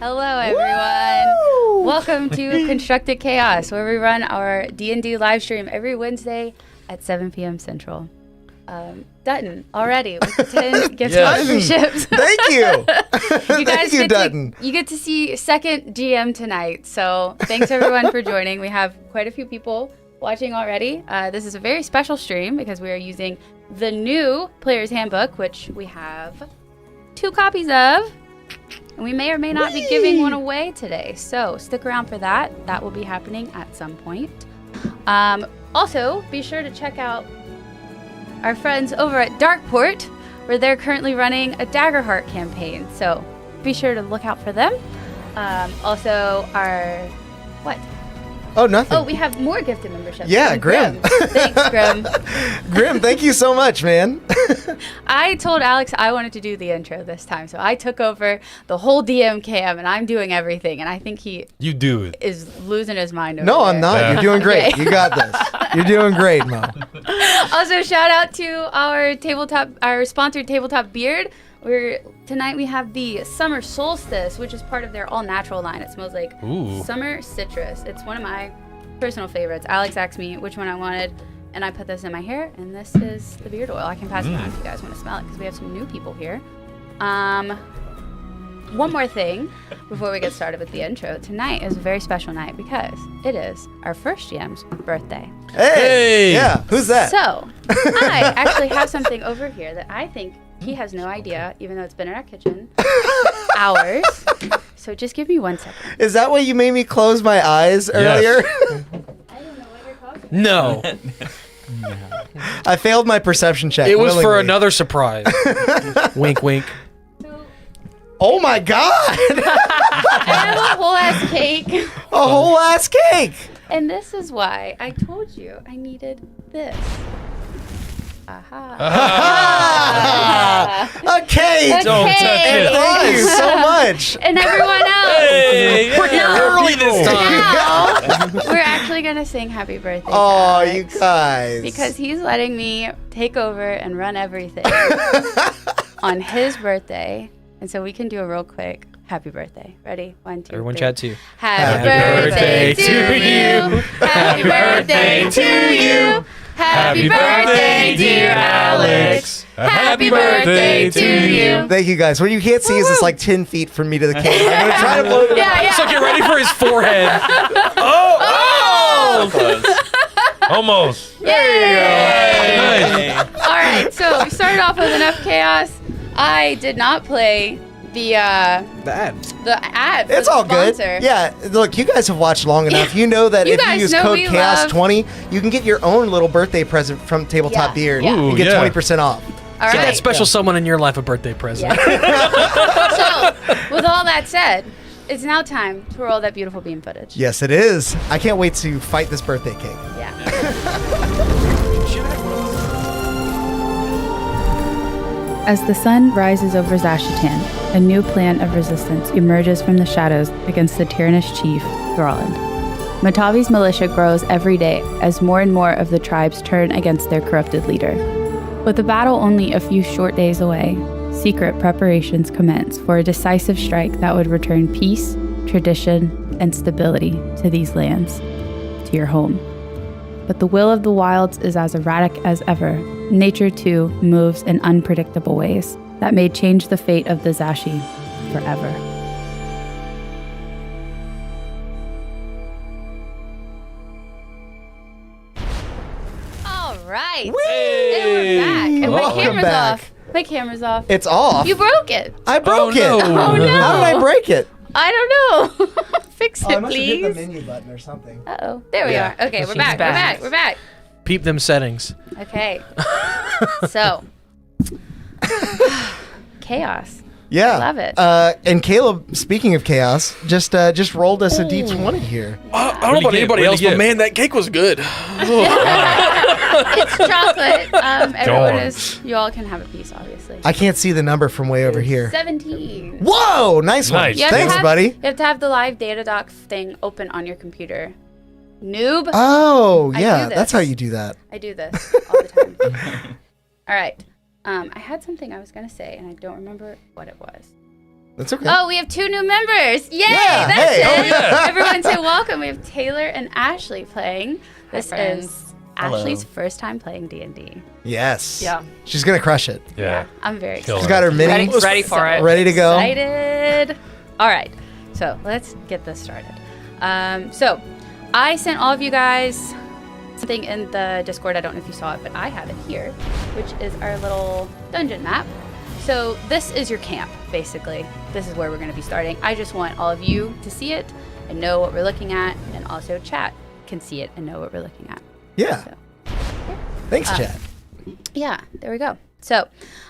Hello, everyone. Woo! Welcome to Constructed Chaos, where we run our D&D live stream every Wednesday at 7 p.m. Central. Dutton, already with 10 gift memberships. Thank you. You guys Thank you, Dutton. you get to see second GM tonight. So thanks, everyone, for joining. We have quite a few people watching already. This is a very special stream because we are using the new Player's Handbook, which we have 2 copies of. And we may or may not be giving one away today. So stick around for that. That will be happening at some point. Also, be sure to check out our friends over at Darkeport, where they're currently running a Daggerheart campaign. So be sure to look out for them. Also, what? Oh, nothing. Oh, we have more gifted memberships. Yeah, from Grim. Thanks, Grim. Grim, thank you so much, man. I told Alex I wanted to do the intro this time, so I took over the whole DM cam, and I'm doing everything, and I think he is losing his mind over No, there. I'm not. Yeah. You're doing great. Okay. You got this. You're doing great, Mo. Also, shout out to our sponsored Tabletop Beard. Tonight we have the Summer Solstice, which is part of their all-natural line. It smells like summer citrus. It's one of my personal favorites. Alex asked me which one I wanted, and I put this in my hair, and this is the beard oil. I can pass it on if you guys want to smell it, because we have some new people here. One more thing before we get started with the intro. Tonight is a very special night because it is our first GM's birthday. Hey! Yeah, who's that? So, I actually have something over here that I think he has no idea, even though it's been in our kitchen hours. So just give me 1 second. Is that why you made me close my eyes earlier? I don't know what you're talking No. I failed my perception check. It was for willingly. another surprise. Wink, wink. about. Oh my god! I have a whole ass cake. A whole ass cake! And this is why I told you I needed this. Aha. A cake! Don't touch it. Thank you so much. And everyone else. Hey, we're here early this time. Now, we're actually going to sing happy birthday to Oh, Alex, you guys. because he's letting me take over and run everything on his birthday. And so we can do a real quick happy birthday. Ready? 1, 2, Everyone 3. chat too. Happy birthday to you. Happy birthday to you. Happy birthday, dear Alex. Happy birthday to you. Thank you guys. What you can't see is it's like 10 feet from me to the cake. I'm going to try to blow it up. Yeah. So get ready for his forehead. Almost. Yay! All right, so we started off with enough chaos. I did not play the ad. for It's the all good. sponsor. Yeah, look, you guys have watched long enough. You know that You if you guys use know code we Chaos20, you can get your own little birthday present from Tabletop Yeah, Beard. yeah. You get Ooh, yeah. 20% off. All Get right. that special someone in your life a birthday present. So, with all that said, it's now time to roll that beautiful beam footage. Yes, it is. I can't wait to fight this birthday cake. Yeah. As the sun rises over Zashitan, a new plan of resistance emerges from the shadows against the tyrannous chief, Throland. Matavi's militia grows every day as more and more of the tribes turn against their corrupted leader. With the battle only a few short days away, secret preparations commence for a decisive strike that would return peace, tradition, and stability to these lands, to your home. But the will of the wilds is as erratic as ever. Nature, too, moves in unpredictable ways that may change the fate of the Zashi forever. All right. And we're back. And my Welcome camera's back. off. My camera's off. It's off. You broke it. I broke no. it. Oh, no. How did I break it? I don't know. Fix it, I must have hit the please. menu button or something. Uh-oh. There we Yeah. are. Okay, we're She's back. back. We're back. Peep them settings. Okay. So, chaos. Yeah. I love it. And Caleb, speaking of chaos, just rolled us a D20 here. I don't know about anybody else, but man, that cake was good. It's chocolate. Everyone on. is. You all can have a piece, obviously. I can't see the number from way over here. 17. Whoa, nice one. Nice. You have to Thanks, have- buddy. You have to have the live data doc thing open on your computer. Noob. Oh, I yeah, do that's how this. you do that. I do this all the time. All right. I had something I was going to say, and I don't remember what it was. That's okay. Oh, we have 2 new members. Yay! Yeah, That's hey, it. oh, yeah. Everyone say welcome. We have Taylor and Ashley playing. This friends. is Ashley's first time playing D&D. Yes. Yeah. She's going to crush it. Yeah. I'm very Kill excited. She's got her mini. Ready for it. Ready to go. Excited. All right. So let's get this started. So I sent all of you guys something in the Discord. I don't know if you saw it, but I have it here, which is our little dungeon map. So this is your camp, basically. This is where we're going to be starting. I just want all of you to see it and know what we're looking at, and also chat can see it and know what we're looking at. Yeah. So, Thanks, Chad. yeah, there we go. So,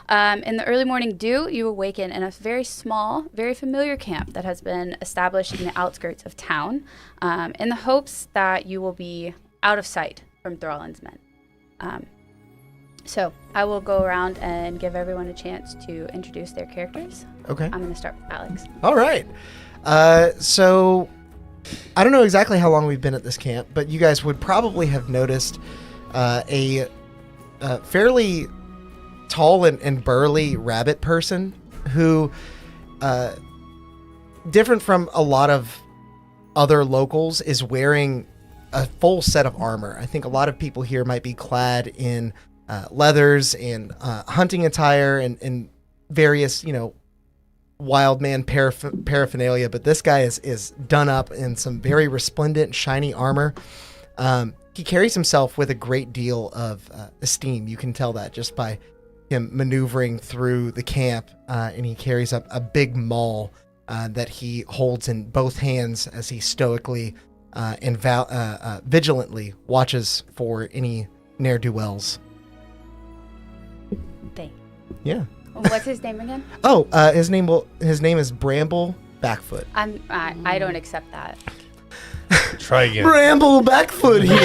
in the early morning dew, you awaken in a very small, very familiar camp that has been established in the outskirts of town, in the hopes that you will be out of sight from Thralland's men. So, I will go around and give everyone a chance to introduce their characters. Okay. I'm going to start with Alex. All right. So I don't know exactly how long we've been at this camp, but you guys would probably have noticed a fairly tall and burly rabbit person who, different from a lot of other locals, is wearing a full set of armor. I think a lot of people here might be clad in leathers and hunting attire and various, wild man paraphernalia, but this guy is done up in some very resplendent and shiny armor. He carries himself with a great deal of esteem. You can tell that just by him maneuvering through the camp, and he carries up a big maul that he holds in both hands as he stoically and vigilantly watches for any ne'er-do-wells. Thank you. Yeah. What's his name again? Oh, his name is Bramble Backfoot. I don't accept that. Try again. Bramble Backfoot here.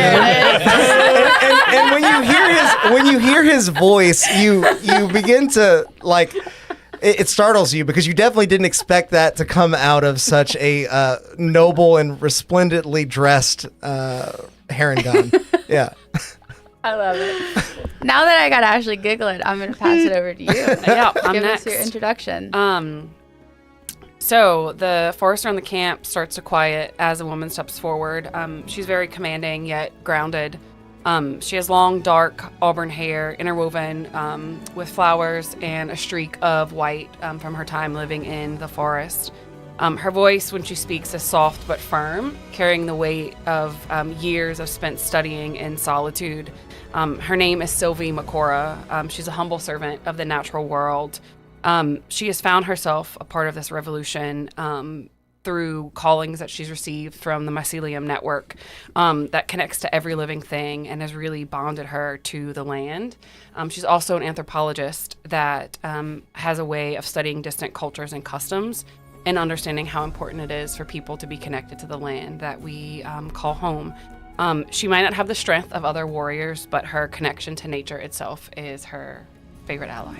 and when you hear his voice, you begin to like. It startles you because you definitely didn't expect that to come out of such a noble and resplendently dressed Herringon. Yeah. I love it. Now that I got Ashley giggling, I'm going to pass it over to you. Yeah, I'm Give next. us your introduction. So the forester on the camp starts to quiet as a woman steps forward. She's very commanding yet grounded. She has long, dark auburn hair interwoven with flowers and a streak of white from her time living in the forest. Her voice, when she speaks, is soft but firm, carrying the weight of years of spent studying in solitude. Her name is Sylvie Makora. She's a humble servant of the natural world. She has found herself a part of this revolution through callings that she's received from the Mycelium network that connects to every living thing and has really bonded her to the land. She's also an anthropologist that has a way of studying distant cultures and customs and understanding how important it is for people to be connected to the land that we call home. She might not have the strength of other warriors, but her connection to nature itself is her favorite ally.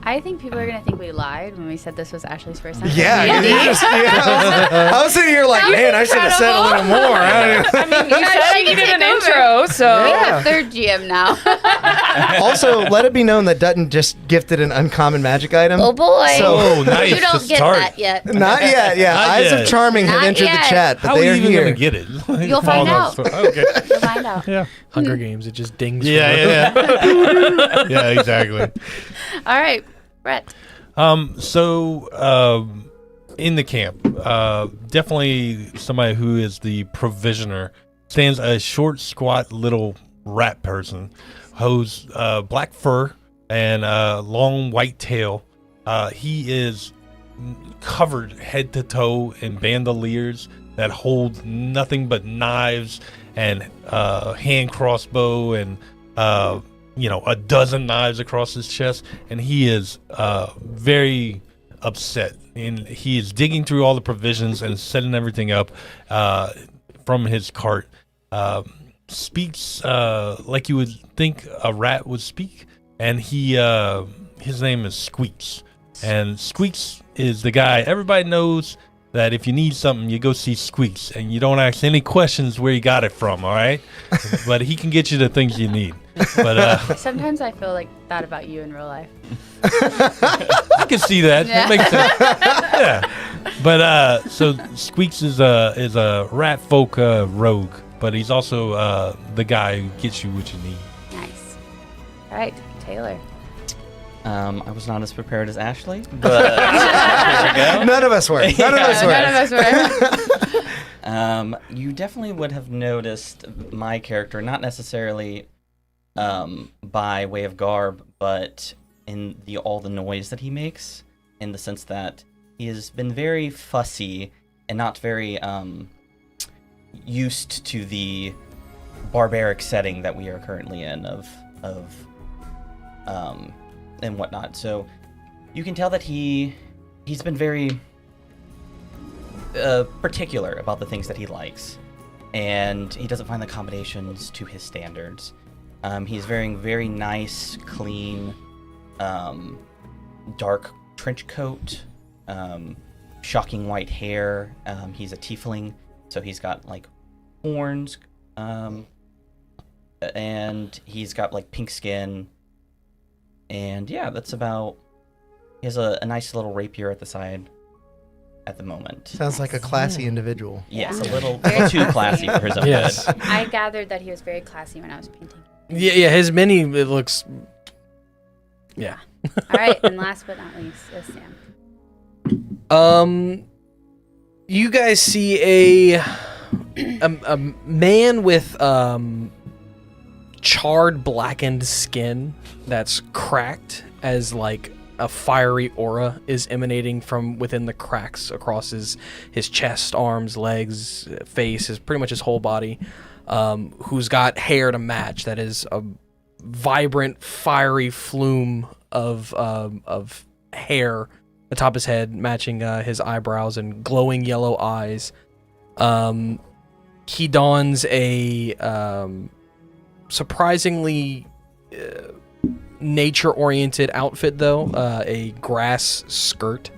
I think people are going to think we lied when we said this was Ashley's first time. Yeah, playing D&D. I was sitting here like, man, I should have said a little more. I mean, you said she you can did an take over. intro, so... We have third GM now. Also, let it be known that Dutton just gifted an uncommon magic item. Oh boy. Oh, nice. You don't to get start. that yet. Not yet, yeah. Not Eyes yet. of Charming have Not entered yet. the chat, but How they are are you even here. going to get it? You'll find out. Okay. You'll find out. Yeah. Hunger Games, it just dings. Yeah, forever. yeah. Yeah, exactly. All right, Brett. So in the camp, definitely somebody who is the provisioner stands a short, squat little rat person who's black fur and long white tail. He is covered head to toe in bandoliers that hold nothing but knives and hand crossbow and a dozen knives across his chest, and he is very upset, and he is digging through all the provisions and setting everything up from his cart. Speaks like you would think a rat would speak, and his name is Squeaks, and Squeaks is the guy everybody knows that if you need something, you go see Squeaks, and you don't ask any questions where you got it from, all right? But he can get you the things you need. But Sometimes I feel like that about you in real life. I can see that. Yeah. That makes sense. Yeah. But so Squeaks is a rat folk rogue, but he's also the guy who gets you what you need. Nice. All right, Taylor. I was not as prepared as Ashley, but here we go. None of us were. None of us were. You definitely would have noticed my character, not necessarily by way of garb, but in all the noise that he makes, in the sense that he has been very fussy and not very used to the barbaric setting that we are currently in of and whatnot. So you can tell that he's been very particular about the things that he likes, and he doesn't find the combinations to his standards. He's wearing very nice, clean, dark trench coat, shocking white hair. He's a tiefling, so he's got like horns, and he's got like pink skin. And yeah, that's about. He has a nice little rapier at the side at the moment. Sounds like a classy individual. Yes, Yeah. a little too classy for his own Yes. good. I gathered that he was very classy when I was painting. Yeah, his mini, it looks... Yeah. All right, and last but not least is Sam. You guys see a man with charred, blackened skin that's cracked, as like a fiery aura is emanating from within the cracks across his chest, arms, legs, face, pretty much his whole body. Who's got hair to match that is a vibrant, fiery flume of hair atop his head, matching his eyebrows and glowing yellow eyes. He dons a surprisingly nature-oriented outfit, though, a grass skirt,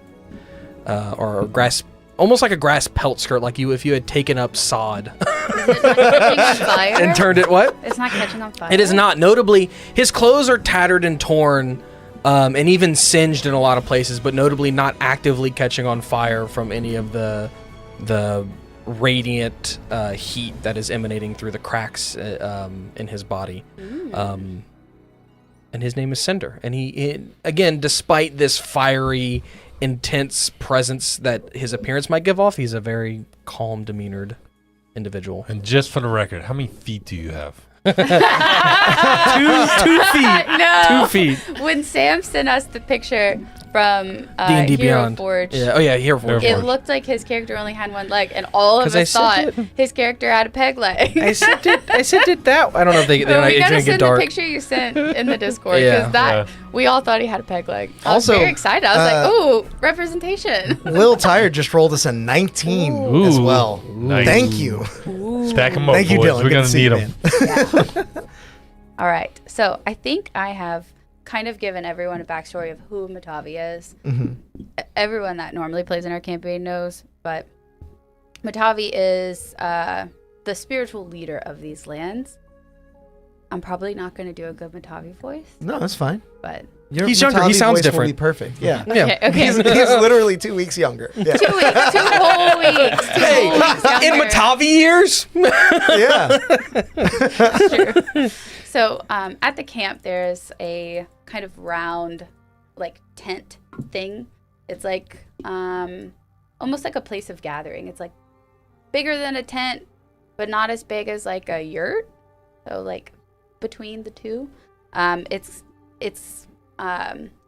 or grass, almost like a grass pelt skirt, like if you had taken up sod Is it not catching on fire? and turned it what? It's not catching on fire. It is not. Notably, his clothes are tattered and torn, and even singed in a lot of places, but notably not actively catching on fire from any of the radiant heat that is emanating through the cracks in his body. And his name is Cinder. And he, again, despite this fiery, intense presence that his appearance might give off, he's a very calm, demeanored individual. And just for the record, how many feet do you have? 2 feet. No. 2 feet. When Sam sent us the picture from D&D Hero Beyond. Forge, Yeah. Oh yeah, Hero Forge. it looked like his character only had one leg, and all of 'Cause I us thought sent his character had a peg leg. I sent it that. I don't know if they're But not. we It gotta didn't get send the dark. picture you sent in the Discord, Yeah. because we all thought he had a peg leg. I was Also, very excited. I was like, "Ooh, representation!" Lil Tired just rolled us a 19 as Ooh. well. Nice. Thank you. Stack them up, Thank you, boys. Dylan. We're Good going to to see need you, them. man. All right, so I think I have kind of given everyone a backstory of who Matavi is. Everyone that normally plays in our campaign knows, but Matavi is the spiritual leader of these lands. I'm probably not going to do a good Matavi voice, No, that's fine. but Your He's younger. He Matavi sounds voice will different. be perfect. Yeah. Yeah. okay. He's literally 2 weeks younger. Yeah. 2 weeks, 2 whole weeks, 2 whole weeks In younger. Matavi years? Yeah. True. So at the camp, there's a kind of round, like tent thing. It's like almost like a place of gathering. It's like bigger than a tent, but not as big as like a yurt. So like between the two, it's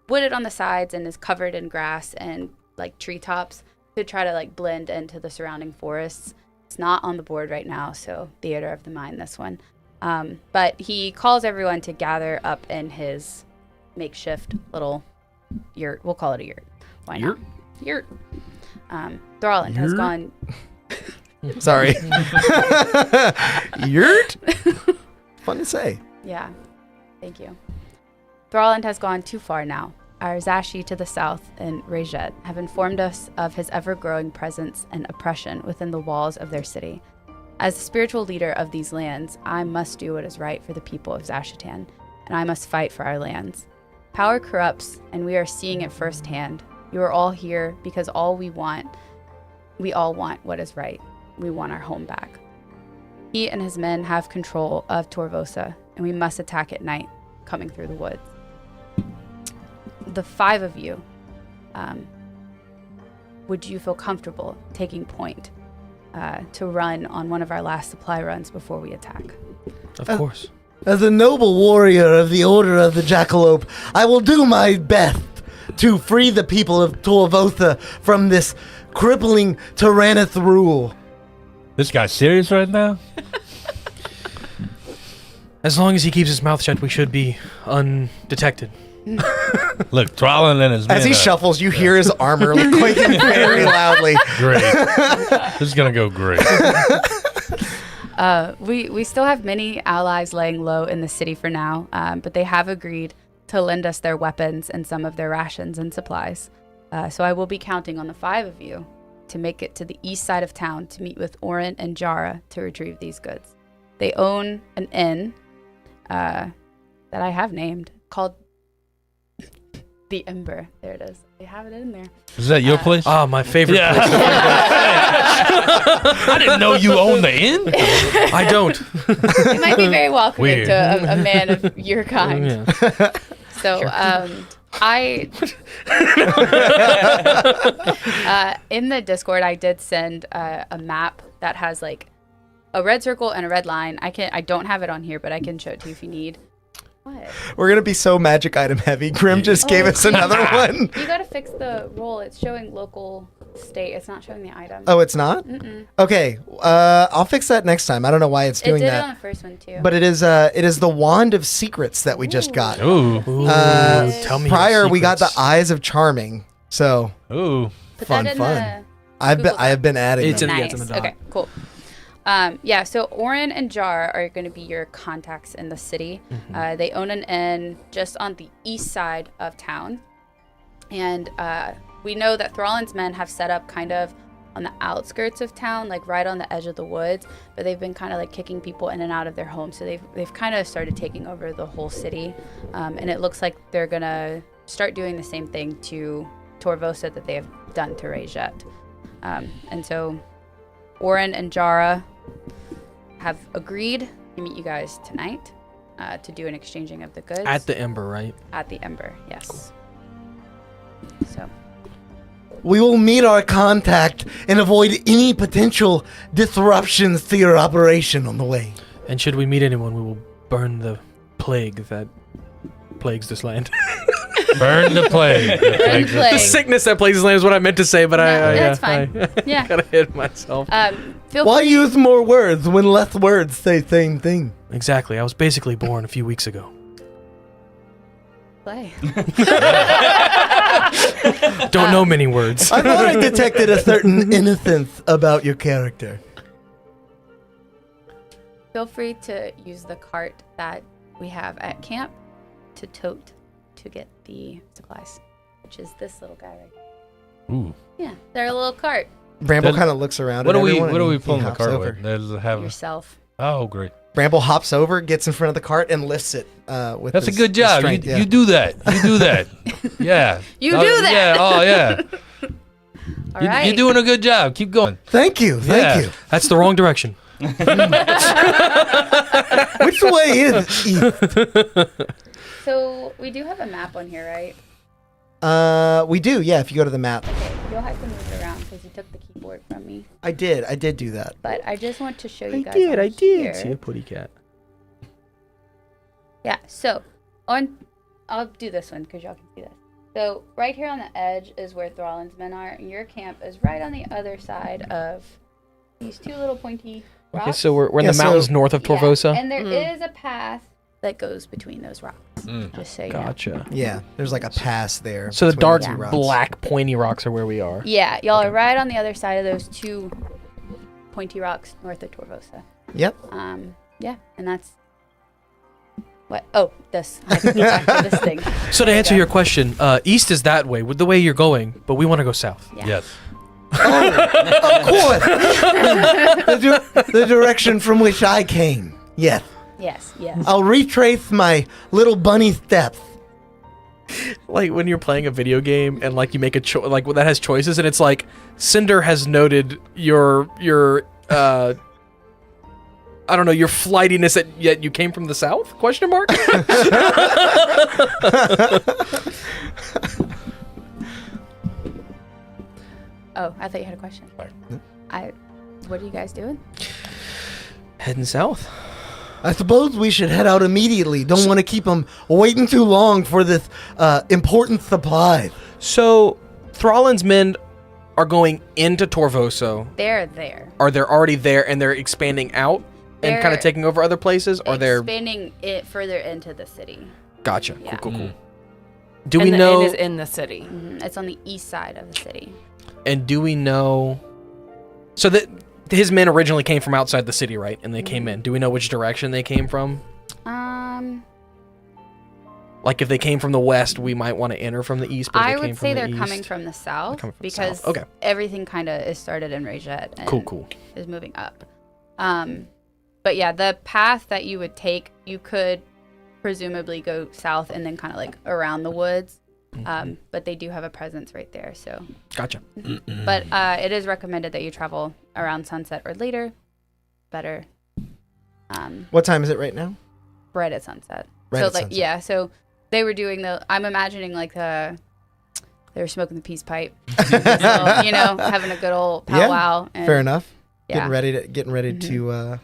wooded on the sides and is covered in grass and like treetops to try to like blend into the surrounding forests. It's not on the board right now, so Theater of the Mind, this one. But he calls everyone to gather up in his makeshift little yurt. We'll call it a yurt. Why not? Yurt. Thorland has gone... Sorry. Yurt? Fun to say. Yeah. Thank you. Thorland has gone too far now. our Zashi to the south and Rejet have informed us of his ever-growing presence and oppression within the walls of their city. As the spiritual leader of these lands, I must do what is right for the people of Zashatan, and I must fight for our lands. Power corrupts, and we are seeing it firsthand. You are all here because we all want what is right. We want our home back. He and his men have control of Torvosa, and we must attack at night, coming through the woods. The 5 of you, would you feel comfortable taking point to run on one of our last supply runs before we attack? Of course. As a noble warrior of the Order of the Jackalope, I will do my best to free the people of Torvotha from this crippling Tyrannith rule. This guy's serious right now? As long as he keeps his mouth shut, we should be undetected. Look, Thrallin and his men. As he shuffles, you hear his armor quaking very loudly. Great. This is going to go great. We still have many allies laying low in the city for now, but they have agreed to lend us their weapons and some of their rations and supplies. So I will be counting on the 5 of you to make it to the east side of town to meet with Orin and Jara to retrieve these goods. They own an inn that I have named called the Ember. There it is. They have it in there. Is that your place? Ah, my favorite place. I didn't know you owned the inn. I don't. It might be very welcoming Weird. to a man of your kind. Yeah. So, in the Discord, I did send a map that has like a red circle and a red line. I don't have it on here, but I can show it to you if you need. What? We're going to be so magic item heavy. Grim just gave us another one. You gotta fix the roll. It's showing local state. It's not showing the item. Oh, it's not? Mm-mm. Okay, I'll fix that next time. I don't know why it's It doing did it that. on the first one too. But it is the Wand of Secrets that we just got. Ooh. Ooh, tell me. Prior, your we got the secrets. Eyes of Charming. So, Ooh. Put fun, that in fun. the I have been adding It's them. in- nice. in the doc. Okay, cool. So Orin and Jar are going to be your contacts in the city. They own an inn just on the east side of town. And we know that Thrallin's men have set up kind of on the outskirts of town, like right on the edge of the woods, but they've been kind of like kicking people in and out of their homes. So they've kind of started taking over the whole city. And it looks like they're going to start doing the same thing to Torvosa that they have done to Rejet. And so Orin and Jara have agreed to meet you guys tonight to do an exchanging of the goods. At the Ember, right? At the Ember, yes. So, We will meet our contact and avoid any potential disruptions to your operation on the way. And should we meet anyone, we will burn the plague that plagues this land. Burn the plague. Burn the plague. The sickness that plagues this land is what I meant to say, but that's fine. Yeah. Gotta hit myself. Feel Why free. use more words when less words say same thing? Exactly. I was basically born a few weeks ago. Play. Don't know many words. I thought I detected a certain innocence about your character. Feel free to use the cart that we have at camp to tote to get the supplies, which is this little guy right here. Ooh. Yeah, they're a little cart. Bramble Then- kind of looks around What at are we? everyone What are and we he pulling the hops cart over. with? Does it have? Yourself. Oh, great. Bramble hops over, gets in front of the cart, and lifts it with That's a his- good his job. strength, You do that. You do that. Yeah. You Oh, do that. Yeah. Oh, yeah. All right. You're doing a good job. Keep going. Thank you. Yeah. Thank you. That's the wrong direction. Which way is east? So we do have a map on here, right? We do, yeah, if you go to the map. Okay, you'll have to move it around because you took the keyboard from me. I did do that. But I just want to show you guys. on here. See a putty cat. Yeah, so I'll do this one because y'all can see this. So right here on the edge is where Thrallin's men are, and your camp is right on the other side of these two little pointy rocks. Okay, so we're in Yeah, the so- mountains north of Torvosa. Yeah, and there is a path that goes between those rocks. Just so you know. Gotcha. Yeah, there's like a pass there. So the between dark two rocks. black pointy rocks are where we are. Yeah, y'all are right on the other side of those two pointy rocks north of Torvosa. Yep. Yeah, and that's What? Oh, this. I have to get back to this thing. So to answer your question, east is that way, with the way you're going, but we want to go south. Yeah. Yes. Of course. The direction from which I came. Yes. Yes. I'll retrace my little bunny steps. Like when you're playing a video game and like you make a choice, like that has choices, and it's like Cinder has noted your I don't know, your flightiness, yet you came from the south? Question mark. Oh, I thought you had a question. What are you guys doing? Heading south. I suppose we should head out immediately. Don't want to keep them waiting too long for this important supply. So Thrallin's men are going into Torvoso. They're there. Are they already there and they're expanding out and kind of They're taking over other places? Or they're expanding it further into the city. Gotcha. Yeah. Cool. Do and we the know? inn is in the city. It's on the east side of the city. And do we know? So that his men originally came from outside the city, right? And they came in. Do we know which direction they came from? Like if they came from the west, we might want to enter from the east. But if I they came would from say the they're east, coming from the south coming from the because south. Okay. everything kind of is started in Rayjet and Cool. is moving up. But yeah, the path that you would take, you could presumably go south and then kind of like around the woods. But they do have a presence right there, so. Gotcha. But it is recommended that you travel around sunset or later. Better. What time is it right now? Right at sunset. Right so at like sunset. yeah, so they were doing they were smoking the peace pipe. So, having a good old powwow. And, Fair enough. Yeah. Getting ready to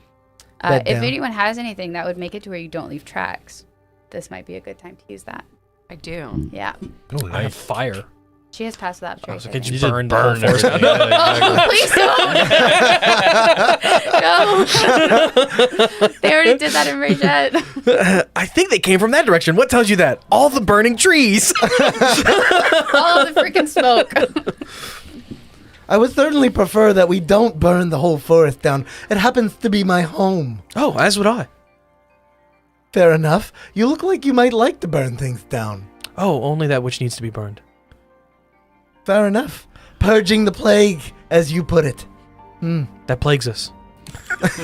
if bed down. anyone has anything that would make it to where you don't leave tracks, this might be a good time to use that. I do. Yeah. Oh, I have nice. fire. She has passed without a trace. So I could think. you just burn the whole forest everything. down? Yeah, Oh, please don't. No. They already did that in Rayjet. I think they came from that direction. What tells you that? All the burning trees. All of the freaking smoke. I would certainly prefer that we don't burn the whole forest down. It happens to be my home. Oh, as would I. Fair enough. You look like you might like to burn things down. Oh, only that which needs to be burned. Fair enough. Purging the plague, as you put it. That plagues us.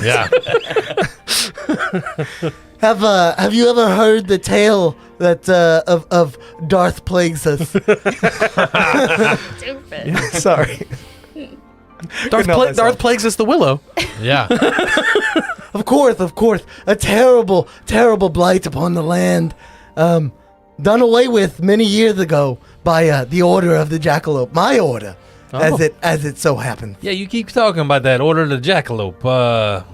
Yeah. Have you ever heard the tale that of Darth plagues us? Stupid. Sorry. Darth plagues us the willow. Yeah. Of course. A terrible, terrible blight upon the land. Done away with many years ago by the Order of the Jackalope. My order, Oh. as it so happens. Yeah, you keep talking about that Order of the Jackalope.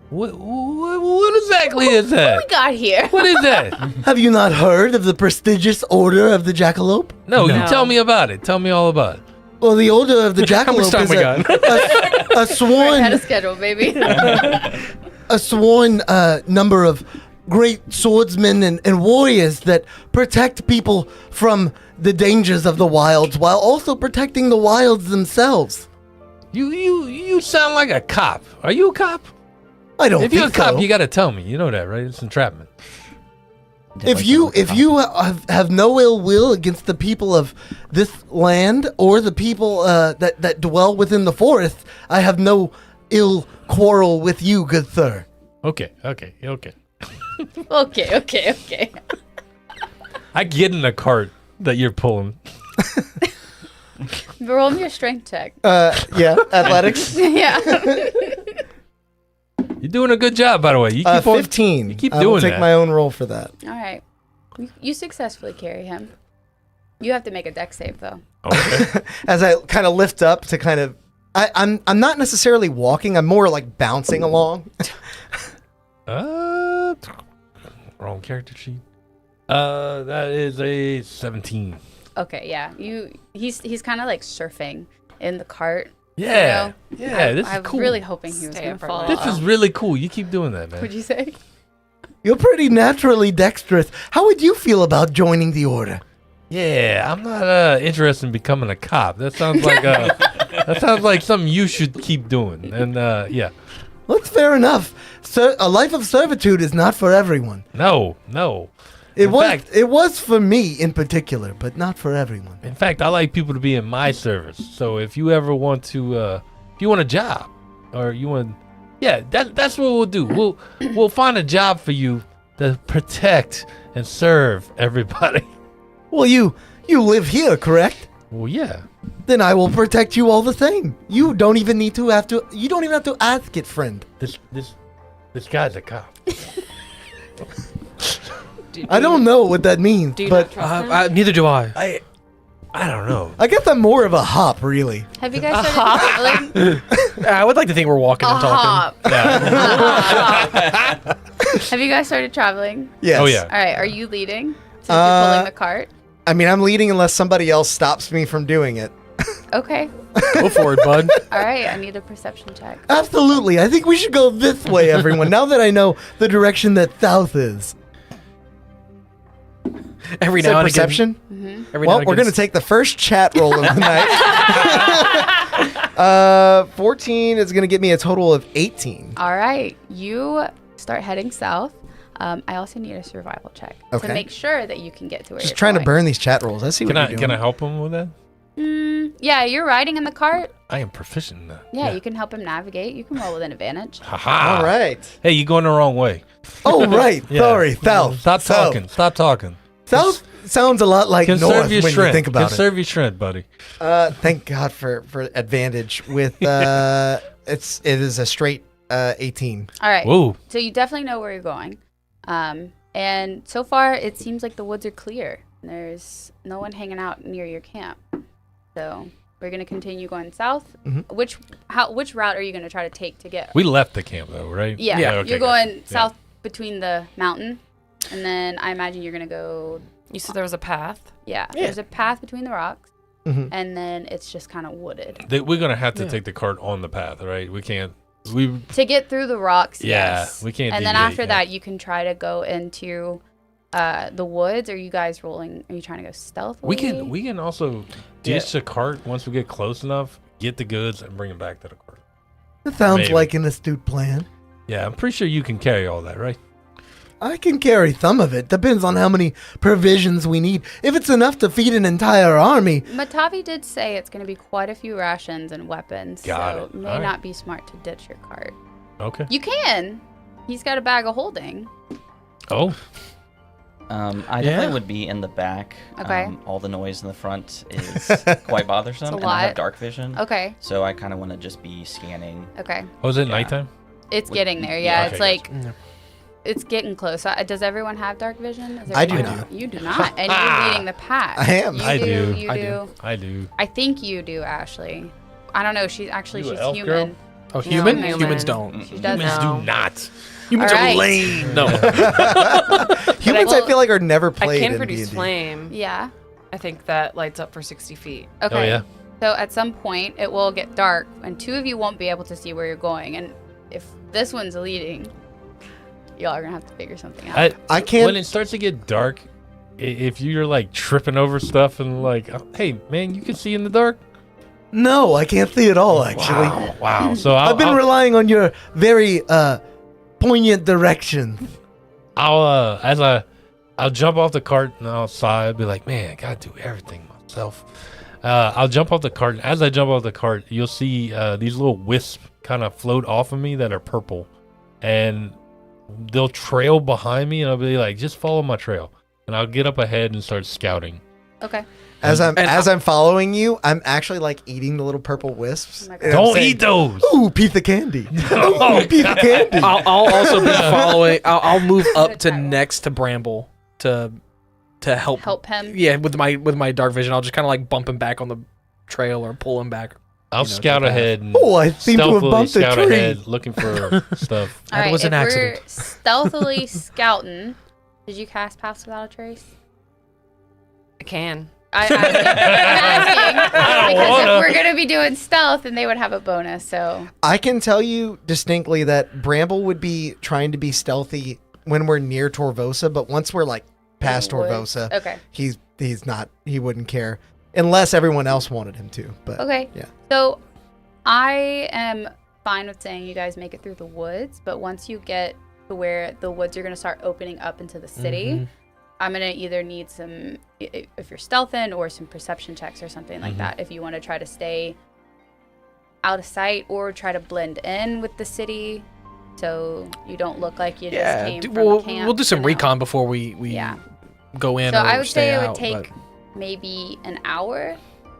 What exactly is that? We got here. What is that? Have you not heard of the prestigious Order of the Jackalope? No, No. you tell me about it. Tell me all about it. Well, the Order of the How much Jackalope time is we got? a Right sworn ahead of schedule, baby. a sworn number of great swordsmen and warriors that protect people from the dangers of the wilds while also protecting the wilds themselves. You sound like a cop. Are you a cop? I don't If think you're a cop, so. you got to tell me. You know that, right? It's entrapment. If you have no ill will against the people of this land or the people that dwell within the forest, I have no ill quarrel with you, good sir. Okay. Okay. I get in the cart that you're pulling. Roll me your strength check. Yeah, athletics. Yeah. You're doing a good job, by the way. You keep on 15. You keep I will doing take that. my own roll for that. All right. You successfully carry him. You have to make a dex save, though. Okay. As I kind of lift up to kind of, I'm not necessarily walking. I'm more like bouncing along. Wrong character sheet. That is a 17. Okay, yeah. He's kind of like surfing in the cart. Yeah. You know? Yeah, this I is was cool. really hoping he was Stay going and to fall. fall. This is really cool. You keep doing that, man. What'd you say? You're pretty naturally dexterous. How would you feel about joining the order? Yeah, I'm not interested in becoming a cop. That sounds like something you should keep doing. And yeah. That's fair enough. A life of servitude is not for everyone. No. It In fact- was for me in particular, but not for everyone. In fact, I like people to be in my service. So if you ever want to, if you want a job, or you want, that's what we'll do. We'll find a job for you to protect and serve everybody. Well, you live here, correct? Well, yeah. Then I will protect you all the same. You don't even have to ask it, friend. This guy's a cop. I don't know what that means, Do you but not trust him? Neither do I. I don't know. I guess I'm more of a hop, really. Have you guys started traveling? I would like to think we're walking and talking. Have you guys started traveling? Yes. Oh, yeah. All right. Are you leading? Since you're pulling the cart. I mean, I'm leading unless somebody else stops me from doing it. Okay. Go for it, bud. All right. I need a perception check. Absolutely. I think we should go this way, everyone, now that I know the direction that south is. Every Is that now and perception? again. Every Well, now and we're again. going to take the first chat roll of the night. 14 is going to get me a total of 18. All right. You start heading south. I also need a survival check Okay. to make sure that you can get to where Just you're trying to going. burn these chat rolls. I see what Can you're I doing. can I help him with that? Yeah, you're riding in the cart. I am proficient in that. Yeah, you can help him navigate. You can roll with an advantage. Haha. All right. Hey, you going the wrong way. Oh, right. Yeah. Sorry. South. Stop South. talking. Stop talking. South sounds a lot like Conserve north your when strength. you think about Conserve your strength, buddy. it. Thank God for advantage with it is a straight 18. All right. Whoa. So you definitely know where you're going. And so far, it seems like the woods are clear. There's no one hanging out near your camp. So we're going to continue going south. Mhm. Which route are you going to try to take to get? We left the camp though, right? Yeah, okay, you're gotcha. going south between the mountain. And then I imagine you're going to go, You said there was a path. yeah, there's a path between the rocks. Mhm. And then it's just kind of wooded. We're gonna have to take the cart on the path, right? We can't. We To get through the rocks, Yeah, yes. we can't And then deviate, after yeah. that, you can try to go into the woods. Are you guys rolling? Are you trying to go stealthily? we can also ditch the cart once we get close enough, get the goods, and bring them back to the cart. That sounds Maybe. like an astute plan. Yeah, I'm pretty sure you can carry all that, right? I can carry some of it. Depends on how many provisions we need. If it's enough to feed an entire army, Matavi did say it's going to be quite a few rations and weapons, Got so it. it may All right. not be smart to ditch your cart. Okay. You can. He's got a bag of holding. Oh, I definitely would be in the back. Okay. All the noise in the front is quite bothersome, It's a and I have lot. dark vision. Okay. So I kind of want to just be scanning. Okay. was it Yeah. nighttime? It's Would- getting there. yeah, Yeah. okay, It's like Yeah. it's getting close. Does everyone have dark vision? Is I do everyone- not. You do not, and you're leading the pack. I am. You I do. You I do. do. I do. I think you do, Ashley. I don't know. She's You an she's elf human. girl? Oh, No, human? human. Humans don't. She does Humans know. do not. Humans All are right. lame. No. humans I feel like are never I played can in produce D&D. flame. Yeah. I think that lights up for 60 feet. Okay. Oh yeah. So at some point it will get dark, and two of you won't be able to see where you're going. And if this one's leading, y'all are gonna have to figure something out. I can't- When it starts to get dark, if you're like tripping over stuff and like, hey man, you can see in the dark. No, I can't see it all, actually. Wow. So I've been relying on your very poignant directions. I'll jump off the cart and outside. I'll be like, man, I gotta do everything myself. I'll jump off the cart. As I jump off the cart, you'll see these little wisps kind of float off of me that are purple, and they'll trail behind me, and I'll be like, just follow my trail, and I'll get up ahead and start scouting. Okay. As I'm And I'm following you, I'm actually like eating the little purple wisps. Oh my God. And I'm Don't saying, eat those. Ooh, piece of candy. Ooh, piece of candy. I'll also be following. I'll move up to Attack roll. next to Bramble to help. Help him. Yeah, with my dark vision, I'll just kind of like bump him back on the trail or pull him back. I'll You know, scout the path. ahead. And Oh, I seem to have stealthily bumped a scout tree. ahead, looking for stuff. All That right. was If an accident. we're stealthily scouting, did you cast Pass Without a Trace? I can. I'm asking I don't because wanna. if we're gonna be doing stealth, then they would have a bonus. So I can tell you distinctly that Bramble would be trying to be stealthy when we're near Torvosa, but once we're like past Would. Torvosa, okay. he's not. He wouldn't care unless everyone else wanted him to. But Okay. yeah. So I am fine with saying you guys make it through the woods, but once you get to where the woods are going to start opening up into the city, I'm going to either need some, if you're stealthing, or some perception checks or something like that, if you want to try to stay out of sight or try to blend in with the city so you don't look like you just came from a camp. We'll do some you know. recon before we go in. So or I would stay say it would out, take maybe an hour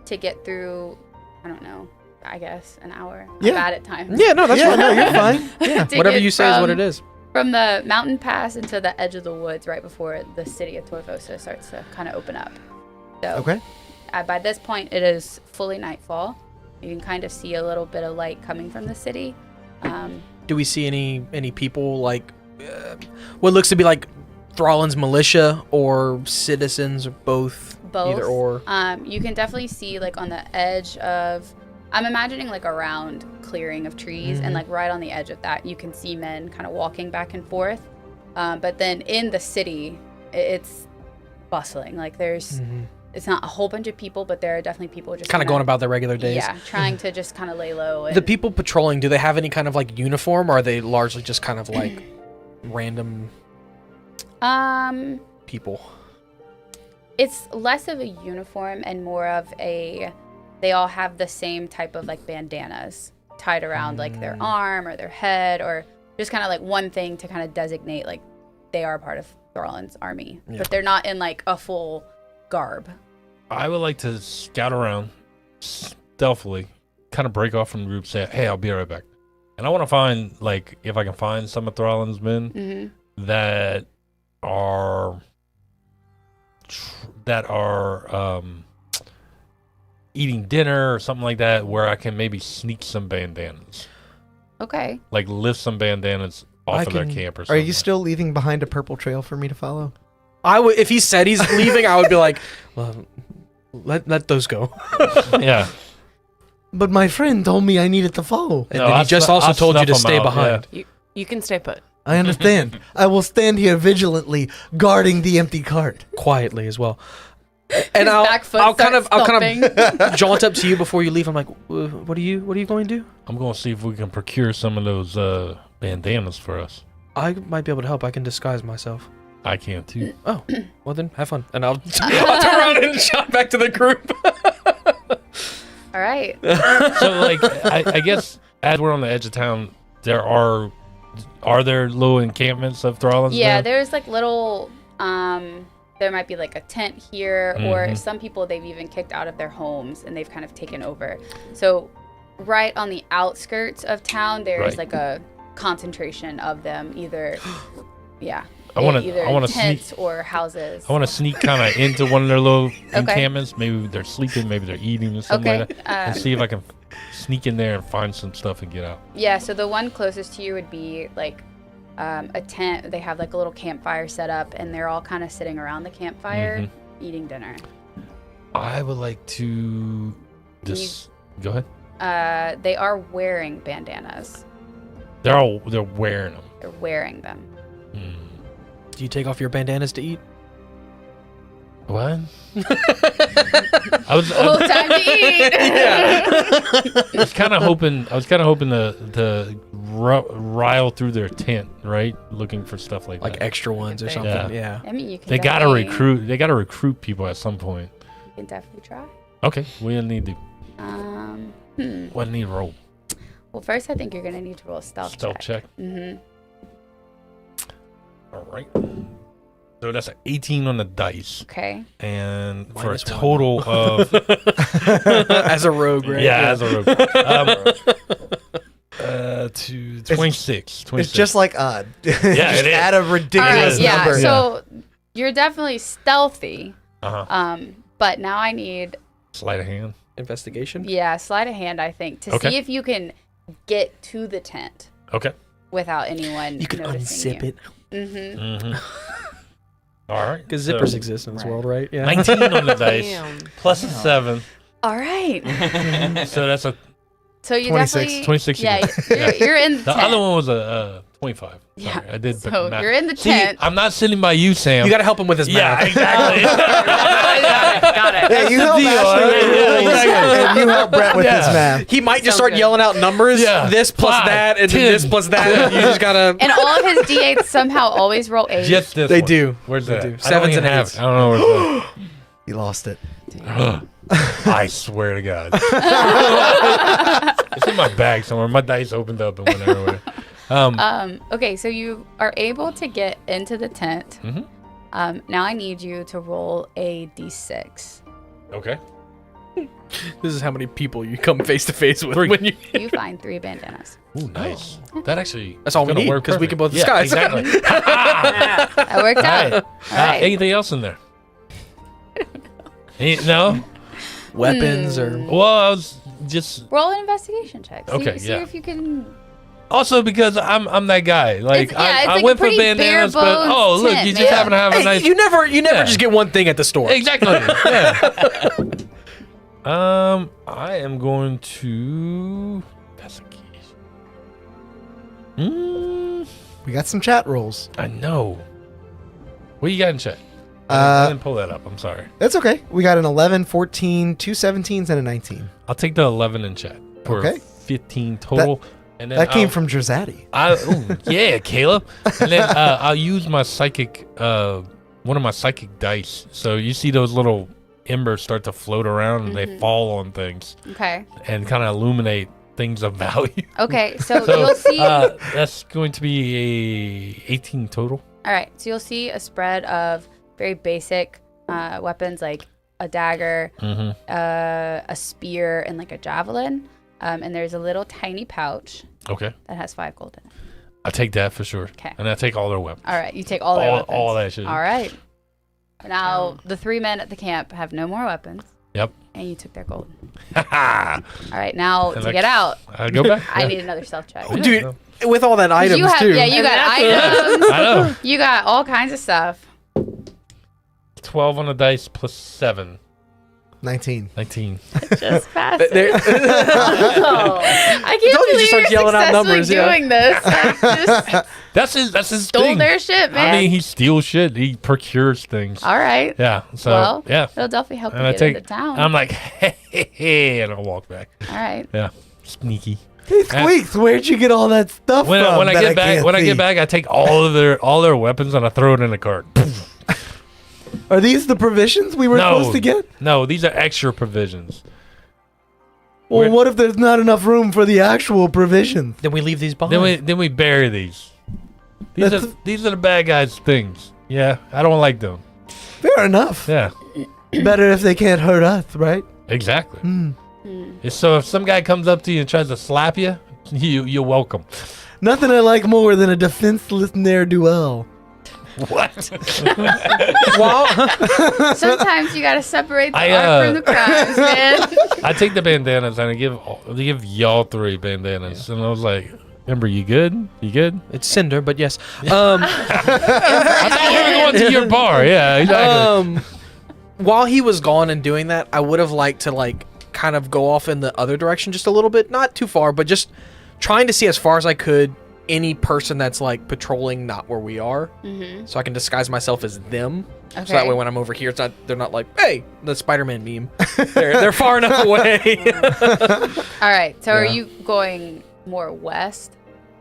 to get through, I don't know, I guess an hour. I'm bad at times. Yeah, no, that's fine. No, you're fine. Yeah. Whatever you say is what it is. From the mountain pass into the edge of the woods right before the city of Torvosa starts to kind of open up. So Okay. By this point, it is fully nightfall. You can kind of see a little bit of light coming from the city. Do we see any people like what looks to be like Thrallin's militia or citizens or both? Both. Either or. You can definitely see like on the edge of, I'm imagining like a round clearing of trees, and like right on the edge of that, you can see men kind of walking back and forth. But then in the city, it's bustling. Like there's, it's not a whole bunch of people, but there are definitely people just kind of going about their regular days. Yeah, trying to just kind of lay low. And The people patrolling, do they have any kind of like uniform, or are they largely just kind of like random people? It's less of a uniform and more of they all have the same type of like bandanas tied around like their arm or their head, or just kind of like one thing to kind of designate like they are part of Thrallin's army, but they're not in like a full garb. I would like to scout around stealthily, kind of break off from the group, say, hey, I'll be right back. And I want to find, like, if I can find some of Thrallin's men that are eating dinner or something like that, where I can maybe sneak some bandanas. Okay. Like lift some bandanas off of their camp or Are something. you still leaving behind a purple trail for me to follow? I would, if he said he's leaving, I would be like, well, let those go. Yeah. But my friend told me I needed to follow. And then he just also told you to stay behind. You can stay put. I understand. I will stand here vigilantly, guarding the empty cart. Quietly as well. And back foot I'll kind starts of jaunt up to you before you leave. I'm like, what are you going to do? I'm going to see if we can procure some of those bandanas for us. I might be able to help. I can disguise myself. I can too. Oh, well then, have fun. And I'll turn around and shout back to the group. All right. So, like, I guess as we're on the edge of town, there are there little encampments of Thrallin's? Yeah, men? there's like little, there might be like a tent here, or some people they've even kicked out of their homes and they've kind of taken over. So right on the outskirts of town, there's like a concentration of them, either, I want either to tents sneak or houses. I want to sneak kind of into one of their little encampments. Maybe they're sleeping, maybe they're eating or something like that, and see if I can sneak in there and find some stuff and get out. Yeah, so the one closest to you would be like a tent. They have like a little campfire set up, and they're all kind of sitting around the campfire eating dinner. I would like to go ahead. They are wearing bandanas. They're wearing them. They're wearing them. Do you take off your bandanas to eat? What? I was Time to eat. I was kind of hoping to rile through their tent, right? Looking for stuff like that. Extra ones or something. Yeah. I mean, you can. They gotta recruit people at some point. You can definitely try. Okay, we need to. What need to roll? Well, first I think you're gonna need to roll a stealth check. Mm-hmm. All right. So that's an 18 on the dice. Okay. And for a -1. total of As a rogue, right? Yeah, as a rogue. To 26. It's just like odd. Yeah, Just it is. add a ridiculous Yeah. number. So you're definitely stealthy. Uh-huh. But now I need Sleight of hand. Investigation. sleight of hand, I think, to Okay. see if you can get to the tent Okay. without anyone You can noticing unzip you. it. Mm-hmm. All right. Because zippers exist in this world, right? Yeah. 19 on the dice. Damn. Plus a 7. All right. So that's a So you 26. definitely 26 Yeah, again. you're in the The tent. other one was a 25. Yeah. Sorry, I did. So math. you're in the See, tent. I'm not sitting by you, Sam. You got to help him with his yeah, math. exactly. Got it. Yeah, you help deal, Ashley with yeah, the rules, exactly. and you help Brett with his math. He might just Sounds start good. yelling out numbers. Yeah. This plus 5, that, and 10. then this plus that. You just gotta. And all of his D8s somehow always roll 8. Just this They one. do. Where's They that? do. I don't Sevens even and have eights. it. I don't know where's He lost it. that. I swear to God. It's in my bag somewhere. My dice opened up and went everywhere. Okay, so you are able to get into the tent. Mhm. Now I need you to roll a d6. Okay. This is how many people you come face to face with 3. when you. You find 3 bandanas. Ooh, nice. That actually. That's all we gonna need, work 'cause we perfect. can both Yeah, disguise. exactly. That worked out. Right. All right. Anything else in there? No. Weapons or. Well, I was just Roll an investigation check. Okay, See yeah. if you can. also because I'm that guy. Like It's- yeah, it's I like a went for pretty bandanas, but bare-bones oh look, tent, you just man. happen to have a Hey, nice. you never Yeah. just get one thing at the store. Exactly. Yeah. I am going to. That's a key. We got some chat rules. I know. What you got in chat? I didn't pull that up. I'm sorry. That's okay. We got an 11, 14, 2 17s, and a 19. I'll take the 11 in chat for Okay. 15 total. And then That came I'll- from Drazati. yeah, Caleb. And then I'll use my psychic, one of my psychic dice. So you see those little embers start to float around and they fall on things Okay. and kind of illuminate things of value. Okay, so So you'll see. that's going to be a 18 total. All right, so you'll see a spread of very basic weapons like a dagger, Mm-hmm. a spear, and like a javelin. And there's a little tiny pouch Okay. that has 5 gold in it. I take that for sure. 'Kay. And I take all their weapons. All right, you take all their weapons. All that shit. All right. Now, the 3 men at the camp have no more weapons. Yep. And you took their gold. I All right, now And to I- get out, go back. I Yeah. need another stealth check. Yeah, Dude, no. with all that 'Cause items you have, too. yeah, you got items. I know. You got all kinds of stuff. 12 on the dice plus 7. 19. 19. Just pass it. There- I can't Told you to believe start you're yelling out successfully numbers, yeah. doing this. I just That's his stole thing. their shit, man. I mean, he steals shit. He procures things. all right. Yeah. So Well, yeah. It'll definitely help And you I get take. into town. I'm like, hey, and I'll walk back. all right. Yeah. Sneaky. Hey, Squeaks, where'd you get all that stuff When from? I that get back, can't when I see? get back, I take all their weapons and I throw it in a cart. Are these the provisions we were No. supposed to get? No, these are extra provisions. Well, Where- what if there's not enough room for the actual provisions? Then we leave these behind. Then we bury these. That's- These are the bad guys' things. Yeah, I don't like them. Fair enough. Yeah, Better if they can't hurt us, right? exactly. Hmm. So if some guy comes up to you and tries to slap you, you're welcome. Nothing I like more than a defenseless ne'er-do-well. What? Well, Sometimes you gotta separate the I, art from the crimes, man. I take the bandanas and I give y'all 3 bandanas, and I was like, "Ember, you good? You good?" it's Cinder, but yes. I thought we were going to your bar. Yeah, exactly. While he was gone and doing that, I would have liked to like kind of go off in the other direction just a little bit, not too far, but just trying to see as far as I could any person that's like patrolling not where we are, so I can disguise myself as them. Okay. So that way when I'm over here, they're not like, hey, the Spider-Man meme. they're far enough away. All right. So are Yeah. you going more west?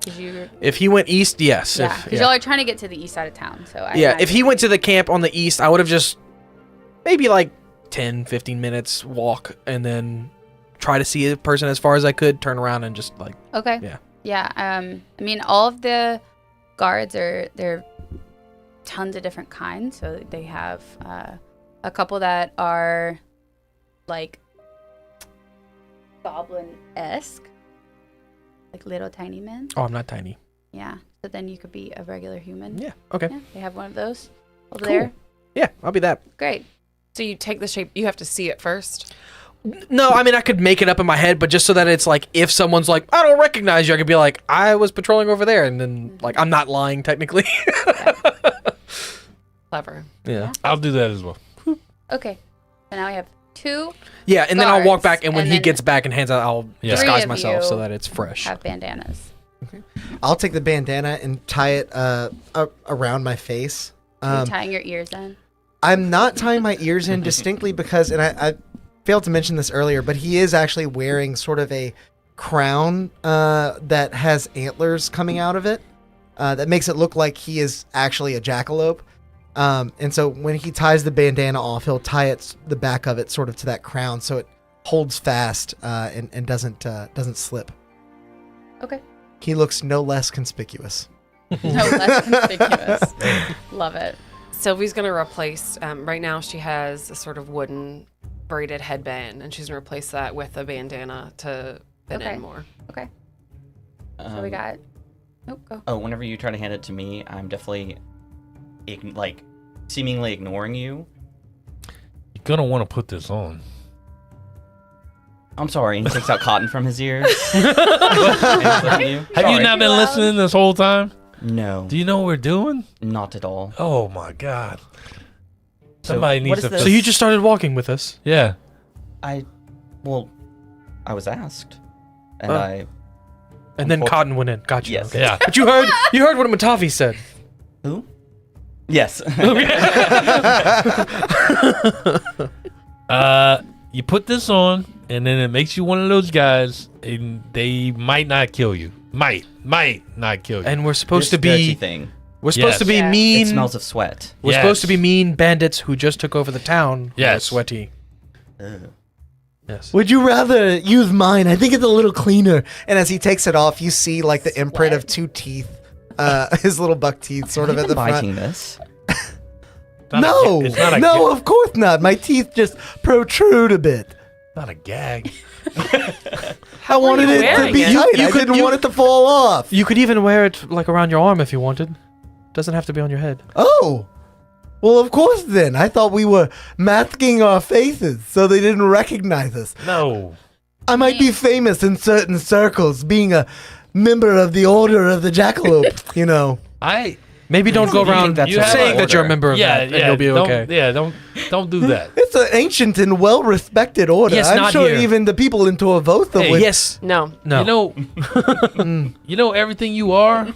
Cause you, If he went east, yes. yeah. If, Because y'all are trying to get to the east side of town. So I yeah, if imagine- he went to the camp on the east, I would have just maybe like 10, 15 minutes walk and then try to see a person as far as I could, turn around and just like, Okay. Yeah. Yeah. I mean, all of the guards they're tons of different kinds. So they have a couple that are like goblin-esque, like little tiny men. oh, I'm not tiny. Yeah. So then you could be a regular human. Yeah, okay. Yeah. They have one of those over Cool. there. Yeah, I'll be that. Great. So you take the shape. You have to see it first. No, I mean, I could make it up in my head, but just so that it's like, if someone's like, I don't recognize you, I could be like, I was patrolling over there. And then, like, I'm not lying technically. Clever. Yeah. I'll do that as well. Okay. So now we have 2 Yeah, and then I'll walk Guards, back, and when and he then gets back and hands out, I'll Yeah. Three disguise of myself you so that it's fresh. have bandanas. I'll take the bandana and tie it around my face. Are you tying your ears in? I'm not tying my ears in distinctly because, and I failed to mention this earlier, but he is actually wearing sort of a crown that has antlers coming out of it that makes it look like he is actually a jackalope. And so when he ties the bandana off, he'll tie the back of it sort of to that crown so it holds fast and doesn't slip. Okay. He looks no less conspicuous. No less conspicuous. Love it. Sylvie's going to replace, right now she has a sort of wooden braided headband, and she's going to replace that with a bandana to fit in more. Okay. So we got... Oh, go. Oh, whenever you try to hand it to me, I'm definitely, seemingly ignoring you. You're going to want to put this on. I'm sorry, and he takes out cotton from his ears. Have you not been listening this whole time? No. Do you know what we're doing? Not at all. Oh my God. So Somebody what needs is to. this? So you just started walking with us? Yeah. I was asked, and And then Cotton went in. Gotcha. Yes. Okay. Yeah. But you heard what Matavi said. Who? Yes. You put this on, and then it makes you one of those guys, and they might not kill you. Might not kill you. And we're supposed to This dirty be thing. we're supposed to be Yeah. mean. It smells of sweat. We're Yes. supposed to be mean bandits who just took over the town. who are Yes. Sweaty. Ugh. Yes. Would you rather use mine? I think it's a little cleaner. And as he takes it off, you see like the imprint of two teeth, his little buck teeth sort of at the front. Biting this. No, It's not a no, of course not. My teeth just protrude a bit. not a gag. I wanted you it to wearing be it? tight. I didn't want it to fall off. You could even wear it like around your arm if you wanted. Doesn't have to be on your head. Oh, well, of course then. I thought we were masking our faces so they didn't recognize us. No. I might be famous in certain circles, being a member of the Order of the Jackalope, you know. Maybe don't go You think around that's a saying that you're a order? member of Yeah, that, yeah. and you'll be don't, okay. Yeah, don't do that. It's an ancient and well-respected order. Yes, I'm not sure here. even the people in Torvotha Hey, would... Yes. No. No. You know everything you are.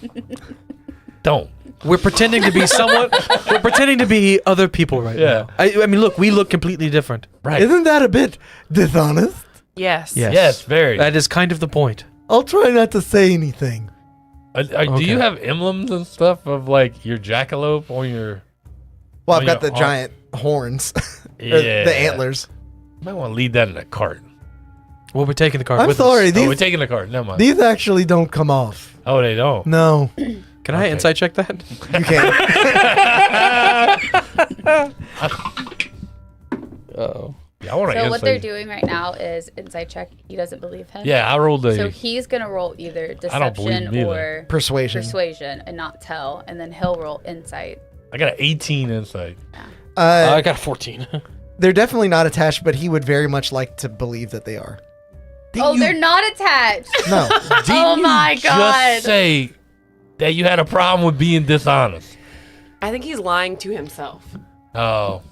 Don't. We're pretending to be somewhat. We're pretending to be other people right Yeah. now. I mean, look, we look completely different. Right. Isn't that a bit dishonest? Yes. Yes, very. That is kind of the point. I'll try not to say anything. Do you have emblems and stuff of like your jackalope on your? Well, on I've got your the arm? giant horns, or Yeah. the antlers. You might want to leave that in a cart. Well, we're taking the card I'm with sorry, us. Oh, we're these taking the cart. Never mind. these actually don't come off. Oh, they don't. No, Can I Okay. insight check that? you can't. Uh-oh. Yeah, I want to So what they're doing right now is insight check. He doesn't believe him. Yeah, I rolled a. So he's gonna roll either I don't believe deception him either. or Persuasion. persuasion and not tell, and then he'll roll insight. I got an 18 insight. I got a 14. They're definitely not attached, but he would very much like to believe that they are. They're not attached. No. Oh my god. Just say that you had a problem with being dishonest. I think he's lying to himself. Oh.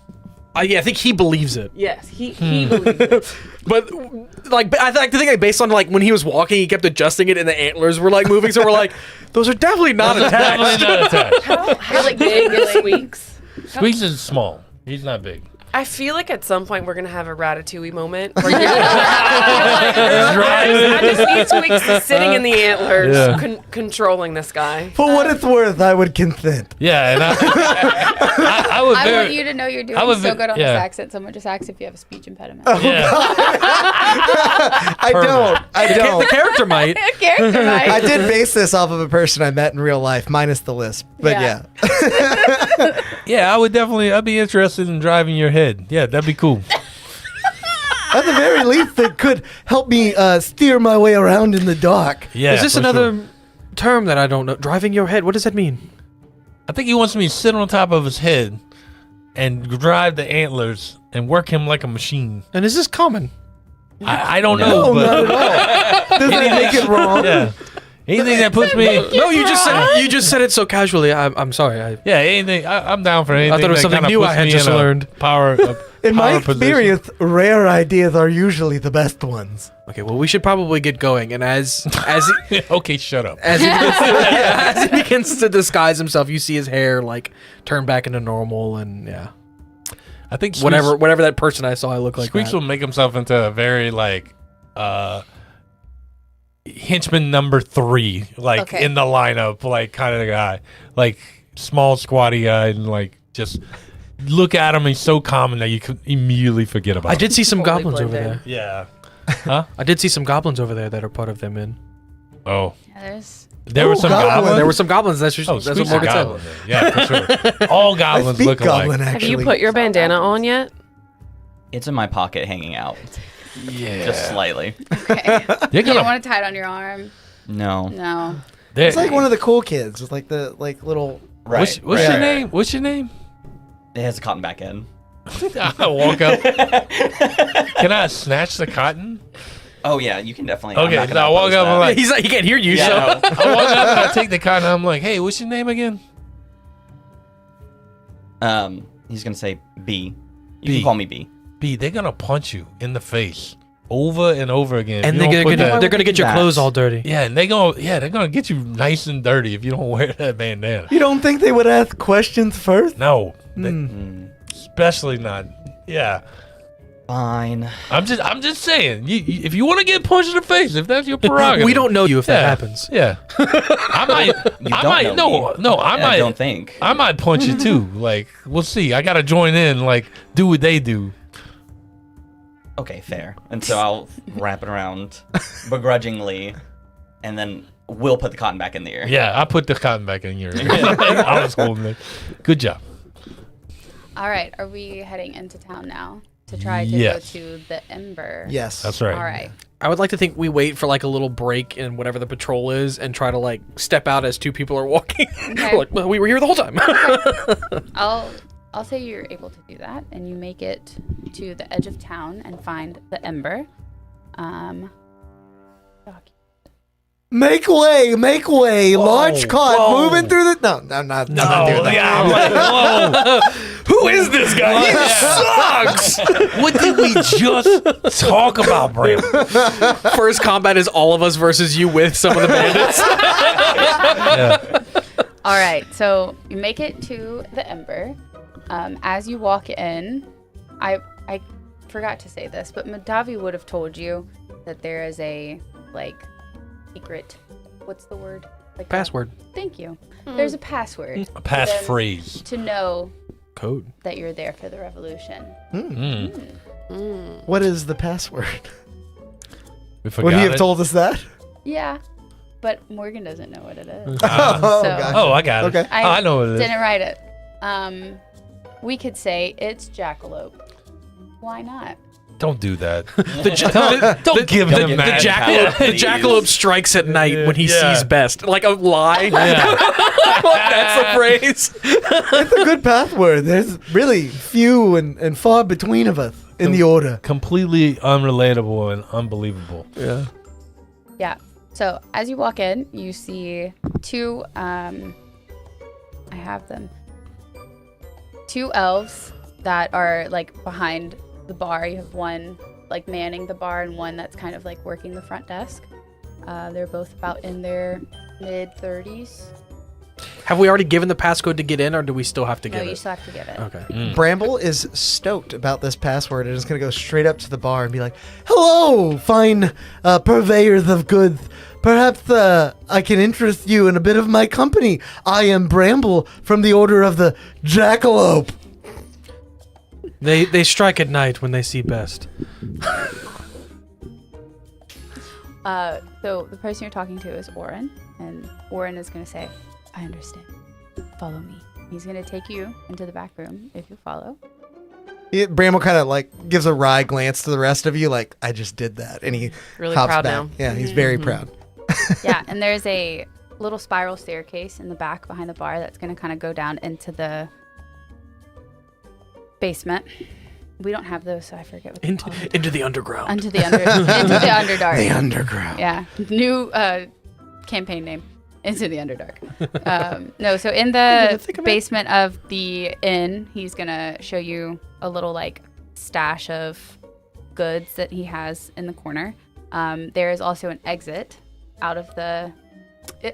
Yeah, I think he believes it. Yes, he believes it. But like, I like to think like based on like when he was walking, he kept adjusting it, and the antlers were like moving. So we're like, those are definitely not attached. Definitely not attached. How like big is Squeaks? Squeaks is small. He's not big. I feel like at some point we're gonna have a Ratatouille moment. Where you're I just need Squeaks sitting in the antlers, Yeah. controlling this guy. For what it's worth, I would consent. Yeah, and I would I very. want you to know you're doing I would so ve- good on yeah. this accent. Someone just asked if you have a speech impediment. Yeah. I don't. The character might. Character I might. did base this off of a person I met in real life, minus the lisp. But Yeah. yeah. Yeah, I would definitely. I'd be interested in driving your head. Yeah, that'd be cool. At the very least, it could help me steer my way around in the dark. Yeah. Is this for another sure. term that I don't know? Driving your head. What does that mean? I think he wants me to sit on top of his head and drive the antlers and work him like a machine. And is this common? I don't No, know, not but at all. Does that make it wrong? yeah, anything that puts me. No, you just said it so casually. I'm sorry. Yeah, anything. I'm down for anything. I thought it was that something kinda new puts I had me just in a learned. Power. In my power position. experience, rare ideas are usually the best ones. Okay, well, we should probably get going. And as he, Okay, shut up. as he, as he begins to disguise himself, you see his hair like turn back into normal, and I think whatever that person I saw, I look like Squeaks that. will make himself into a very like henchman number 3, like Okay. in the lineup, like kind of guy, like small, squatty guy, and like just look at him. He's so common that you could immediately forget about. I did see some Totally goblins over blend there. in. Yeah. Huh? I did see some goblins over there that are part of them in. Oh, Yeah, there's there were some goblins. goblins. There were some goblins. That's Oh, what Squeaks Morgan a said. goblin. Yeah, for sure. All I goblins speak look goblin, alike. Have actually. you put your bandana on yet? It's in my pocket hanging out. Yeah. Just slightly. okay. They're You gonna. don't want to tie it on your arm. No. No. they're- It's like one of the cool kids with like the little. Right. What's right, your right. name? What's your name? It has a cotton back end. I walk up. Can I snatch the cotton? Oh yeah, you can definitely. I'm Okay, not so gonna I walk oppose up. I'm that. like, He's like, he can't hear you, Yeah, so. no. I walk up and I take the cotton. I'm like, hey, what's your name again? He's gonna say B. You B. can call me B. B, they're gonna punch you in the face over and over again. And if you they're don't put gonna that- get your that. clothes all dirty. yeah, and they're gonna get you nice and dirty if you don't wear that bandana. You don't think they would ask questions first? No, Mm, especially not. Yeah, fine. I'm just saying. You if you want to get punched in the face, if that's your prerogative, We don't know you if that yeah, happens. Yeah, I might. You I don't might. know No, I I might. don't think. I might punch you too. Like, we'll see. I gotta join in. Like, do what they do. Okay, fair. And so I'll wrap it around begrudgingly, and then we'll put the cotton back in the ear. Yeah, I put the cotton back in your ear. I was holding it. Good job. All right. Are we heading into town now to try to Yes. go to the Ember? Yes. That's right. All right. I would like to think we wait for like a little break in whatever the patrol is and try to like step out as two people are walking. Okay. Like, well, we were here the whole time. I'll say you're able to do that, and you make it to the edge of town and find the Ember. Make way, make way. Large cart whoa. moving through the. No, I'm not doing that. yeah, I'm like, whoa. Who is this guy? He sucks. What did we just talk about, Bram? First combat is all of us versus you with some of the bandits. All right, so you make it to the Ember. As you walk in, I forgot to say this, but Madavi would have told you that there is a secret. What's the word? Like Password. Thank you. There's a password A passphrase. phrase to know Code. that you're there for the revolution. What is the password? We forgot Would he have it. told us that? Yeah, but Morgan doesn't know what it is. Oh, So- gotcha. Oh, I got it. Okay. I know what it is. Didn't write it. We could say it's jackalope. Why not? Don't do that. Don't give him that. The jackalope strikes at night when he Yeah. sees best. Like a lie. Yeah. That's the phrase. It's a good password. There's really few and far between of us in the order. Completely unrelatable and unbelievable. Yeah. Yeah. So as you walk in, you see two. I have them. Two elves that are behind the bar. You have one manning the bar and one that's kind of working the front desk. They're both about in their mid-30s. Have we already given the passcode to get in, or do we still have to No, give you it? still have to give it. Okay. Bramble is stoked about this password and is going to go straight up to the bar and be like, "Hello, fine purveyors of goods. Perhaps I can interest you in a bit of my company. I am Bramble from the Order of the Jackalope." They strike at night when they see best. So the person you're talking to is Oren, and Oren is going to say, "I understand. Follow me." He's going to take you into the back room if you follow. Bramble kind of gives a wry glance to the rest of you, like, "I just did that," and he Really hops proud back. now. Yeah, he's very proud. Yeah, and there's a little spiral staircase in the back behind the bar that's going to kind of go down into the basement. We don't have those, so I forget what they're called. Into the underground. Into the Underdark. The underground. Yeah, new campaign name. Into the Underdark. No, so in the basement of the inn, he's gonna show you a little stash of goods that he has in the corner. There is also an exit out of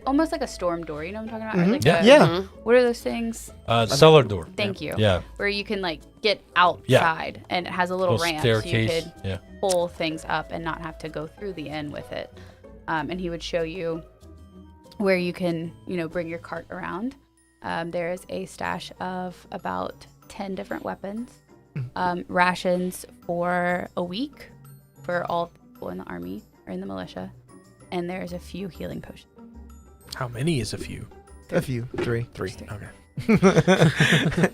almost like a storm door. You know what I'm talking about? Or like Yeah. What are those things? Cellar door. Thank you. Yeah. Where you can like get outside, and it has a little ramp, staircase. so you could Yeah. pull things up and not have to go through the inn with it. And he would show you where you can, bring your cart around. There is a stash of about 10 different weapons, rations for a week for all people in the army or in the militia, and there's a few healing potions. How many is a few? A few, 3. 3. Okay.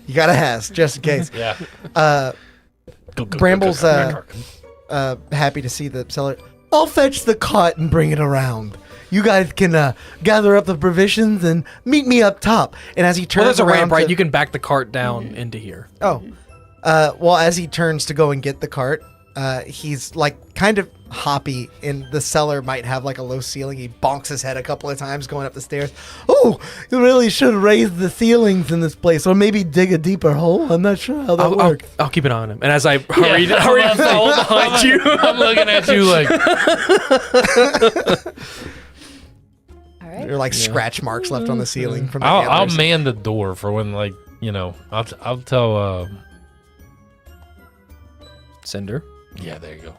You gotta ask, just in case. Yeah. Bramble's happy to see the cellar. I'll fetch the cart and bring it around. You guys can gather up the provisions and meet me up top. And as he turns Well, there's a around ramp, right? to- You can back the cart down into here. Oh. Well, as he turns to go and get the cart, he's like kind of hoppy, and the cellar might have like a low ceiling. He bonks his head a couple of times going up the stairs. Oh, you really should raise the ceilings in this place, or maybe dig a deeper hole. I'm not sure how that works. I'll keep an eye on him. And as I hurry and follow behind you, I'm looking at you like, All right. There are like scratch marks left on the ceiling from the I'll hammers. man the door for when, like, I'll tell. Cinder. Yeah, there you go.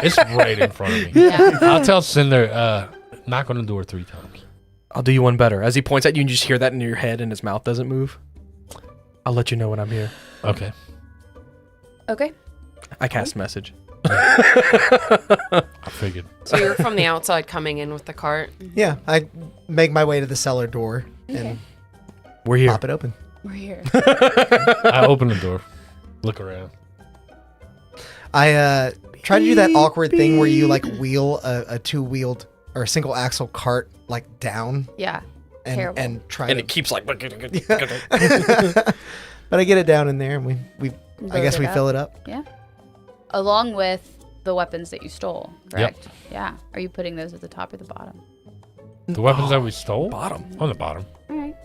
It's right in front of me. Yeah. I'll tell Cinder, knock on the door 3 times. I'll do you one better. As he points at you, and you just hear that in your head, and his mouth doesn't move. I'll let you know when I'm here. Okay. Okay. I cast message. I figured. So you're from the outside coming in with the cart. Yeah, I make my way to the cellar door and We're here. pop it open. We're here. I open the door, look around. I try to do that awkward thing where you like wheel a 2-wheeled or a single axle cart like down Yeah. and Terrible. try And to. it keeps like. But I get it down in there, and we I guess Load we it up. fill it up. Yeah. Along with the weapons that you stole, correct? Yeah. Are you putting those at the top or the bottom? The weapons that we stole? Bottom. On the bottom. All right.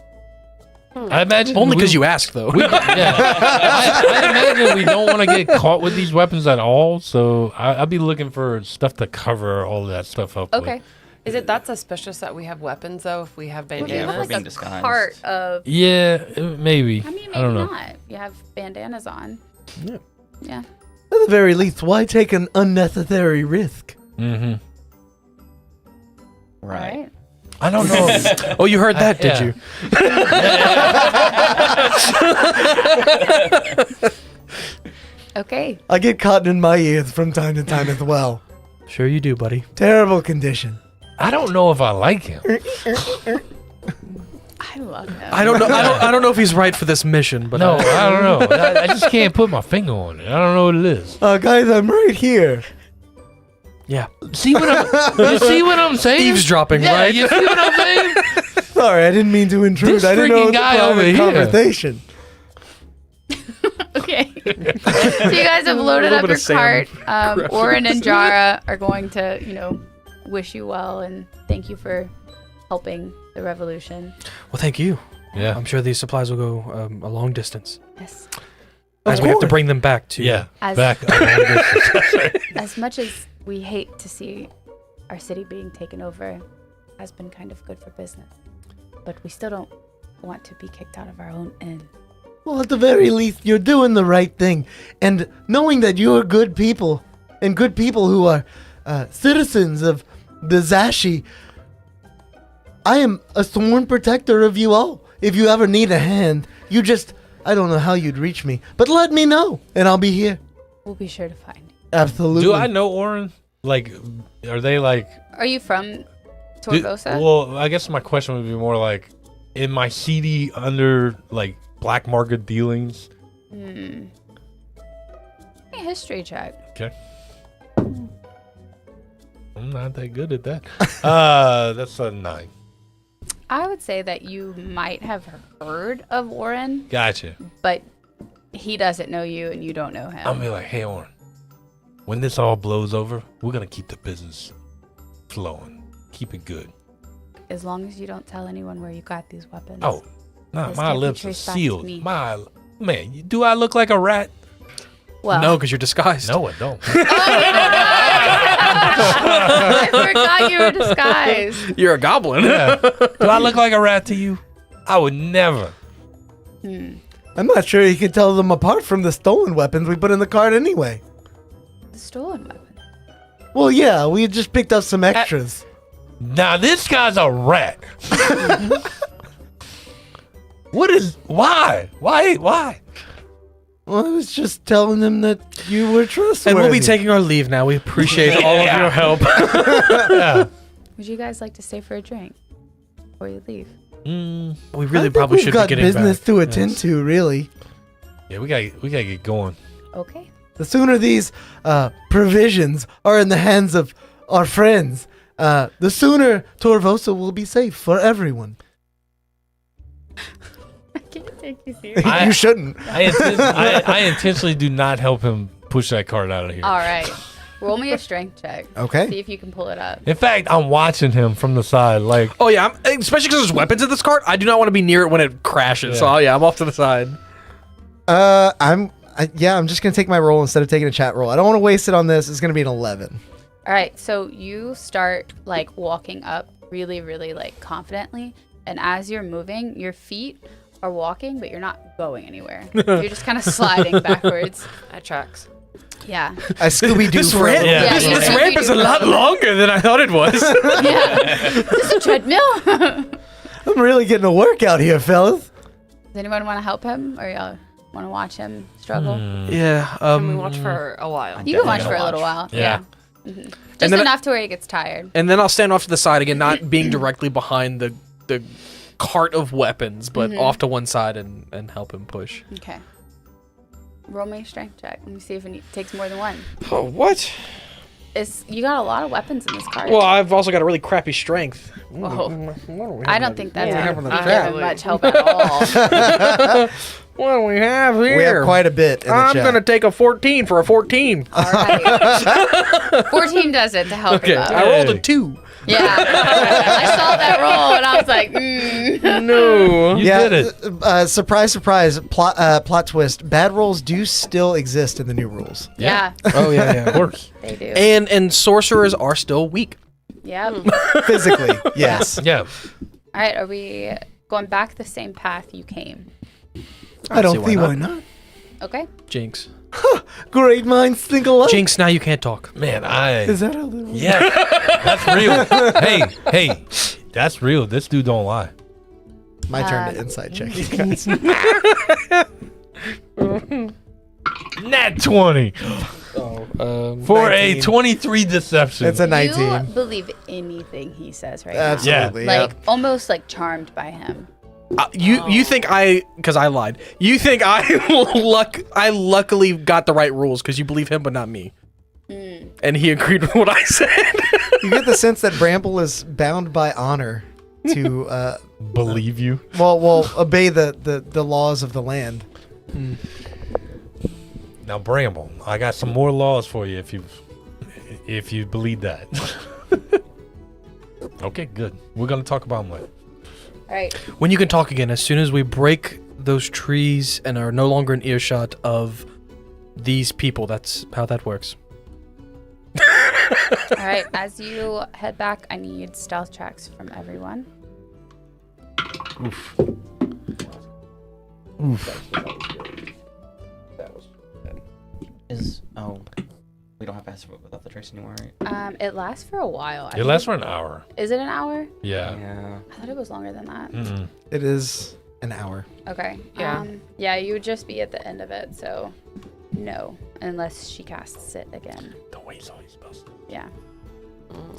I imagine. Only because you asked, though. I imagine we don't want to get caught with these weapons at all, so I'll be looking for stuff to cover all that stuff up. Okay. Is it that suspicious that we have weapons though? If we have Well, you Yeah, have we're like being a disguised. cart of. With. Yeah, maybe. I mean, maybe I don't know. not. You have bandanas on. Yeah. Yeah. At the very least, why take an unnecessary risk? Mm-hmm. Right. All right. I don't know. Oh, you heard that, did yeah. you? Okay. I get cotton in my ears from time to time as well. Sure you do, buddy. Terrible condition. I don't know if I like him. I love him. I don't know. I don't know if he's right for this mission, but No, I don't know. I just can't put my finger on it. I don't know what it is. Guys, I'm right here. yeah. See what you see what I'm saying? Eavesdropping, Yeah, right? you see what I'm saying? Sorry, I didn't mean to intrude. This I didn't know it freaking was a guy over private here. conversation. Okay. So you guys have loaded A up little your bit of cart. sand. Orin and Jara are going to, wish you well and thank you for helping the revolution. Well, thank you. Yeah. I'm sure these supplies will go a long distance. Yes. As we have to bring them back to. Yeah. As- Back. As much as we hate to see our city being taken over, has been kind of good for business. But we still don't want to be kicked out of our own inn. Well, at the very least, you're doing the right thing. And knowing that you're good people, and good people who are citizens of the Zashi, I am a sworn protector of you all. If you ever need a hand, I don't know how you'd reach me, but let me know, and I'll be here. We'll be sure to find you. Absolutely. Do I know Oren? Like, are they like? Are you from Torgosa? Well, I guess my question would be more like, in my CD under like black market dealings? Hey, history check. Okay. I'm not that good at that. That's a 9. I would say that you might have heard of Oren, Gotcha. but he doesn't know you and you don't know him. I'm gonna be like, hey, Oren, when this all blows over, we're gonna keep the business flowing. Keep it good. As long as you don't tell anyone where you got these weapons. Oh, no, This my can't be lips are traced back to sealed. me. Do I look like a rat? Well, No, because you're disguised. No, it don't. I forgot you were disguised. You're a goblin. Yeah. Do I look like a rat to you? I would never. I'm not sure you can tell them apart from the stolen weapons we put in the cart anyway. The stolen weapon. Well, yeah, we just picked up some extras. Now this guy's a rat. What is? Why? Why? Well, I was just telling them that you were trustworthy. And we'll be taking our leave now. We appreciate all of your help. Yeah. Would you guys like to stay for a drink before you leave? We really probably should be got getting business back. to attend to, really. Yeah, we gotta get going. Okay. The sooner these provisions are in the hands of our friends, the sooner Torvosa will be safe for everyone. I can't take you seriously. I- You shouldn't. I intentionally do not help him push that cart out of here. All right. Roll me a strength check. Okay. See if you can pull it up. In fact, I'm watching him from the side, like, Oh yeah, especially because there's weapons in this cart. I do not want to be near it when it crashes. So I'm off to the side. I'm just gonna take my roll instead of taking a chat roll. I don't want to waste it on this. It's gonna be an 11. All right. So you start like walking up really, really like confidently. And as you're moving, your feet are walking, but you're not going anywhere. You're just kind of sliding backwards. That tracks. Yeah. I Scooby Doo This for a ramp, little Yeah, bit. you this Scooby-Doo. ramp is a lot longer than I thought it was. Yeah. Is this a treadmill? Does I'm really getting a workout here, fellas. anyone want to help him, or y'all want to watch him struggle? Yeah. And we watch for a while. You can watch Definitely for a little watch. while. Yeah. Yeah. Just And then enough to where he gets tired. And then I'll stand off to the side again, not being directly behind the cart of weapons, but off to one side and help him push. Okay. Roll me a strength check. Let me see if it takes more than one. Oh, what? You got a lot of weapons in this cart. Well, I've also got a really crappy strength. Whoa. I don't think that's Yeah. going Yeah. to be giving much help at all. What do we have here? We have quite a bit in the I'm chat. going to take a 14 for a 14. All right. 14 does it to help Okay, him up. I rolled a 2. Yeah. I saw that roll and I was like, No. you did it. Surprise, surprise. Plot twist. Bad rolls do still exist in the new rules. Yeah, Oh, yeah. Of course. they do. And sorcerers are still weak. Yep. Physically, yes. Yeah. All right, are we going back the same path you came? I don't see why see not. why not. Okay. Jinx. Great minds think alike. Jinx, now you can't talk. Man, Is that how they roll? yeah, that's real. Hey, that's real. This dude don't lie. My turn to insight check, you guys. Nat 20 for a 19. 23 deception. It's a You 19. believe anything he says right now. Absolutely. Yeah. Like, almost like charmed by him. You think because I lied. You think I luckily got the right rules because you believe him but not me. And he agreed with what I said. You get the sense that Bramble is bound by honor to Believe you. well obey the laws of the land. Now, Bramble, I got some more laws for you if you believe that. Okay, good. We're gonna talk about them later. All right. When you can talk again, as soon as we break those trees and are no longer in earshot of these people, that's how that works. All right. As you head back, I need stealth checks from everyone. We don't have to ask without the trace anymore, right? It lasts for a while. It lasts for an hour. Is it an hour? Yeah. Yeah. I thought it was longer than that. Mm-mm. It is an hour. Okay. Yeah. Yeah, you would just be at the end of it, so no, unless she casts it again. Don't waste all your spells. Yeah.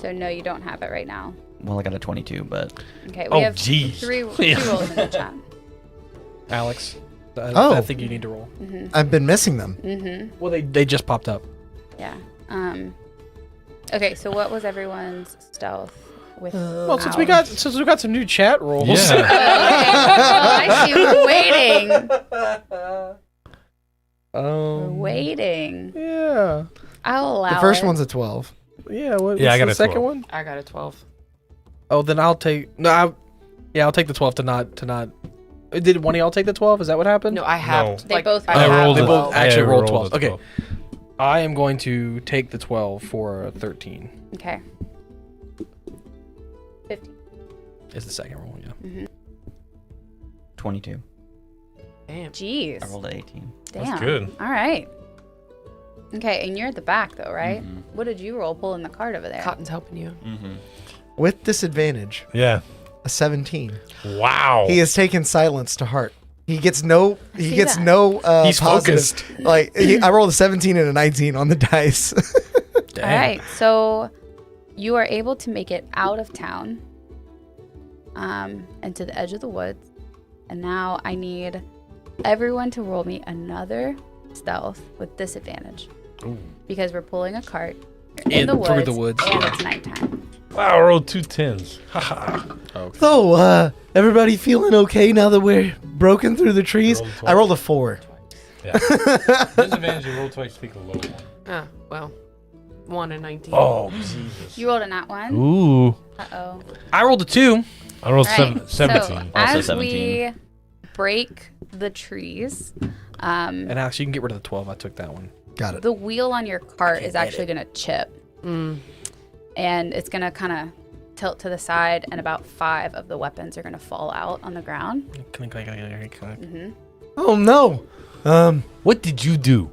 So no, you don't have it right now. Well, I got a 22, but Okay, we Oh, have jeez. three Yeah. rolls in the chat. Alex, Oh. I think you need to roll. I've been missing them. Mm-hmm. Well, they just popped up. Yeah. Okay, so what was everyone's stealth with? Well, since we got some new chat rolls. Yeah. I see. We're waiting. We're waiting. Yeah. I'll allow The first it. one's a 12. Yeah. What's Yeah, I got the a second 12. one? I got a 12. Oh, then I'll take I'll take the 12 to not. Did one of y'all take the 12? Is that what happened? No, I have. No. They both- I I have rolled They it. both Yeah, actually we rolled rolled 12. a Okay. 12. I am going to take the 12 for a 13. Okay. 15. Is the second roll, yeah. 22. Damn. Jeez. I rolled an 18. Damn. That's good. All right. Okay, and you're at the back though, right? Mhm. What did you roll pulling the cart over there? Cotton's helping you. Mm-hmm. With disadvantage, Yeah. a 17. Wow. He has taken silence to heart. He gets no. He see gets that. no. He's positive. focused. Like I rolled a 17 and a 19 on the dice. Damn. All right, so you are able to make it out of town, and to the edge of the woods. And now I need everyone to roll me another stealth with disadvantage, because we're pulling a cart. You're in the woods, through the woods. and it's nighttime. Wow, I rolled 2 10s. Haha. So, everybody feeling okay now that we're broken through the trees? Rolled I rolled a 4. Yeah. Disadvantage, you roll twice, speak a low one. Ah, well. 1 and 19. Oh, Jesus. You rolled a nat one. Ooh. Uh-oh. I rolled a 2. All I rolled right, 17. So Also as 17. we break the trees, And Alex, you can get rid of the 12. I took that one. Got it. the wheel on your cart is actually going to chip. Mm. And it's going to kind of tilt to the side, and about 5 of the weapons are going to fall out on the ground. Clink, clink, clink, clink. Hmm Oh no. What did you do?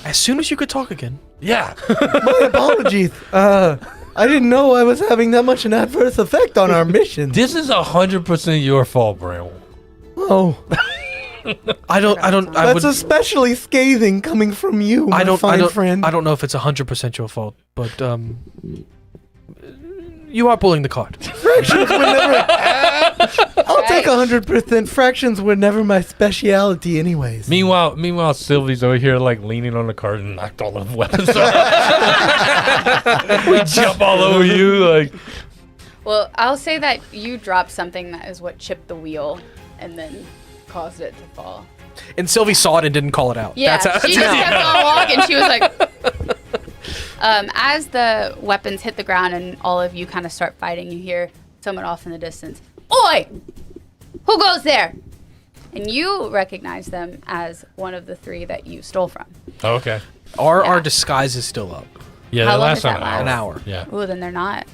As soon as you could talk again. Yeah. My apologies. I didn't know I was having that much an adverse effect on our mission. This is 100% your fault, Bramwell. Oh, I that's would. especially scathing coming from you, my fine friend. I don't know if it's 100% your fault, but you are pulling the cart. Fractions were never. I'll take 100%. Fractions were never my speciality, anyways. Meanwhile, Sylvie's over here like leaning on the cart and knocked all the weapons off. We jump all over you like. Well, I'll say that you dropped something that is what chipped the wheel and then caused it to fall. And Sylvie saw it and didn't call it out. Yeah, That's she just kept on walking. She was like... as the weapons hit the ground and all of you kind of start fighting, you hear someone off in the distance. Oi! Who goes there? And you recognize them as one of the 3 that you stole from. Oh, okay. Our disguise is still up. Yeah, How that long last does that time An hour. Yeah. Ooh, then they're not.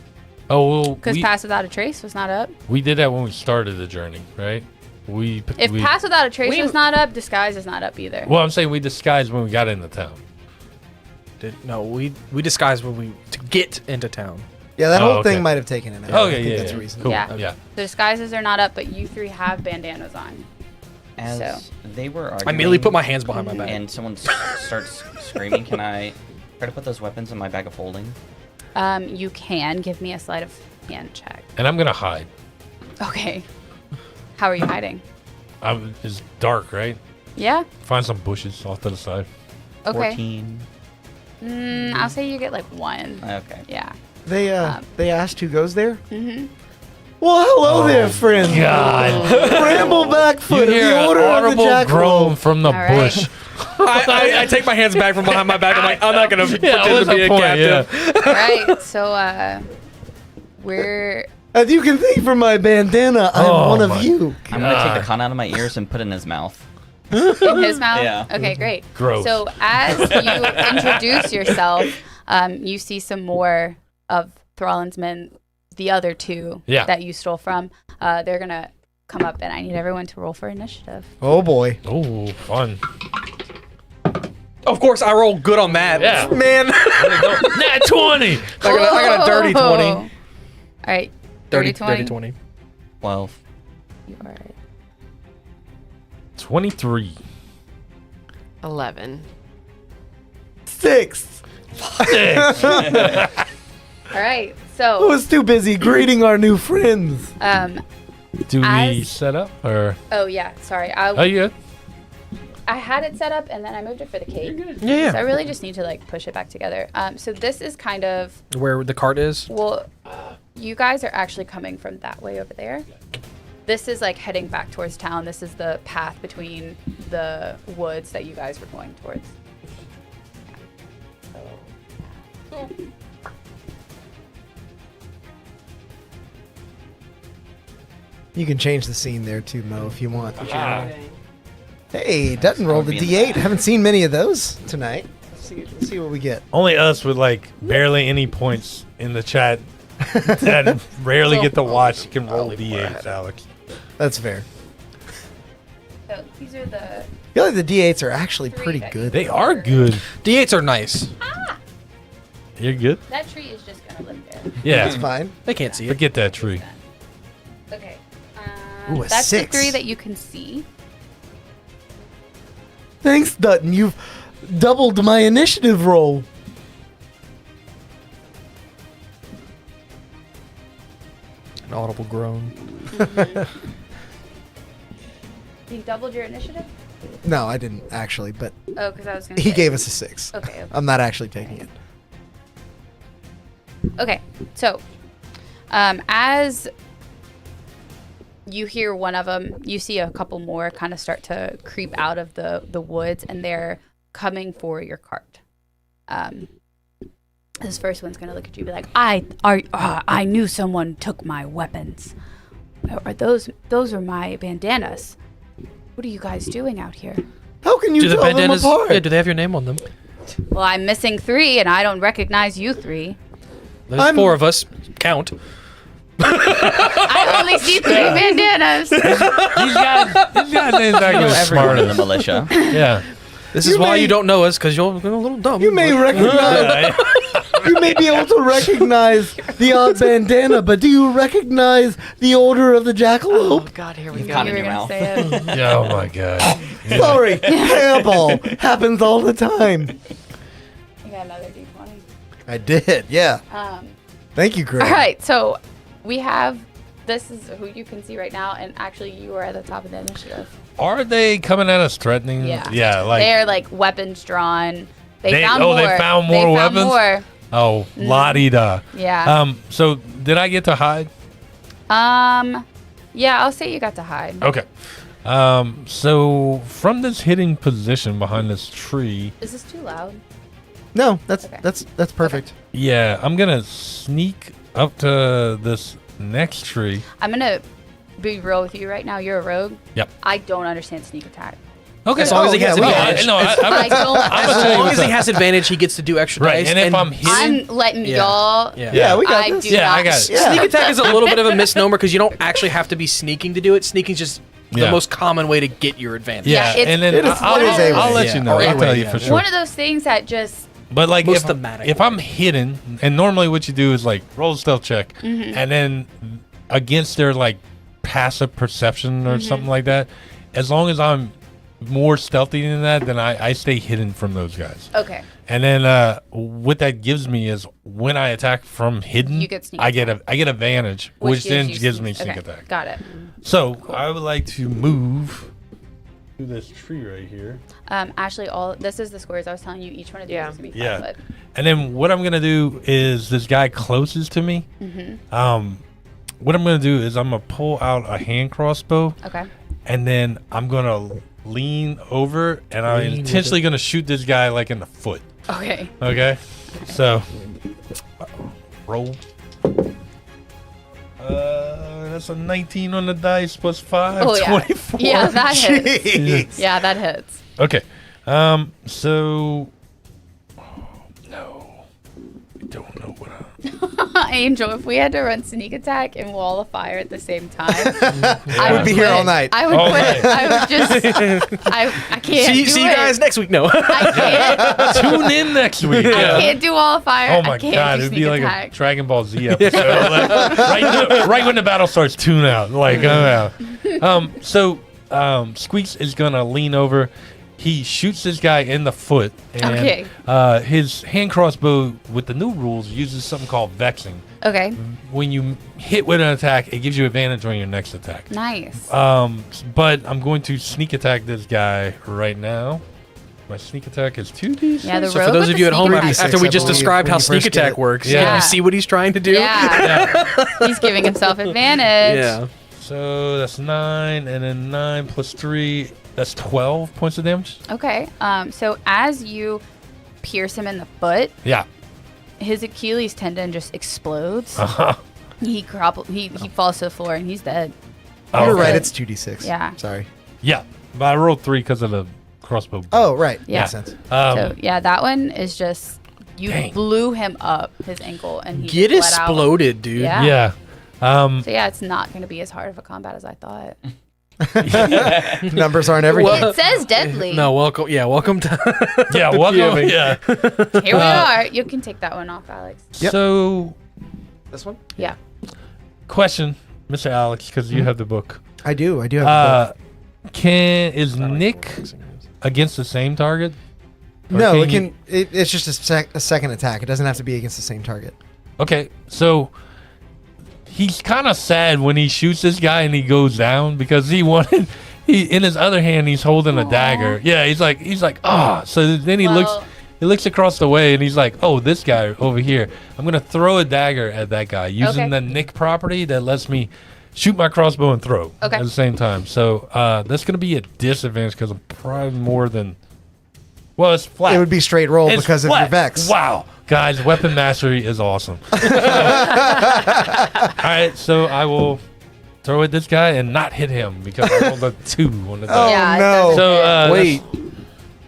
Oh well, Because Pass Without a Trace was not up. we did that when we started the journey, right? If Pass Without a Trace was not up, Disguise is not up either. Well, I'm saying we disguised when we got into town. No, we disguised when to get into town. Yeah, that Oh, whole thing okay. might have taken an hour. Oh, I yeah, think yeah, that's yeah. reasonable. Cool. Yeah. Yeah. The disguises are not up, but you 3 have bandanas on. As So. they were arguing, I immediately put my hands behind my back. and someone starts screaming, can I try to put those weapons in my bag of holding? You can give me a sleight of hand check. And I'm gonna hide. Okay. How are you hiding? It's dark, right? Yeah. Find some bushes off to the side. Okay. 14. I'll say you get like 1. Okay. Yeah. They asked who goes there. Mm-hmm. Well, hello there, friend. God. Brambleback-foot You of hear the an Order of the audible Jackal. groan from the All right. bush. I take my hands back from behind my back. I'm like, I'm not gonna pretend what's to be the a point? captive. All right. So we're As you can see from my bandana, I'm Oh one of my you. I'm going to take God. the con out of my ears and put it in his mouth. in his mouth. Yeah. Okay, great. Gross. So as you introduce yourself, you see some more of Thrallin's men, the other 2 Yeah. that you stole from. They're gonna come up, and I need everyone to roll for initiative. Oh boy, Oh, fun. Of course, I roll good on that. Yeah. Man. Nat 20. I got a dirty 20. All right, 30, 20. 30 20. 12. You are 23. 11. 6. all right. I So was too busy greeting our new friends. Do we As- set up or? oh yeah, sorry. Oh, you good? I had it set up and then I moved it for the cake. Yeah, So I really just need to like push it back together. So this is kind of, Where the cart is. well, you guys are actually coming from that way over there. This is like heading back towards town. This is the path between the woods that you guys were going towards. You can change the scene there too, Mo, if you want. Hey, Dutton rolled a D8. Haven't seen many of those tonight. Let's see what we get. Only us with like barely any points in the chat that rarely get to watch. You can roll D8s, Alex. That's fair. So these are the I feel like the D8s are actually pretty good. They are good. D8s are nice. You're good? that tree is just gonna live there. Yeah. That's fine. They can't see it. Forget that tree. Okay. Ooh, a That's 6. the 3 that you can see. Thanks, Dutton. You've doubled my initiative roll. An audible groan. You doubled your initiative? No, I didn't actually, but Oh, because I was gonna. he say- gave us a 6. Okay. I'm not actually taking it. Okay. So, as you hear one of them, you see a couple more kind of start to creep out of the woods, and they're coming for your cart. This first one's gonna look at you and be like, I knew someone took my weapons. Are those are my bandanas. What are you guys doing out here? How can you Do the tell them bandanas? apart? Yeah, do they have your name on them? Well, I'm missing 3, and I don't recognize you 3. There's 4 of us. Count. I only see 3 bandanas. These guys ain't that You know good everyone in the smart. militia. Yeah. This You is why may- you don't know us, because you're a little dumb. You may recognize. You may be able to recognize the odd bandana, but do you recognize the Order of the Jackalope? God, here we You've go. got You it were in your gonna mouth. say it. Yeah, oh my god. Yeah. Sorry, hairball happens all the time. You got another D20. I did, yeah. Thank you, Greg. All right, so we have. This is who you can see right now, and actually, you are at the top of the initiative. Are they coming at us threatening? Yeah. Yeah, like They're like weapons drawn. They They- found oh, more. they found more weapons? More. oh, la-di-da. Yeah. So did I get to hide? Yeah, I'll say you got to hide. Okay. So from this hidden position behind this tree, Is this too loud? No, that's Okay. that's perfect. yeah, I'm gonna sneak up to this next tree. I'm gonna be real with you right now. You're a rogue. Yep. I don't understand sneak attack. Okay. As long as he has we got advantage. it. No, I don't. As long as he has advantage, he gets to do extra Right, dice. and if I'm hidden, I'm letting Yeah. y'all. Yeah. Yeah, we got I this. do Yeah, not. I got it. Yeah. Sneak attack is a little bit of a misnomer because you don't actually have to be sneaking to do it. Sneaking's just the Yeah. most common way to get your advantage. yeah, it's- and then it is- I'll, it is a I'll way. let you Yeah, know. or a I'll way, tell you yeah. for sure. One of those things that just. But like Most if, thematic. if I'm hidden, and normally what you do is like roll a stealth check, and then against their like passive perception or something like that, as long as I'm more stealthy than that, then I stay hidden from those guys. Okay. And then what that gives me is when I attack from hidden, You get sneak I get advantage, which then you gives sneak- me sneak okay, attack. Got it. So I would like to move to this tree right here. Ashley, this is the squares I was telling you. Each one of these Yeah. is gonna be 5 Yeah. foot. And then what I'm gonna do is this guy closest to me. What I'm gonna do is I'm gonna pull out a hand crossbow, Okay. and then I'm gonna lean over, and I'm Lean with intentionally gonna shoot this guy like in the foot. Okay. Okay, so roll. That's a 19 on the dice plus 5, Oh, yeah. 24. Yeah, that hits. Jeez. Yeah, that hits. Okay, so no, I don't know what Angel, if we had to run sneak attack and wall of fire at the same time, I would be here all night. I would All quit. night. I would just. I can't. See do you it. guys next week. No. I can't. Tune in next week. I can't do wall of fire. Oh my I can't god, do it'd sneak be like attack. a Dragon Ball Z episode. Like, right when the battle starts, tune out. Like, so Squeaks is gonna lean over. He shoots this guy in the foot, and Okay. his hand crossbow with the new rules uses something called vexing. Okay. When you hit with an attack, it gives you advantage on your next attack. Nice. But I'm going to sneak attack this guy right now. My sneak attack is 2d6. Yeah, the So rogue for those with of the you at sneak home, attack. after we I just believe, described when how you sneak first get attack it. works, Yeah. you see what he's trying to do? Yeah. He's giving himself advantage. Yeah. So that's 9, and then 9 plus 3, that's 12 points of damage. Okay. So as you pierce him in the foot, Yeah. his Achilles tendon just explodes. Uh-huh. He falls to the floor and he's dead. Oh, You're okay. right. It's 2d6. Yeah. Sorry. Yeah, but I rolled 3 because of the crossbow. Oh, right. Yeah. Makes sense. So yeah, that one is just you Dang. blew him up his ankle and he Get bled out. exploded, dude. Yeah. yeah. So yeah, it's not going to be as hard of a combat as I thought. Numbers aren't everything. It says deadly. No, welcome. Yeah, welcome to. Yeah, welcome. Yeah. Here we are. You can take that one off, Alex. Yep. So, This one? Yeah. question, Mr. Alex, because you have the book. I do. I do have the book. Is Nick against the same target? Or No, can it's just a second attack. It doesn't have to be against the same target. Okay, so he's kind of sad when he shoots this guy and he goes down because he wanted. He in his other hand he's holding a dagger. Yeah, he's like ah. So then he looks across the way and he's like, oh, this guy over here. I'm gonna throw a dagger at that guy using Okay. the Nick property that lets me shoot my crossbow and throw Okay. at the same time. So that's gonna be a disadvantage because I'm probably more than. Well, it's flat. It would be straight roll It's because of flat. your Vex. Wow. Guys, weapon mastery is awesome. All right, so I will throw at this guy and not hit him because I rolled a 2 on the die. Oh, Yeah, it no. doesn't So, hit. Wait,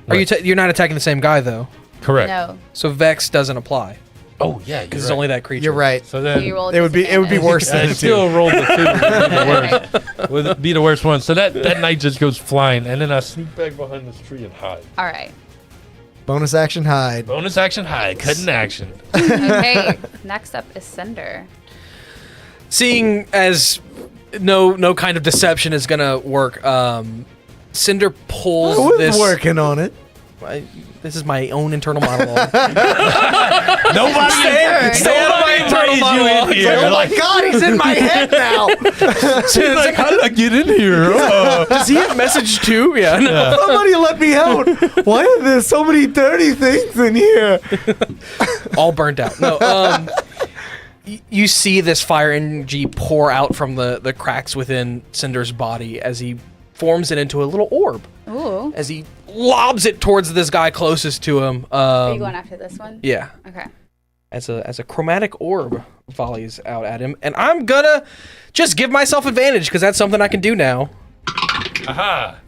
What? are you? You're not attacking the same guy though. Correct. No. So Vex doesn't apply Oh, yeah, because it's only that creature. You're right. So then You roll It would be disadvantage. worse than I a still 2. rolled the 2. Would be the worst one. So that knight just goes flying, and then I sneak back behind this tree and hide. All right. Bonus action hide. Bonus action hide, cutting action. Okay. Next up is Cinder. Seeing as no kind of deception is gonna work, Cinder pulls I was this. working on it. This is my own internal monologue. Nobody Stay out of my internal monologue. here. Oh my god, he's in my head now. He's like, how did I get in here? Does he have message too? Yeah. No. Somebody let me out. Why are there so many dirty things in here? All burnt out. No. You see this fire energy pour out from the cracks within Cinder's body as he forms it into a little orb. Ooh. As he lobs it towards this guy closest to him. Are you going after this one? Yeah. Okay. As a chromatic orb volleys out at him, and I'm gonna just give myself advantage because that's something I can do now, Aha.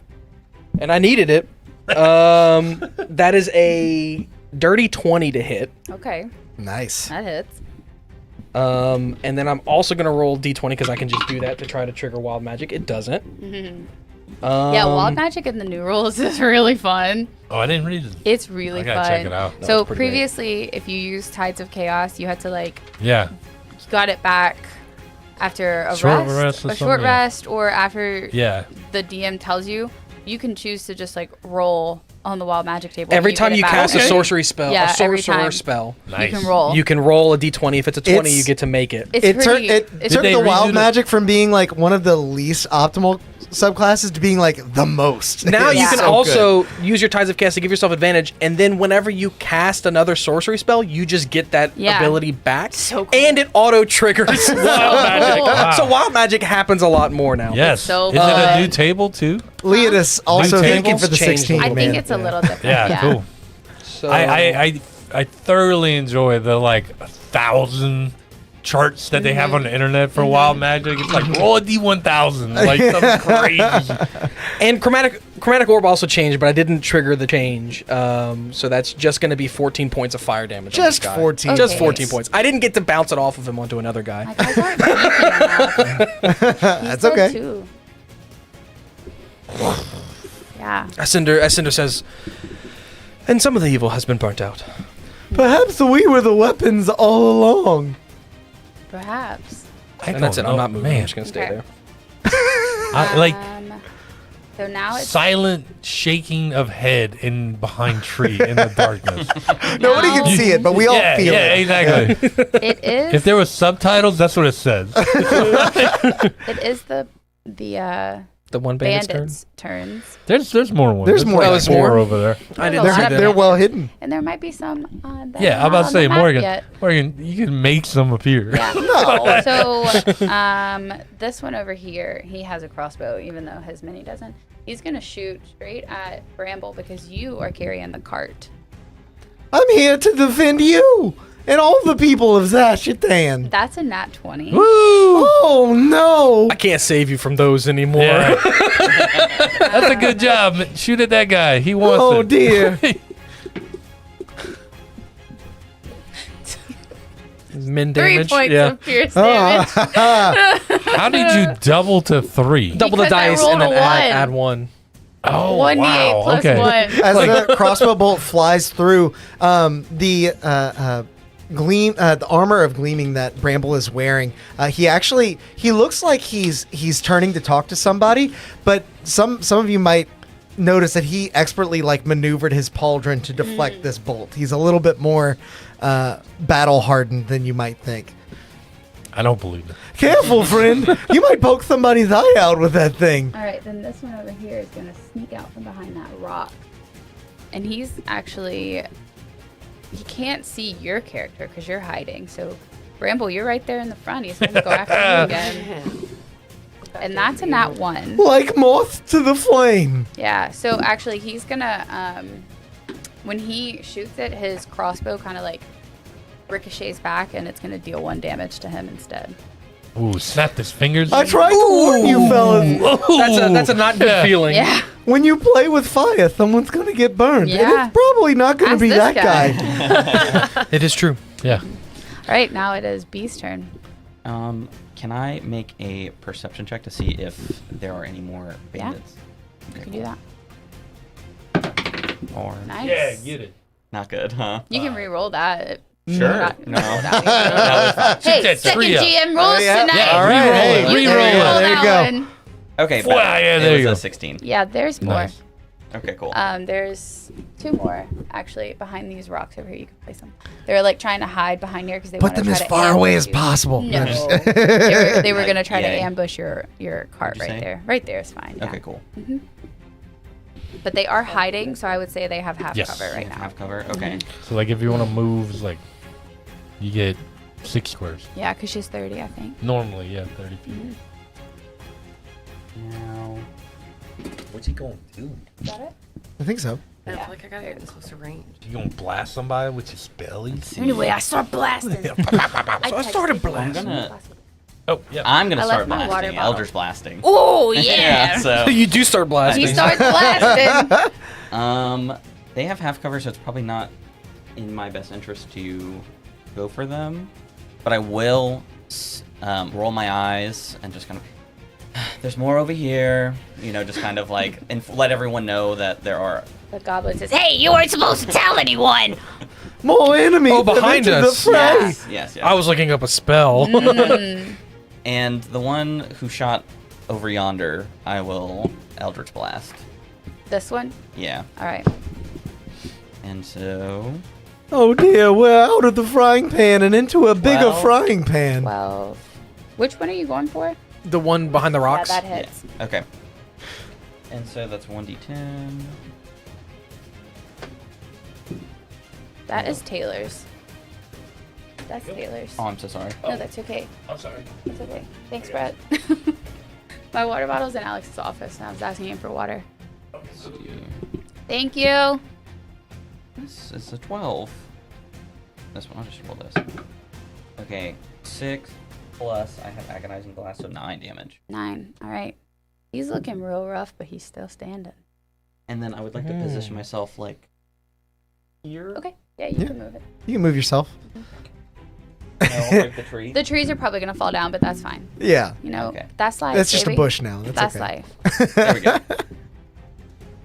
and I needed it. That is a dirty 20 to hit. Okay. Nice. That hits. And then I'm also gonna roll d20 because I can just do that to try to trigger wild magic. It doesn't. Yeah, wild magic in the new rules is really fun. Oh, I didn't read it. It's really I gotta fun. check it out. No, So it's pretty great. previously, if you used Tides of Chaos, you had to you Yeah. got it back after a Short rest or a short something, yeah. rest, or after Yeah. the DM tells you. You can choose to just roll on the wild magic table. Every and time get it you back. cast a sorcery spell, Yeah, a every sorcerer time. spell, Nice. You can roll. you can roll a d20. If it's a 20, It's- you get to make it. It's It pretty. took they the redo wild the- magic from being one of the least optimal subclasses to being the most. Now you Yeah. can So also use your Tides of Chaos to give yourself advantage, and then whenever you cast another sorcery spell, you just get that Yeah. ability back, So cool. and it auto triggers wild magic. Wow. So wild magic happens a lot more now. Yes. so Is it a fun. new table too? Leodis also New thank you tables for the changed. 16. I think man. it's a little different. Yeah, cool. So I thoroughly enjoy the 1,000 charts that they have on the internet for wild magic. It's like roll a d1000, something crazy. and chromatic orb also changed, but I didn't trigger the change. So that's just going to be 14 points of fire damage. on this Just guy. 14. Just Okay. 14 points. I didn't get to bounce it off of him onto another guy. My guys aren't sneaky enough. That's He's okay. good, too. Yeah. As Cinder says, and some of the evil has been burnt out. Perhaps we were the weapons all along. Perhaps. And that's it. I'm not moving. I'm Man, just going to stay Okay. there. So now it's silent shaking of head in behind tree in the darkness. Nobody now can see it, but we all yeah, feel yeah, it. exactly. it is. If there was subtitles, that's what it says. It is the The one bandit's turn. bandits' turns, There's more than one. There's more. like Oh, there's four more? over there. I There's didn't a see lot of that. They're well hidden. and there might be some. That Yeah, are I'm not about to on say, the map Morgan, yet. you can make some appear. Yeah. No. So, this one over here, he has a crossbow, even though his mini doesn't. He's gonna shoot straight at Bramble because you are carrying the cart. I'm here to defend you. and all the people of Zashatan. That's a nat 20. Woo! Oh no! I can't save you from those anymore. Yeah. That's a good job. Shoot at that guy. He wants Oh it. dear. Min 3 damage. points Yeah. of pierce damage. How did you double to 3? Double the Because I dice rolled and then a one. add 1. Oh, 1d8 wow. plus Okay. 1. As the crossbow bolt flies through, the armor of gleaming that Bramble is wearing, he looks like he's turning to talk to somebody, but some of you might notice that he expertly maneuvered his pauldron to deflect this bolt. He's a little bit more battle hardened than you might think. I don't believe it. Careful, friend! You might poke somebody's eye out with that thing. All right, then this one over here is going to sneak out from behind that rock. And he's actually... He can't see your character because you're hiding. So, Bramble, you're right there in the front. He's going to go after you again. And that's a nat 1. Like moth to the flame. Yeah, so actually he's going to... when he shoots it, his crossbow kind of ricochets back, and it's going to deal 1 damage to him instead. Ooh, snapped his fingers. I tried to warn you, fellas. That's a not good feeling. Yeah. When you play with fire, someone's going to get burned. And Yeah. it's probably not going to Ask be this that guy. It is true. Yeah. All right, now it is B's turn. Can I make a perception check to see if there are any more Yeah. bandits? You can do that. Or Nice. Yeah, get it. not good, huh? You can re-roll that. Sure. No. Shoot Hey, that second tree up. GM rules yeah. tonight. Yeah, All right, re-roll hey, it. You Re-roll can re-roll it. There you that go. one. Okay, Wow, bad. yeah, It there was you a go. 16. Yeah, there's more. Nice. Okay, cool. There's 2 more actually behind these rocks over here. You can place them. They're trying to hide behind here because they Put want to them try as to far away as ambush you. possible. No, I'm just- they were going to try to Yay. ambush your cart What'd you right say? there. Right there is fine. Yeah. Okay, cool. But they are hiding, so I would say they have half Yes. cover right now. Half cover. Okay. So, if you want to move, it's you get 6 squares. Yeah, because she's 30, I think. Normally, yeah, 30 feet. Now, What's he going to do? Is that it? I think so. I feel like I gotta get in closer range. You gonna blast somebody with your spellies? Anyway, I start blasting. I started blasting. Oh, yeah. I'm gonna I left start my water blasting. bottle. Eldritch blasting. Oh, yeah. So, You do start blasting. He starts blasting. they have half cover, so it's probably not in my best interest to go for them. But I will roll my eyes and just kind of. There's more over here, just kind of and let everyone know that there are. The goblin says, "Hey, you weren't supposed to tell anyone." More enemies. Oh, behind have entered us. The fray. Yes. I was looking up a spell. And the one who shot over yonder, I will Eldritch Blast. This one? Yeah. All right. And so. Oh dear, we're out of the frying pan and into a bigger 12. frying pan. 12. Which one are you going for? The one behind the rocks. Yeah, that hits. Yeah. Okay. And so that's 1d10. That is Taylor's. That's Taylor's. Oh, I'm so sorry. No, that's okay. I'm sorry. That's okay. Thanks, Brett. My water bottle's in Alex's office, and I was asking him for water. Thank you. This is a 12. This one, I'll just roll this. Okay, 6 plus I have agonizing blast, so 9 damage. 9. All right. He's looking real rough, but he's still standing. And then I would like to position myself here. Okay. Yeah, you can move it. You can move yourself. No, break the tree. The trees are probably going to fall down, but that's fine. Yeah. Okay. That's life. That's just a baby. bush now. That's That's okay. life. There we go.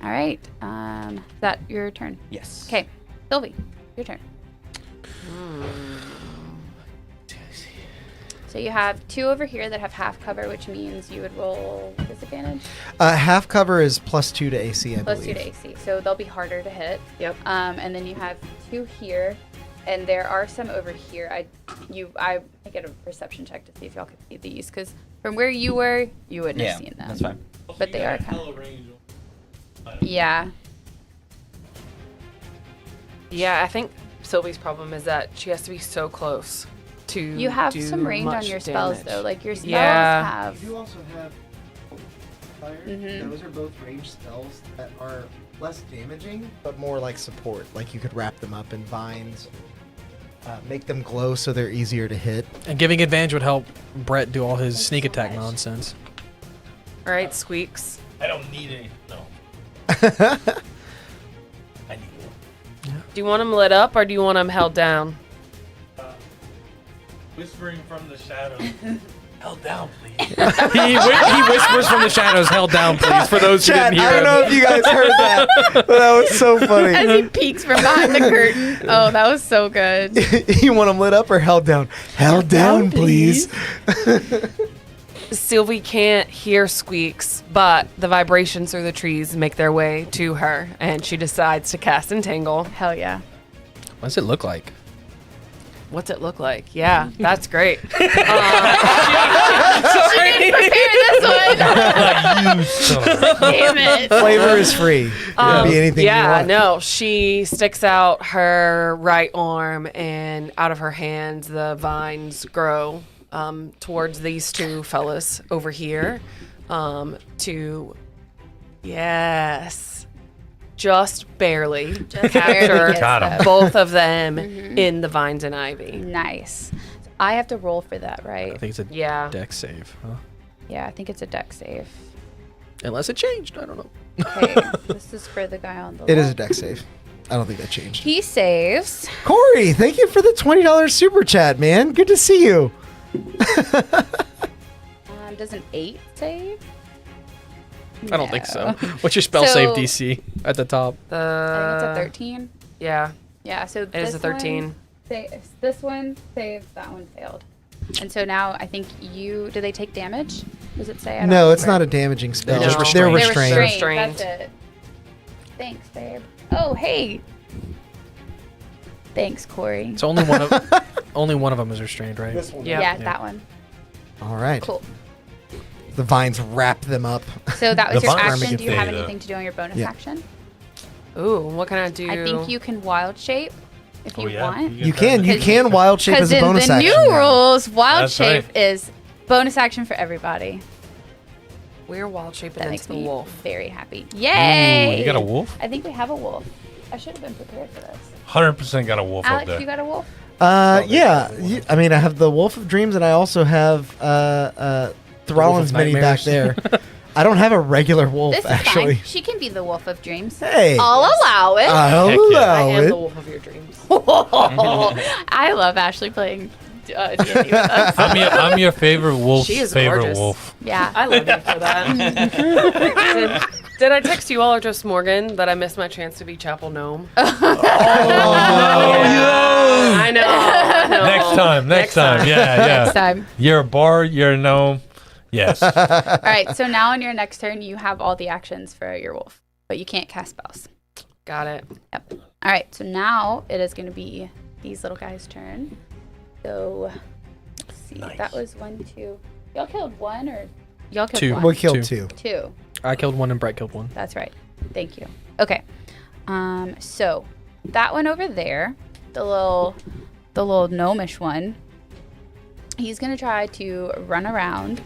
All right. Is that your turn? Yes. Okay. Sylvie, your turn. So you have 2 over here that have half cover, which means you would roll disadvantage. Half cover is +2 to AC, I Plus believe. 2 to AC, so they'll be harder to hit. Yep. And then you have 2 here, and there are some over here. I get a perception check to see if y'all can see these, because from where you were, you wouldn't Yeah, have seen them. that's fine. But they are kind of. Yeah. Yeah, I think Sylvie's problem is that she has to be so close to. You have do some range on much your spells, damage. though. Like your spells Yeah. have. You also have fire. Mhm. Those are both ranged spells that are less damaging, but more like support. Like you could wrap them up in vines. make them glow so they're easier to hit. And giving advantage would help Brett do all his sneak attack nonsense. All right, Squeaks. I don't need any. No. I need Do you want them lit up or do you want them held down? whispering from the shadows. Held down, please. he whispers from the shadows, held down, please, for those who Chat, didn't hear I don't know if you guys heard that, but that was so funny. As he peeks from behind the curtain. Oh, that was so good. You want them lit up or held down? Held down, please. Sylvie can't hear Squeaks, but the vibrations through the trees make their way to her, and she decides to cast Entangle. Hell yeah. What does it look like? What's it look like? Yeah, that's great. She didn't prepare this one. You son. Damn it. Flavor is free. It can be anything you Yeah, want. no, she sticks out her right arm, and out of her hands, the vines grow towards these two fellas over here. Just barely capture Got 'em. both of them in the vines and ivy. Nice. I have to roll for that, right? I think it's a Yeah. deck save. Huh? Yeah, I think it's a deck save. Unless it changed. I don't know. Okay, this is for the guy on the It is a left. deck save. I don't think that changed. He saves. Corey, thank you for the $20 super chat, man. Good to see you. Does an 8 save? I don't think so. No. What's your spell save So- DC at the top? I think it's a 13. Yeah, Yeah, so it is a 13. This one saved, that one failed. And so now I think do they take damage? Does it say? I don't No, it's not remember. a damaging spell. They're just They're restrained. They're restrained. restrained. That's it. Thanks, babe. Oh, hey. Thanks, Corey. It's only one of them is restrained, right? Yeah. Yeah, that one. All right. Cool. The vines wrap them up. So that was The your vines action. can Do you have stay, though. anything to do on your bonus Yeah. action? Ooh, what can I do? I think you can wild shape if you want. You can wild shape Because as a in bonus the action. new now. rules, wild That's shape right. is bonus action for everybody. We're wild shaping That into makes the me wolf. very happy. Yay! You got a wolf? I think we have a wolf. I should have been prepared for this. 100% got a wolf up Alex, there. you got a wolf? Yeah. I mean, I have the Wolf of Dreams, and I also have Thrallin's mini back there. I don't have a regular wolf, This is actually. fine. She can be the wolf of dreams. Hey. I'll allow it. I'll Heck yeah. allow I am it. the wolf of your dreams. I love Ashley playing D&D with us. I'm your favorite wolf's She is favorite gorgeous. wolf. Yeah. I love you for that. Did I text you all or just Morgan that I missed my chance to be Chapel Gnome? I know. Next time. Yeah. Next time. You're a bard, you're a gnome. Yes. All right. So now on your next turn, you have all the actions for your wolf, but you can't cast spells. Got it. Yep. All right. So now it is going to be these little guys' turn. So let's see. Nice. That was 1, 2. Y'all killed one or y'all killed Two. one? We killed Two. 2. 2. I killed one and Brett killed one. That's right. Thank you. Okay. So that one over there, the little gnomish one, he's gonna try to run around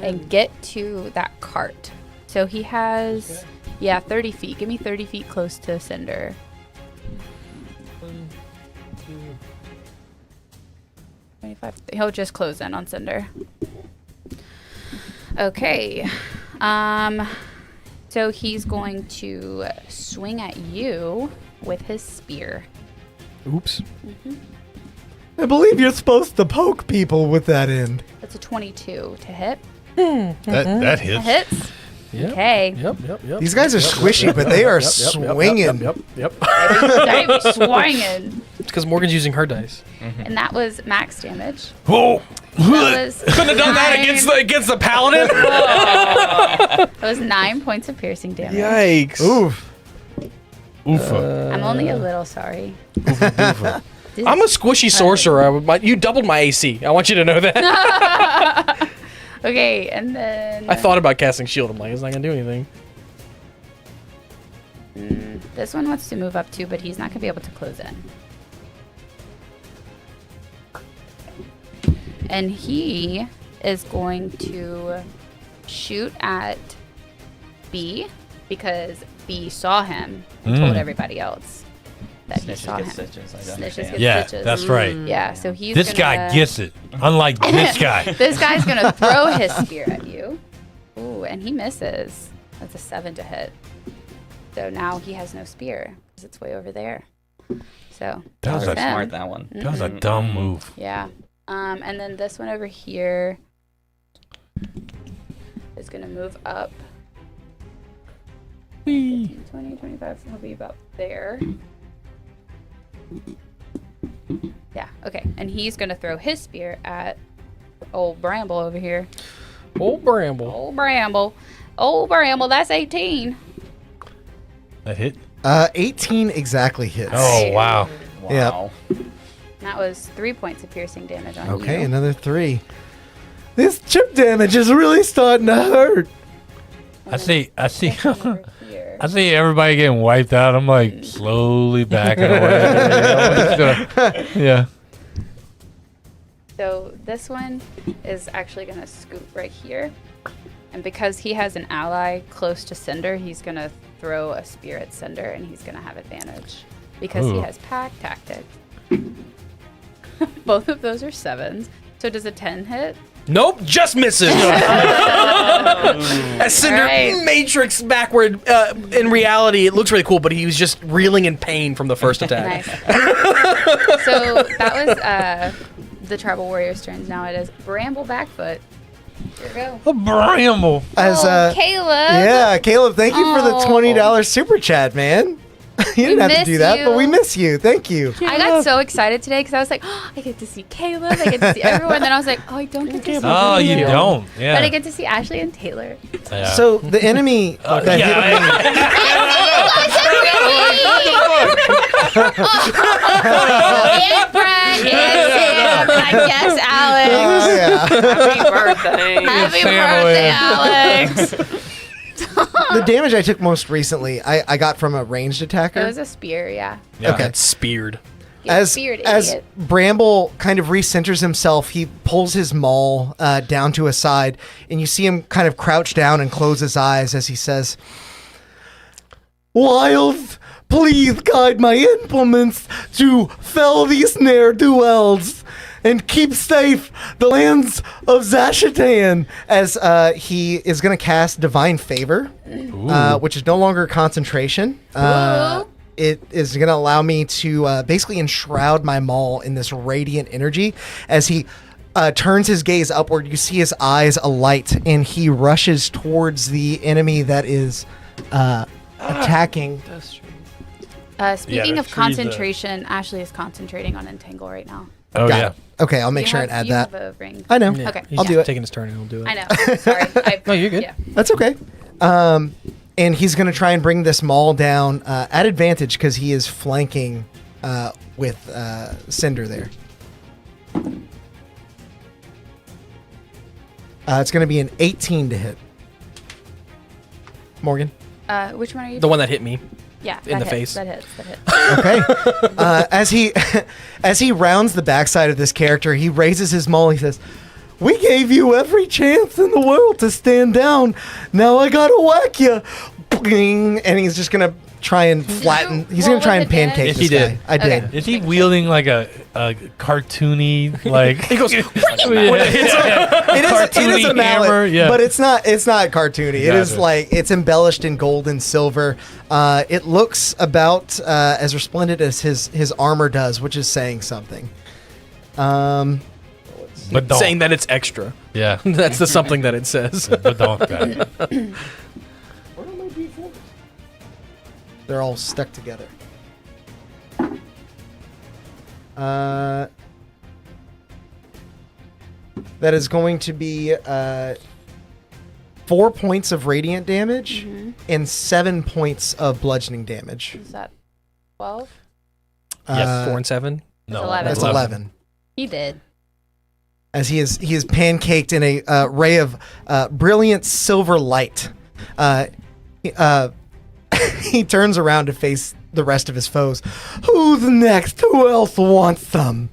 and get to that cart. So he has 30 feet. Give me 30 feet close to Cinder. 25. He'll just close in on Cinder. Okay. So he's going to swing at you with his spear. Oops. I believe you're supposed to poke people with that end. That's a 22 to hit. that That hits. hits. Yep. Okay. Yep. These guys are squishy, but they are swinging. Yep. I'm swinging. It's because Morgan's using her dice. And that was max damage. Whoa. That was Couldn't have done that against the paladin. That was 9 points of piercing damage. Yikes. Oof. Oofa. I'm only a little sorry. Oofa. I'm a squishy sorcerer. You doubled my AC. I want you to know that. Okay, and then I thought about casting shield. I'm like, it's not gonna do anything. this one wants to move up too, but he's not gonna be able to close in. And he is going to shoot at B because B saw him and told everybody else. that he Snitches saw get him. stitches. I Snitches understand. get Yeah, stitches. that's right. Yeah, so he's This guy gonna- gets it. Unlike this guy. This guy's gonna throw his spear at you. Ooh, and he misses. That's a 7 to hit. So now he has no spear because it's way over there. So That was for a him. Smart, that one. That was a dumb move. Yeah. And then this one over here is gonna move up. 15, 20, 25. He'll be about there. Yeah. Okay. And he's gonna throw his spear at old Bramble over here. Old Bramble. Old Bramble. Old Bramble. That's 18. That hit? 18 exactly hits. Oh, wow. Wow. That was 3 points of piercing damage on you. Okay, another 3. This chip damage is really starting to hurt. I see This one over here. I see everybody getting wiped out. I'm like slowly backing away. Yeah. So this one is actually going to scoot right here. And because he has an ally close to Cinder, he's going to throw a spear at Cinder and he's going to have advantage because he Ooh. has pack tactics. Both of those are 7s. So does a 10 hit? Nope, just misses. As Cinder Alright. matrix backward. In reality, it looks really cool, but he was just reeling in pain from the first attack. Nice. So that was the Tribal Warrior's turns. Now it is Bramble Backfoot. Here we go. A bramble. As Caleb. yeah, Caleb, thank you for the Oh. $20 super chat, man. You didn't have to miss do that, but we you. miss you. Thank you. I got so excited today because I was like, oh, I get to see Caleb, I get to see everyone. Then I was like, oh, I don't get to see Oh, you Caleb. don't. Yeah. But I get to see Ashley and Taylor. Yeah. So the enemy that hit And Brett and Sam, and I guess Alex. yeah. Happy birthday. Happy Sam birthday, away. Alex. The damage I took most recently, I got from a ranged attacker. It was a spear, yeah. Yeah. Okay. That's speared. Get as speared, as idiot. Bramble kind of recenters himself, he pulls his maul down to his side, and you see him kind of crouch down and close his eyes as he says, "Wild, please guide my implements to fell these ne'er-do-wells and keep safe the lands of Zashitan," as he is going to cast Divine Favor, which is no longer concentration. It is going to allow me to basically enshroud my maul in this radiant energy. As he turns his gaze upward, you see his eyes alight, and he rushes towards the enemy that is attacking. Speaking the of trees, concentration, Ashley is concentrating on Entangle right now. Oh, Got yeah. it. Okay, I'll make You sure have- and add you that. have a ring. I know. Yeah, Okay. he's I'll do it. taking his turn and he'll do it. I know. Sorry. No, you're good. Yeah. That's okay. And he's going to try and bring this maul down at advantage because he is flanking with Cinder there. It's going to be an 18 to hit. Morgan. Which one are you? The one that hit me. yeah, in that the hits, face. That hits. That hits. Okay. As he rounds the backside of this character, he raises his maul. He says, "We gave you every chance in the world to stand down. Now I gotta whack you." Bing. And he's just gonna try and flatten. He's gonna roll try with and pancake Yes, this he guy. did. I did. Okay. Is he wielding like a cartoony like? He goes, It is a Cartoony mallet, hammer, yeah. but it's not cartoony. It is Gotcha. like it's embellished in gold and silver. It looks about as resplendent as his armor does, which is saying something. But don't. saying that it's extra. Yeah. That's the something that it says. But don't. Guy. They're all stuck together. That is going to be 4 points of radiant damage and 7 points of bludgeoning damage. Is that 12? Yes. 4 and 7. No, 11. That's 11. He did. As he is pancaked in a ray of brilliant silver light. He turns around to face the rest of his foes. Who's next? Who else wants some?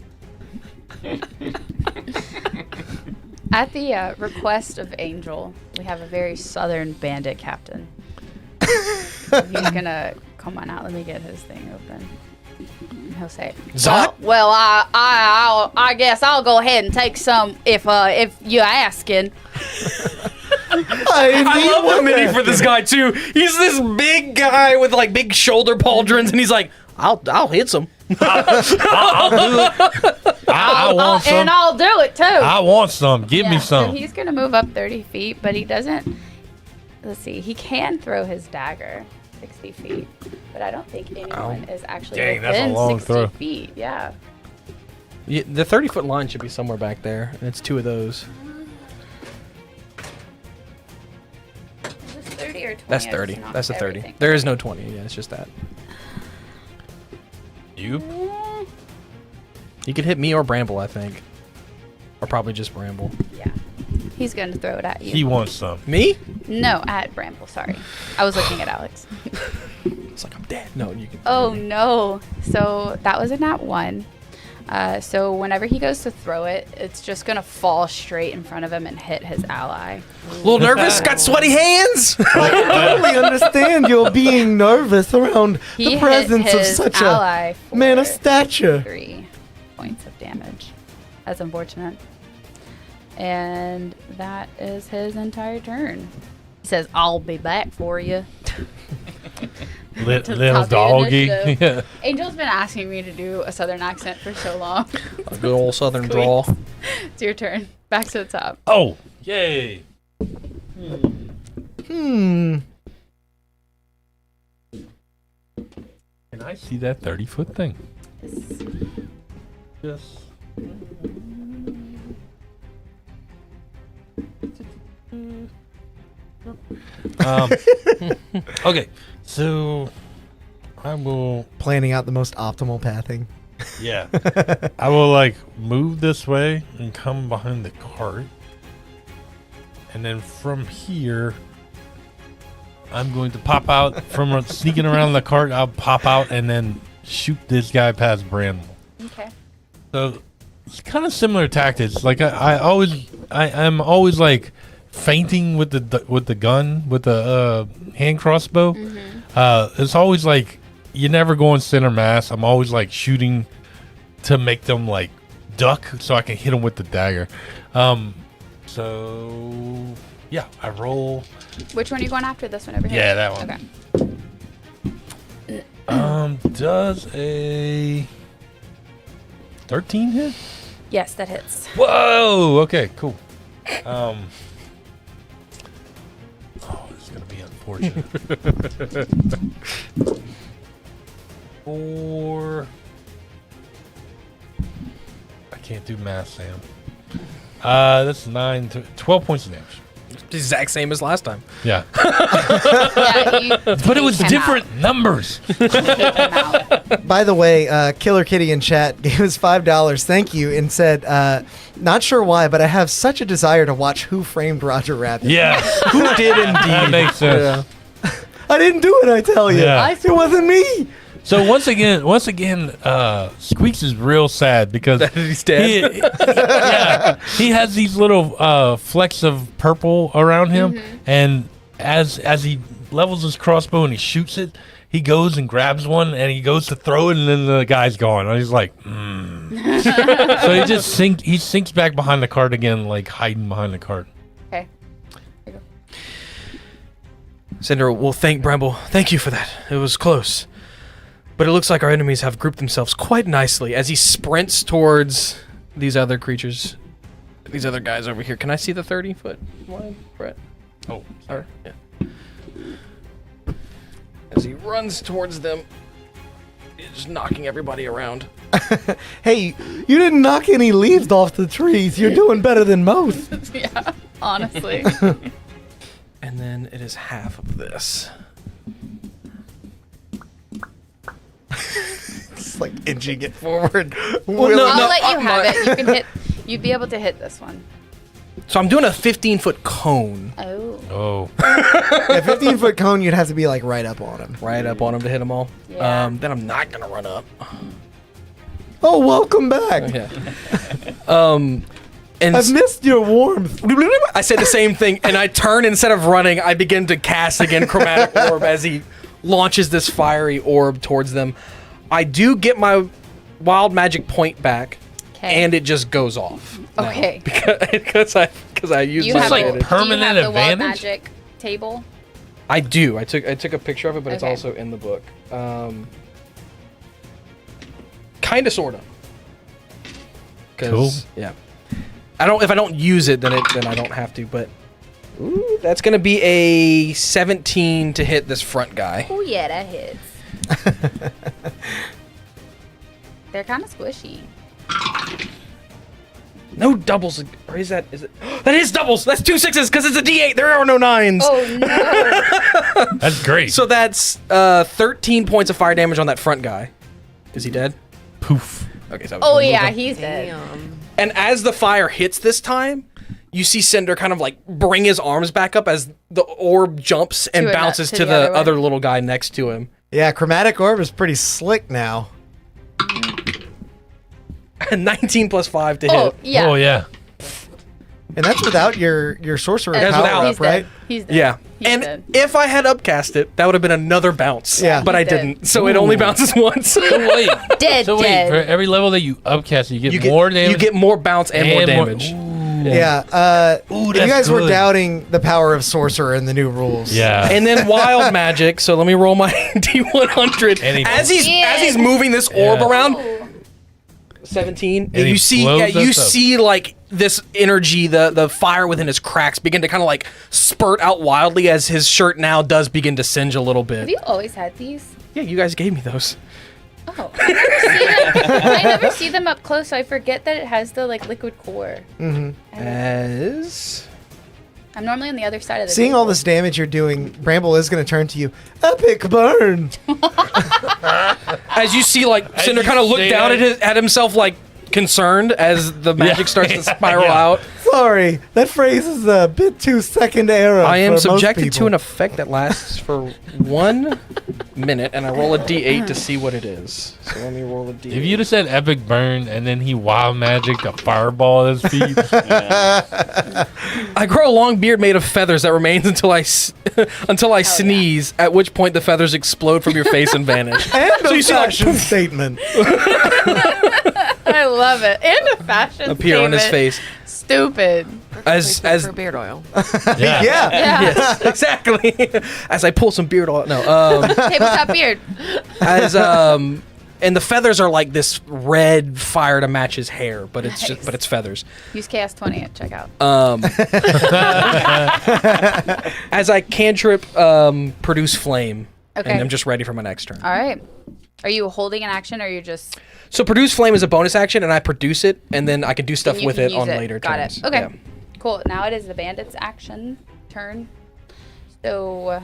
At the request of Angel, we have a very southern bandit captain. He's gonna come on out. Let me get his thing open. And he'll say, Zot? Well, I guess I'll go ahead and take some if you're asking. I love the mini for this guy too. He's this big guy with like big shoulder pauldrons, and he's like, I'll hit some. I'll do it. I want some. And I'll do it too. I want some. Give me So some. he's gonna move up 30 feet, but he doesn't. Let's see. He can throw his dagger 60 feet, but I don't think anyone is actually Dang, that's a within long 60 throw. feet. Yeah. Yeah, the 30-foot line should be somewhere back there, and it's 2 of those. Is this 30 or 20? That's I 30. just knocked That's a 30. everything. There is no 20. Yeah, it's just that. You? You could hit me or Bramble, I think. Or probably just Bramble. Yeah. He's going to throw it at you. He wants some. Me? No, at Bramble. Sorry. I was looking at Alex. It's like I'm dead. No, you can. Oh, no. So that was a nat 1. So whenever he goes to throw it, it's just going to fall straight in front of him and hit his ally. A little nervous? Got sweaty hands? I totally understand you're being nervous around He the presence hit of his such ally a man of for stature. 3 points of damage. That's unfortunate. And that is his entire turn. He says, I'll be back for you. Little doggy. Yeah. Angel's been asking me to do a southern accent for so long. A good old southern drawl. It's your turn. Back to the top. Oh, yay. Hmm. Can I see that 30-foot thing? Yes. Okay, so I will. Planning out the most optimal pathing. Yeah. I will like move this way and come behind the cart. And then from here, I'm going to pop out from sneaking around the cart. I'll pop out and then shoot this guy past Bramble. Okay. So it's kind of similar tactics. Like I'm always like feinting with the gun with the hand crossbow. It's always like you never go in center mass. I'm always like shooting to make them like duck so I can hit them with the dagger. So yeah, I roll. Which one are you going after? This one over here? Yeah, that one. Okay. Does a 13 hit? Yes, that hits. Whoa. Okay. Cool. Oh, this is gonna be unfortunate. 4. I can't do math, Sam. That's 9 to 12 points of damage. The exact same as last time. Yeah. Yeah, But it was different numbers. By the way, Killer Kitty in chat gave us $5. Thank you, and said, "Not sure why, but I have such a desire to watch Who Framed Roger Rabbit." Yeah. Who did indeed? That makes sense. I didn't do it. I tell you, Yeah. it wasn't me. So once again, Squeaks is real sad because He's dead. He has these little flecks of purple around him, and as he levels his crossbow and he shoots it, he goes and grabs one and he goes to throw it, and then the guy's gone. And he's like, So he just sinks back behind the cart again, like hiding behind the cart. Okay. Cinder will thank Bramble. Thank you for that. It was close. But it looks like our enemies have grouped themselves quite nicely as he sprints towards these other creatures. These other guys over here. Can I see the 30-foot line, Brett? Oh, Or, yeah. As he runs towards them, he's just knocking everybody around. Hey, you didn't knock any leaves off the trees. You're doing better than most. Yeah, honestly. And then it is half of this. It's like inching it forward. I'll let you have it. You can hit. You'd be able to hit this one. So I'm doing a 15-foot cone Oh. Oh. A 15-foot cone, you'd have to be like right up on him. right up on him to hit them all. Yeah. Then I'm not going to run up. Oh, welcome back. Yeah. And I've missed your warmth. I say the same thing, and I turn instead of running. I begin to cast again Chromatic Orb as he launches this fiery orb towards them. I do get my wild magic point back, 'Kay. and it just goes off. now. Okay. Because I used You my have like a, advantage. permanent do you have the wild advantage? magic table? I do. I took a picture of it, but it's Okay. also in the book. Kinda, sorta. Cool. Yeah. If I don't use it, then I don't have to. But ooh, that's gonna be a 17 to hit this front guy. Oh yeah, that hits. They're kind of squishy. No doubles, or is it? That is doubles. That's 2 6s because it's a D8. There are no 9s. Oh no! That's great. So that's 13 points of fire damage on that front guy. Is he dead? Poof. Okay. So Oh yeah, he's dead. Damn. And as the fire hits this time, you see Cinder kind of like bring his arms back up as the orb jumps and To bounces to to the the other way. other little guy next to him. Yeah, chromatic orb is pretty slick now. 19 plus 5 to Oh hit. yeah. Oh yeah. And that's without your sorcerer That's power without. up, He's right? dead. He's dead. Yeah. He's And dead. if I had upcast it, that would have been another bounce. Yeah. But I He's dead. didn't. So it only bounces once. So wait. Dead. So wait. dead. For every level that you upcast, you get you get more damage. You get more bounce and more damage. Ooh. Yeah. Ooh, You that's guys were good. doubting the power of sorcerer in the new rules. Yeah. And then wild magic. So let me roll my D100. And he- As he's Yeah. moving this orb Yeah. around, Ooh. 17, and he you see, blows you us up. see like this energy, the fire within his cracks begin to kind of like spurt out wildly as his shirt now does begin to singe a little bit. Have you always had these? Yeah, you guys gave me those. Oh, I never see them up close, so I forget that it has the like liquid core. As I'm normally on the other side of the Seeing all table. this damage you're doing, Bramble is going to turn to you. Epic burn. as you see, like As Cinder you kind of look say down that- at himself, like concerned as the magic starts to spiral Yeah. out. Sorry, that phrase is a bit too second era. I am for most subjected to people. an effect that lasts for 1 minute, and I roll a d8 to see what it is. So let me roll a d8. If you'd have said epic burn and then he wild magic a fireball at his feet, I grow a long beard made of feathers that remains until I sneeze, at which point the feathers explode from your face and vanish. And So a you see, like, fashion statement. I love it. And a fashion Appear on his statement. face. Stupid. As for beard oil. yeah. Yeah. Yeah. yes, exactly. As I pull some beard oil. No. Tabletop beard. And the feathers are like this red fire to match his hair, but it's just Nice. but it's feathers. Use Chaos 20 at checkout. As I cantrip produce flame, Okay. and I'm just ready for my next turn. All right. Are you holding an action or are you just So produce flame is a bonus action, and I produce it, and then I can do stuff you with can it use on later Got turns. it. Okay. Yeah. Cool. Now it is the bandit's action turn. So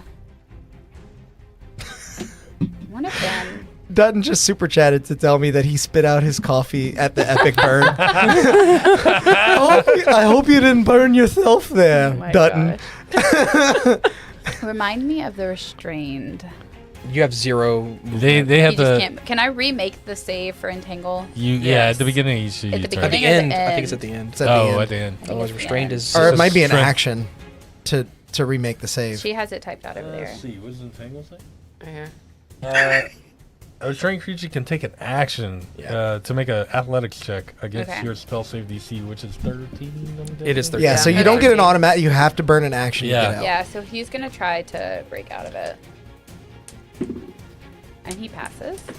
one of them. Dutton just super chatted to tell me that he spit out his coffee at the epic burn. I hope you didn't burn yourself there, Oh my Dutton. gosh. Remind me of the restrained. You have 0. They You have just the can't. Can I remake the save for entangle? yeah at the beginning you should At the use At turn. the Beginning or the end. I think it's at end? the end. It's at the Oh, end. at the end. think Otherwise, it's the restrained end. is. Or it might be an Strength. action to remake the save. She has it typed out over there. Let's see, what does entangle say? Yeah. A restrained creature can take an action Yeah. to make an athletics check against Okay. your spell save DC, which is 13. It is 13. Yeah, so you Yeah. don't get an automatic. You have to burn an action Yeah. to get out. Yeah, so he's gonna try to break out of it. And he passes. So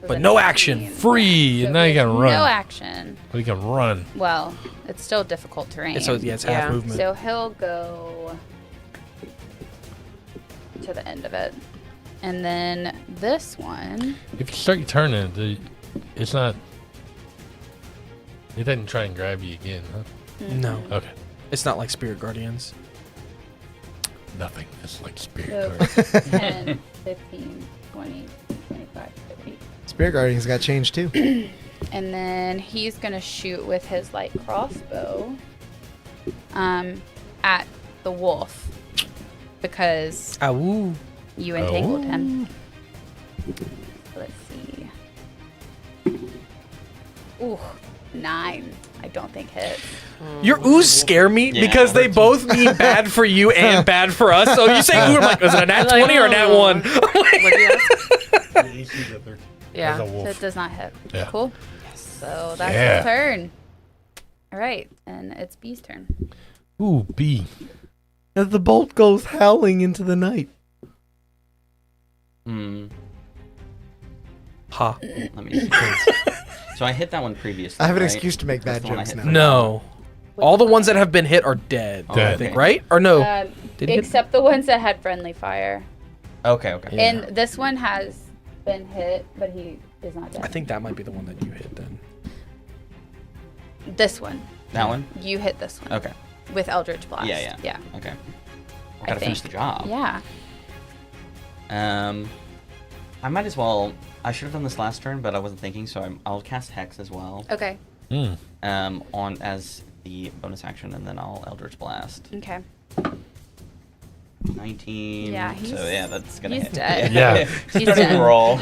But the no action. 19. Free, So and now he you can has run. No action. But you can run. Well, it's still difficult terrain. It's half Yeah. movement. So he'll go to the end of it. And then this one. If you start your turn in, it's not. It doesn't try and grab you again, huh? No. Okay. It's not like Spirit Guardians. Nothing. It's like spirit So cards. 10, 15, 20, 25, 30. Spirit Guardians got changed too. And then he's gonna shoot with his light crossbow at the wolf because Ow. you entangled Oh. him. Let's see. Ooh, 9. I don't think hits. Your ooze scare me Yeah. because they both mean bad for you and bad for us. So you say ooh, I'm like, is it a nat 20 or a nat 1? What do you ask? Yeah. As a So wolf. it does not hit. Yeah. Cool. So that's Yeah. your turn. All right, and it's B's turn. Ooh, B. As the bolt goes howling into the night. Ha. Let me see. So I hit that one previously. I have an right? excuse to make That's bad the one I jokes hit now. No. All the ones that have been hit are dead. Oh, Dead. I think, okay. right? Or no? Did he hit? Except the ones that had friendly fire. Okay. Yeah. And this one has been hit, but he is not dead. I think that might be the one that you hit then. This one. That one? You hit this one. Okay. With Eldritch Blast. Yeah. Yeah. Okay. I Gotta finish the think. job. Yeah. I might as well. I should have done this last turn, but I wasn't thinking, so I'll cast Hex as well. Okay. On as the bonus action, and then I'll Eldritch Blast. Okay. 19. Yeah, so he's- yeah, that's gonna he's hit. dead. Yeah. He's Don't even dead. roll.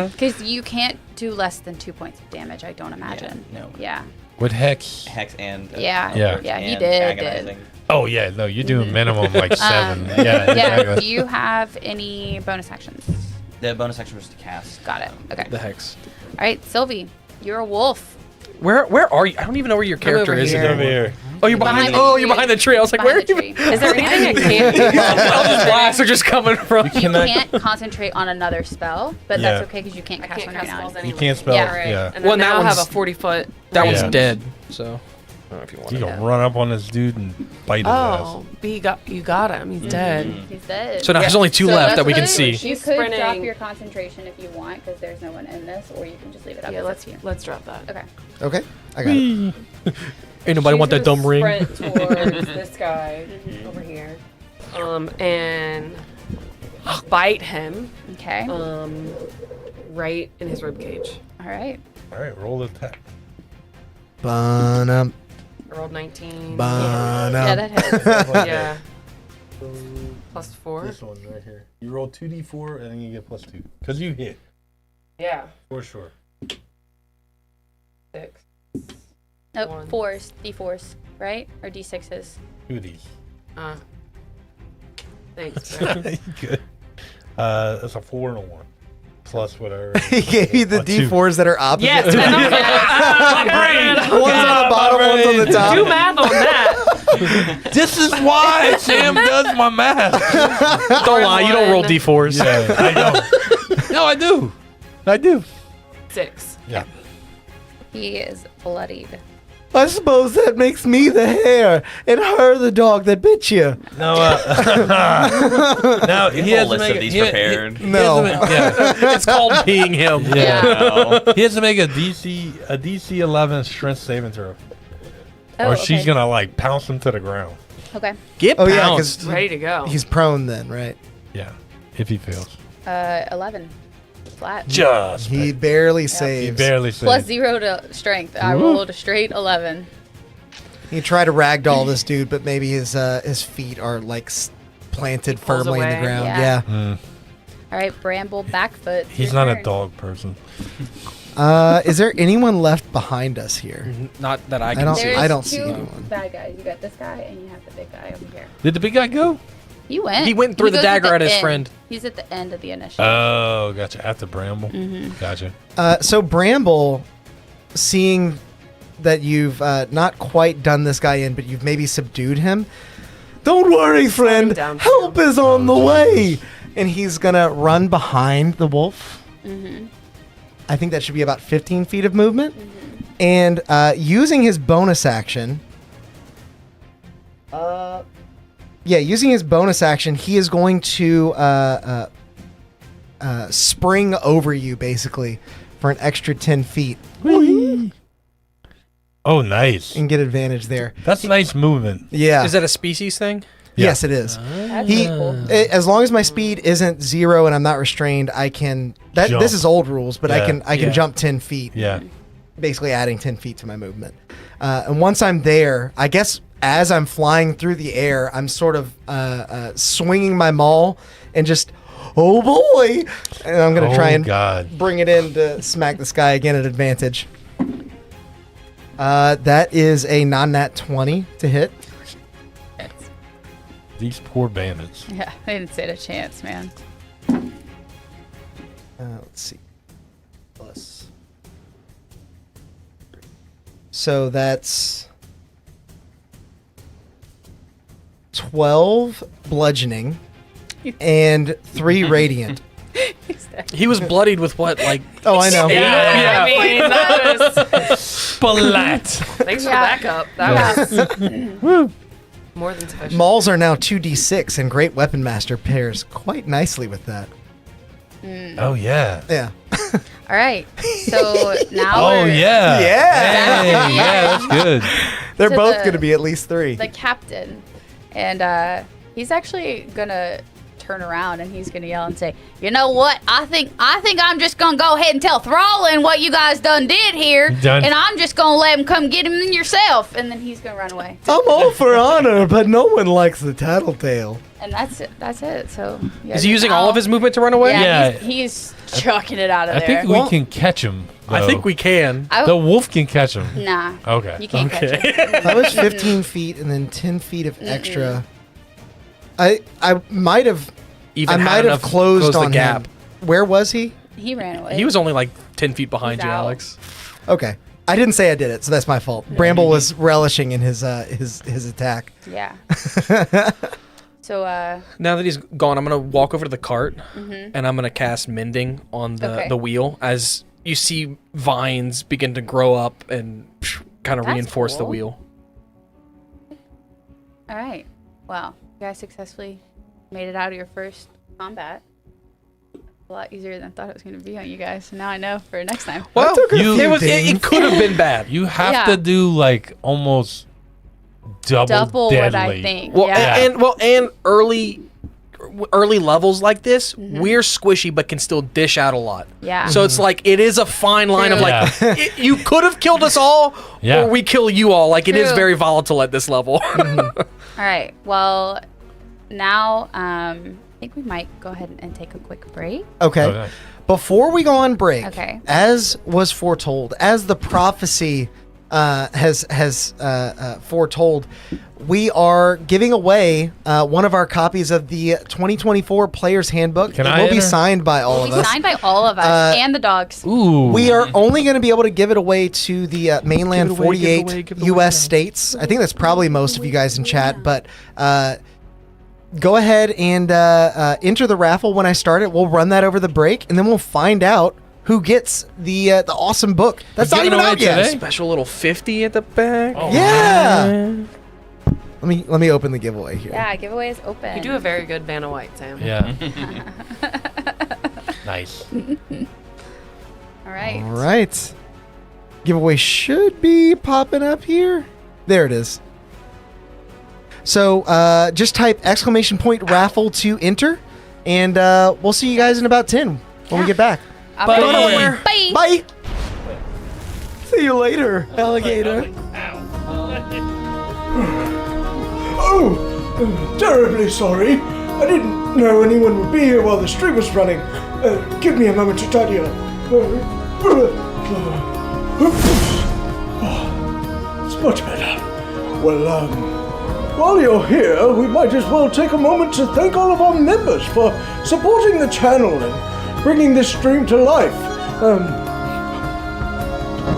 Because you can't do less than 2 points of damage, I don't imagine. no. Yeah. With Hex. Hex and Yeah. Yeah. Yeah, he and did. agonizing. Oh, yeah. No, you're doing minimum like 7. Um, yeah. Yeah. Do Exactly. you have any bonus actions? The bonus action was to cast. Got it. Okay. The hex. All right, Sylvie, you're a wolf. Where are you? I don't even know where your character over is. here. It's over here. Oh, you're behind. Behind the Oh, you're tree. behind the tree. I was like, where are Behind you? the tree. Is there anything I can't do? Eldritch blasts are just coming from. You can't concentrate on another spell, but Yeah. that's okay because you can't I cast can't one cast right spells now. anyway. You can't spell. Yeah. Yeah. And Well, then that now I have a one's- 40-foot. That one's Yeah. dead. So, I don't know if you want You to. gonna run up on this dude and bite his Oh, B you got him. He's dead. He's dead. So now there's only 2 So left that we can that's see. good. You She's could drop sprinting. your concentration if you want because there's no one in this, or you can just leave it up. Yeah, It's up to you. let's drop that. Okay. Okay, I got it. Ain't nobody want that dumb ring. Sprint towards this guy over here, and bite him, Okay. right in his rib cage. All right. All right, roll the attack. Bun-um, I rolled 19. bun-um. Yeah, that hits. Yeah. Plus 4. This one right here. You roll 2d4 and then you get +2 because you hit Yeah. for sure. 6. Nope, One. fours, D4s, right? Or D6s. 2 of these. Thanks. Bro. Good. That's a 4 and a 1 plus whatever. He gave you the A 2. D4s that are opposite. Yes. to and each I'm like, other. One's on the bottom, one's on the top. do math on that. This is why Sam does my math. Don't lie, you don't roll d4s. Yeah, I know. No, I do. I do. 6. Yeah. He is bloodied. I suppose that makes me the hare and her the dog that bit you. No. Now he a has to list make of it- these he- prepared. he has No. to make- yeah. It's called being him. Yeah. No. He has to make a DC 11 strength saving throw, Oh, or she's okay. gonna like pounce him to the ground. Okay. Get Oh yeah, pounced. because Ready to go. he's prone then, right? Yeah, if he fails. 11. Flat. Just He barely he saves. barely saves. Plus 0 to strength. I Ooh. rolled a straight 11. He tried to ragdoll this dude, but maybe his feet are like planted pulls firmly in the away. ground. Yeah. Yeah. All right, Bramble Backfoot. it's He's your not a turn. dog person. Is there anyone left behind us here? Not that I I can don't- see. There's I don't see two anyone. bad guys. You got this guy and you have the big guy over here. Did the big guy go? He went. He went through the goes dagger at his end. friend. He's at the end of the initiative. Oh, gotcha. After Bramble. Gotcha. So Bramble, seeing that you've not quite done this guy in, but you've maybe subdued him. Don't worry, friend. down for Help you. is on the Oh, way. Jesus. And he's gonna run behind the wolf. Mm-hmm. I think that should be about 15 feet of movement. And using his bonus action. Using his bonus action, he is going to spring over you, basically, for an extra 10 feet Oh, nice. and get advantage there. That's nice movement. Yeah. Is that a species thing? Yes, it is. That's He, cool. as long as my speed isn't 0 and I'm not restrained, I can. Jump. This is old rules, but I Yeah. can Yeah. jump 10 feet. Yeah. Basically adding 10 feet to my movement. And once I'm there, I guess as I'm flying through the air, I'm sort of swinging my maul and just, oh boy! And I'm going to try and God. bring it in to smack this guy again at advantage. That is a non-nat 20 to hit. These poor bandits. Yeah, they didn't stand a chance, man. Let's see. Plus. So that's 12 bludgeoning and 3 radiant. He was bloodied with what, like? Oh, I know. Yeah. I mean, that was. Splat. Thanks for the backup. That was more than sufficient. Mauls are now 2d6, and Great Weapon Master pairs quite nicely with that. Oh yeah. Yeah. All right. So now Oh we're yeah. Yeah. Hey, yeah, that's good. They're To both the- going to be at least 3. the captain, and he's actually gonna turn around and he's gonna yell and say, "You know what? I think I'm just gonna go ahead and tell Thrallin what you guys done did here, Done. and I'm just gonna let him come get him yourself." And then he's gonna run away. I'm all for honor, but no one likes the tattletale. And that's it. That's it. So you Is guys he using are all out. of his movement to run away? Yeah, Yeah. he's chucking it out of I there. think we can catch him. I think we can. The wolf can catch him. Nah. Okay. You can't catch him. That was 15 feet and then 10 feet of extra. I might have Even I had might have enough closed the on gap. him. Where was he? He ran away. He was only like 10 feet behind He's you, out. Alex. Okay. I didn't say I did it, so that's my fault. Bramble was relishing in his attack. Yeah. So Now that he's gone, I'm going to walk over to the cart and I'm going to cast Mending on Okay. the wheel as you see vines begin to grow up and kind of That's reinforce the cool. wheel. all right. Well, you guys successfully made it out of your first combat. A lot easier than I thought it was going to be on you guys. So now I know for next time. Well, took a you- few it dings. could have been bad. You have Yeah. to do like almost double What deadly. I think. Well, yeah. and early levels like this, we're squishy but can still dish out a lot. Yeah. So it's like it is a fine line of True. like you could have killed us all, Yeah. or we kill you all. Like it is True. very volatile at this level. All right. Well, now I think we might go ahead and take a quick break. Okay. Okay. Before we go on break, Okay. as was foretold, as the prophecy has foretold, we are giving away one of our copies of the 2024 Player's Handbook. Can it I will be enter? signed by all of He's us. signed by all of us and the dogs. Ooh. We are only going to be able to give it away to the mainland Give it away, 48 give it away, give it U.S. away. states. I think that's probably most of you guys in chat, but go ahead and enter the raffle when I start it. We'll run that over the break, and then we'll find out who gets the awesome book. That's We're not giving even away out yet. today? Special little 50 at the back. Oh, Yeah. Let me open the giveaway here. Yeah, giveaway is open. You do a very good Vanna White, Sam. Yeah. Nice. All right. All right. Giveaway should be popping up here. There it is. So just type !raffle to enter, and we'll see you guys in about 10 when we get back. All Bye. right. Go nowhere. Bye. Bye. See you later, alligator. Oh, terribly sorry. I didn't know anyone would be here while the stream was running. Give me a moment to tidy up. It's much better. Well, while you're here, we might as well take a moment to thank all of our members for supporting the channel and bringing this stream to life.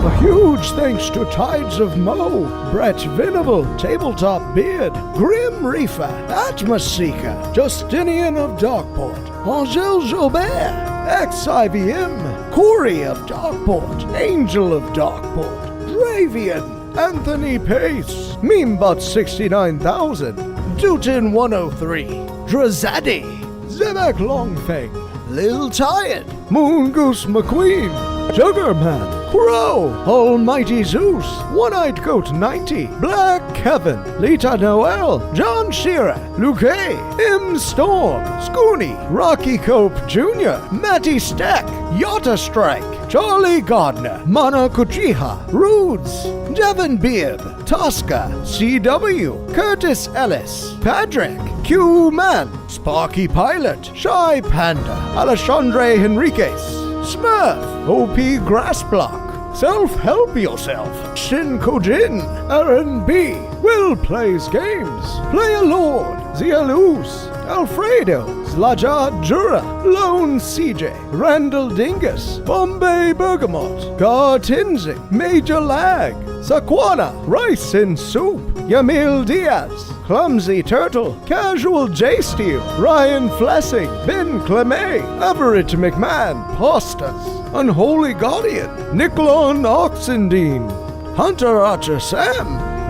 A huge thanks to Tides of Mo, Brett Venable, Tabletop Beard, Grim Reaper, Atmos Seeker, Justinian of Darkport, Angel Jobert, XIVM, Corey of Darkport, Angel of Darkport, Dravian, Anthony Pace, Memebot 69000, Dutin 103, Drazadi, Zebek Longfang, Lil Tired, Moongoose McQueen, Juggerman, Crow, Almighty Zeus, One-Eyed Goat 90, Black Kevin, Lita Noel, John Shearer, Luke M. Storm, Scooney, Rocky Cope Jr., Matty Stack, Yotta Strike, Charlie Gardner, Mana Kuchiha, Rudes, Devin Beard, Tosca, CW, Curtis Ellis, Patrick, Q-Man, Sparky Pilot, Shy Panda, Alexandre Henriquez, Smurf, OP Grassblock, Self-Help Yourself, Shin Kojin, Aaron B, Will Plays Games, Player Lord, Zialuz, Alfredo, Slaja Jura, Lone CJ, Randall Dingus, Bombay Bergamot, Gar Tinzing, Major Lag, Saquana, Rice and Soup, Yamil Diaz, Clumsy Turtle, Casual J-Steel, Ryan Flessing, Ben Clemay, Everett McMahon, Postas, Unholy Guardian, Nicklon Oxendine, Hunter Archer Sam,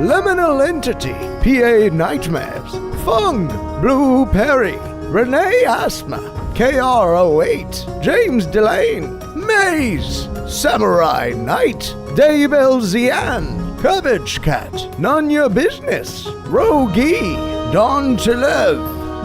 Liminal Entity, PA Nightmares, Fung, Blue Perry, Renee Asma, KR08, James Delane, Maze, Samurai Knight, Dave Elzian, Cabbage Cat, None Your Business, Rogie, Don Telev,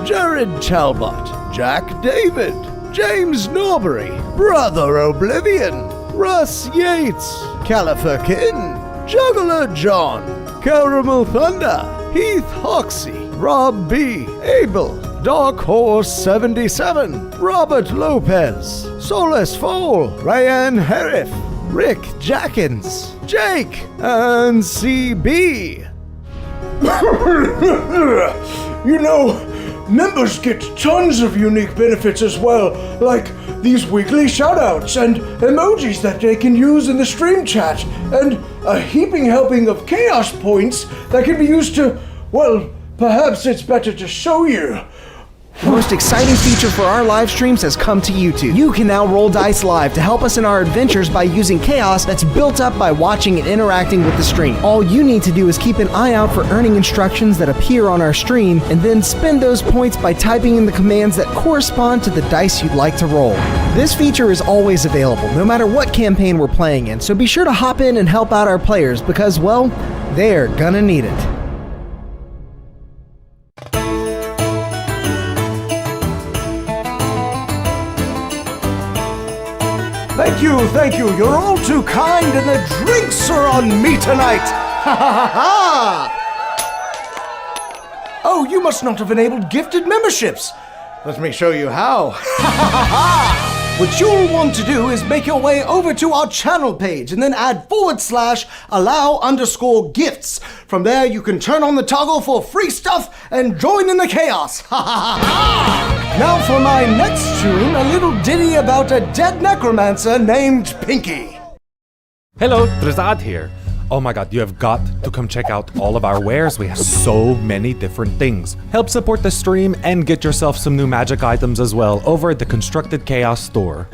Jared Talbot, Jack David, James Norbury, Brother Oblivion, Russ Yates, Califer Kin, Juggler John, Caramel Thunder, Heath Hoxie, Rob B, Abel, Dark Horse 77, Robert Lopez, Solace Foal, Ryan Herriff, Rick Jackins, Jake, and CB. You know, members get tons of unique benefits as well, like these weekly shoutouts and emojis that they can use in the stream chat, and a heaping helping of chaos points that can be used to, well, perhaps it's better to show you. The most exciting feature for our live streams has come to YouTube. You can now roll dice live to help us in our adventures by using chaos that's built up by watching and interacting with the stream. All you need to do is keep an eye out for earning instructions that appear on our stream, and then spend those points by typing in the commands that correspond to the dice you'd like to roll. This feature is always available, no matter what campaign we're playing in, so be sure to hop in and help out our players because, well, they're gonna need it. Thank you. You're all too kind, and the drinks are on me tonight. Ha ha ha ha! Oh, you must not have enabled gifted memberships. Let me show you how. Ha ha ha ha! What you'll want to do is make your way over to our channel page and then add /allow_gifts. From there, you can turn on the toggle for free stuff and join in the chaos. Ha ha ha! Now for my next tune, a little ditty about a dead necromancer named Pinky. Hello, Trizad here. Oh my god, you have got to come check out all of our wares. We have so many different things. Help support the stream and get yourself some new magic items as well over at the Constructed Chaos store.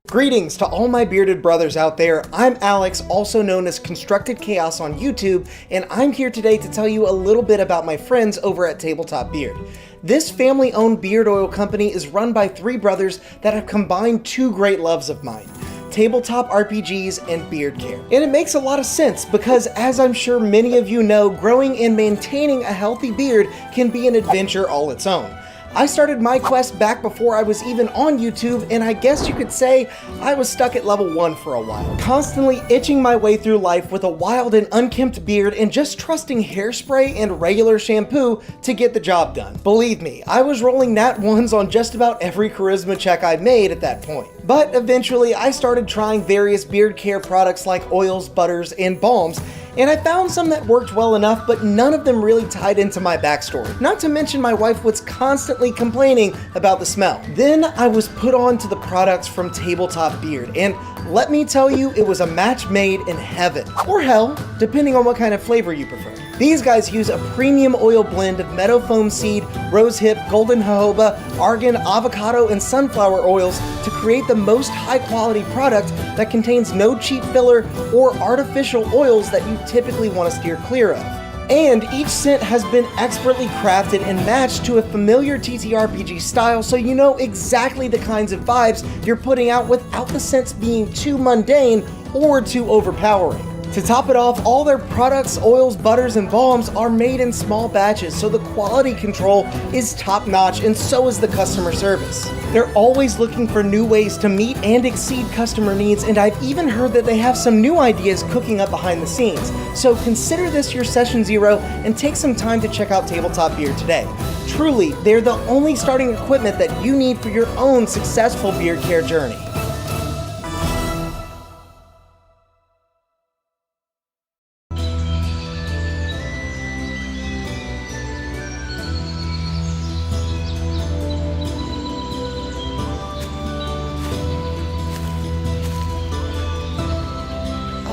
Greetings to all my bearded brothers out there. I'm Alex, also known as Constructed Chaos on YouTube, and I'm here today to tell you a little bit about my friends over at Tabletop Beard. This family-owned beard oil company is run by three brothers that have combined two great loves of mine: tabletop RPGs and beard care. And it makes a lot of sense because, as I'm sure many of you know, growing and maintaining a healthy beard can be an adventure all its own. I started my quest back before I was even on YouTube, and I guess you could say I was stuck at level 1 for a while, constantly itching my way through life with a wild and unkempt beard and just trusting hairspray and regular shampoo to get the job done. Believe me, I was rolling nat 1s on just about every charisma check I made at that point. But eventually I started trying various beard care products like oils, butters, and balms, and I found some that worked well enough, but none of them really tied into my backstory. Not to mention my wife was constantly complaining about the smell. Then I was put on to the products from Tabletop Beard, and let me tell you, it was a match made in heaven. Or hell, depending on what kind of flavor you prefer. These guys use a premium oil blend of meadow foam seed, rosehip, golden jojoba, argan, avocado, and sunflower oils to create the most high-quality product that contains no cheap filler or artificial oils that you typically want to steer clear of. And each scent has been expertly crafted and matched to a familiar TTRPG style, so you know exactly the kinds of vibes you're putting out without the scents being too mundane or too overpowering. To top it off, all their products, oils, butters, and balms are made in small batches, so the quality control is top-notch, and so is the customer service. They're always looking for new ways to meet and exceed customer needs, and I've even heard that they have some new ideas cooking up behind the scenes. So consider this your session 0 and take some time to check out Tabletop Beard today. Truly, they're the only starting equipment that you need for your own successful beard care journey.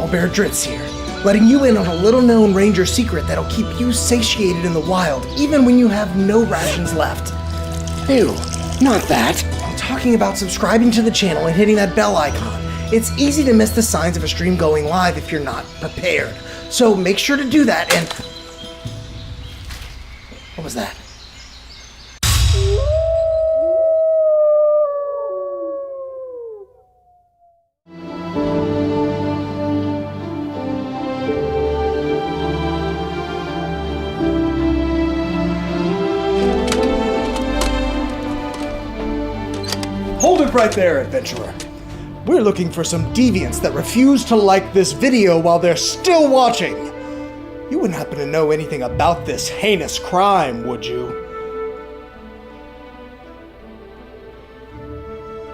Owlbear Dritz here, letting you in on a little-known ranger secret that'll keep you satiated in the wild, even when you have no rations left. Ew, not that. I'm talking about subscribing to the channel and hitting that bell icon. It's easy to miss the signs of a stream going live if you're not prepared. So make sure to do that and... What was that? Hold it right there, adventurer. We're looking for some deviants that refuse to like this video while they're still watching. You wouldn't happen to know anything about this heinous crime, would you?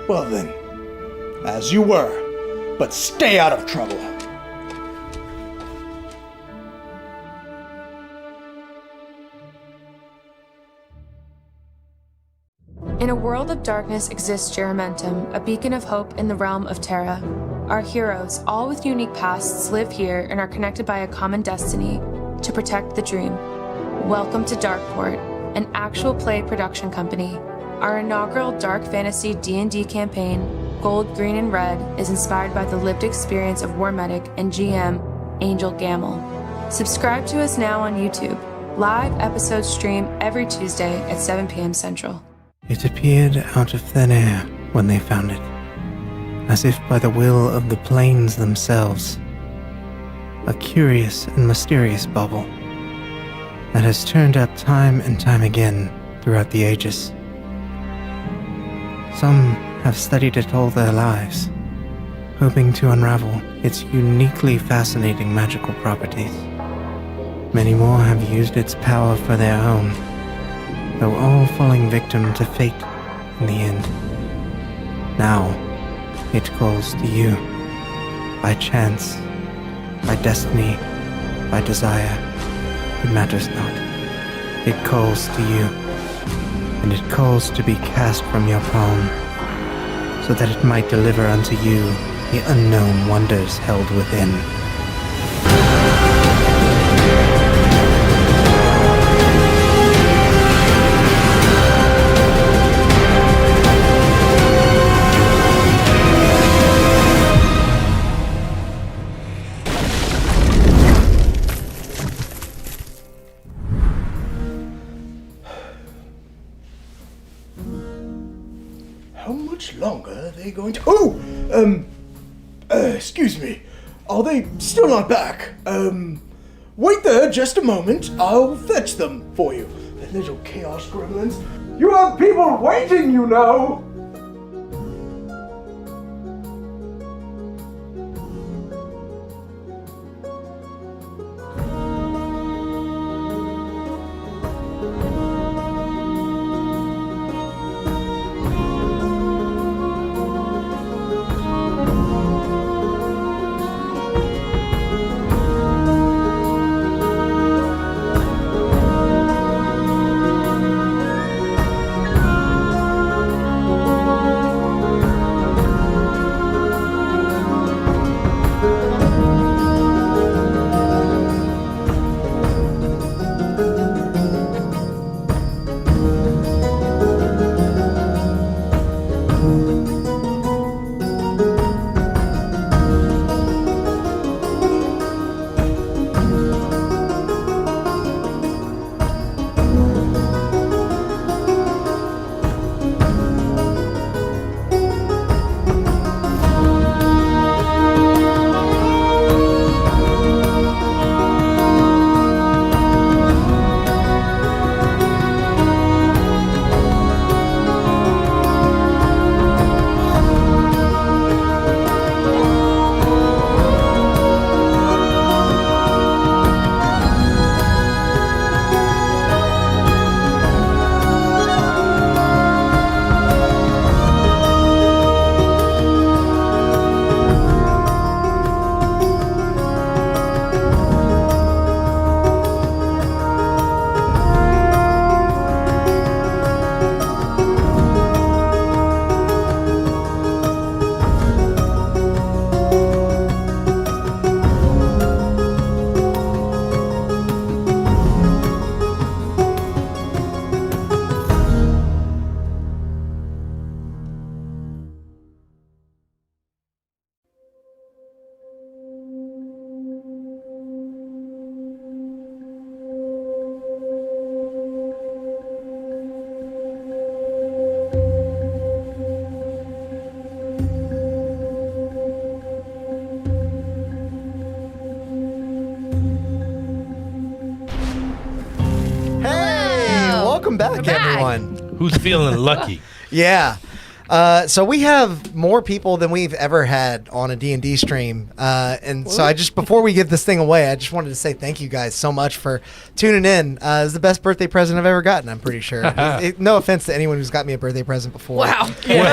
Well then, as you were, but stay out of trouble. In a world of darkness exists Geramentum, a beacon of hope in the realm of Terra. Our heroes, all with unique pasts, live here and are connected by a common destiny to protect the dream. Welcome to Darkeport, an actual play production company. Our inaugural dark fantasy D&D campaign, Gold, Green, and Red, is inspired by the lived experience of War Medic and GM Angel Gamble. Subscribe to us now on YouTube. Live episodes stream every Tuesday at 7 p.m. Central. It appeared out of thin air when they found it, as if by the will of the plains themselves. A curious and mysterious bauble that has turned up time and time again throughout the ages. Some have studied it all their lives, hoping to unravel its uniquely fascinating magical properties. Many more have used its power for their own, though all falling victim to fate in the end. Now, it calls to you. By chance, by destiny, by desire, it matters not. It calls to you, and it calls to be cast from your palm, so that it might deliver unto you the unknown wonders held within. How much longer are they going to... excuse me. Are they still not back? Wait there just a moment. I'll fetch them for you. The little chaos gremlins. You have people waiting, you know! back, everyone. Who's feeling lucky? Yeah. So we have more people than we've ever had on a D&D stream. And so before we give this thing away, I just wanted to say thank you guys so much for tuning in. It's the best birthday present I've ever gotten, I'm pretty sure. No offense to anyone who's got me a birthday present before. Wow. Give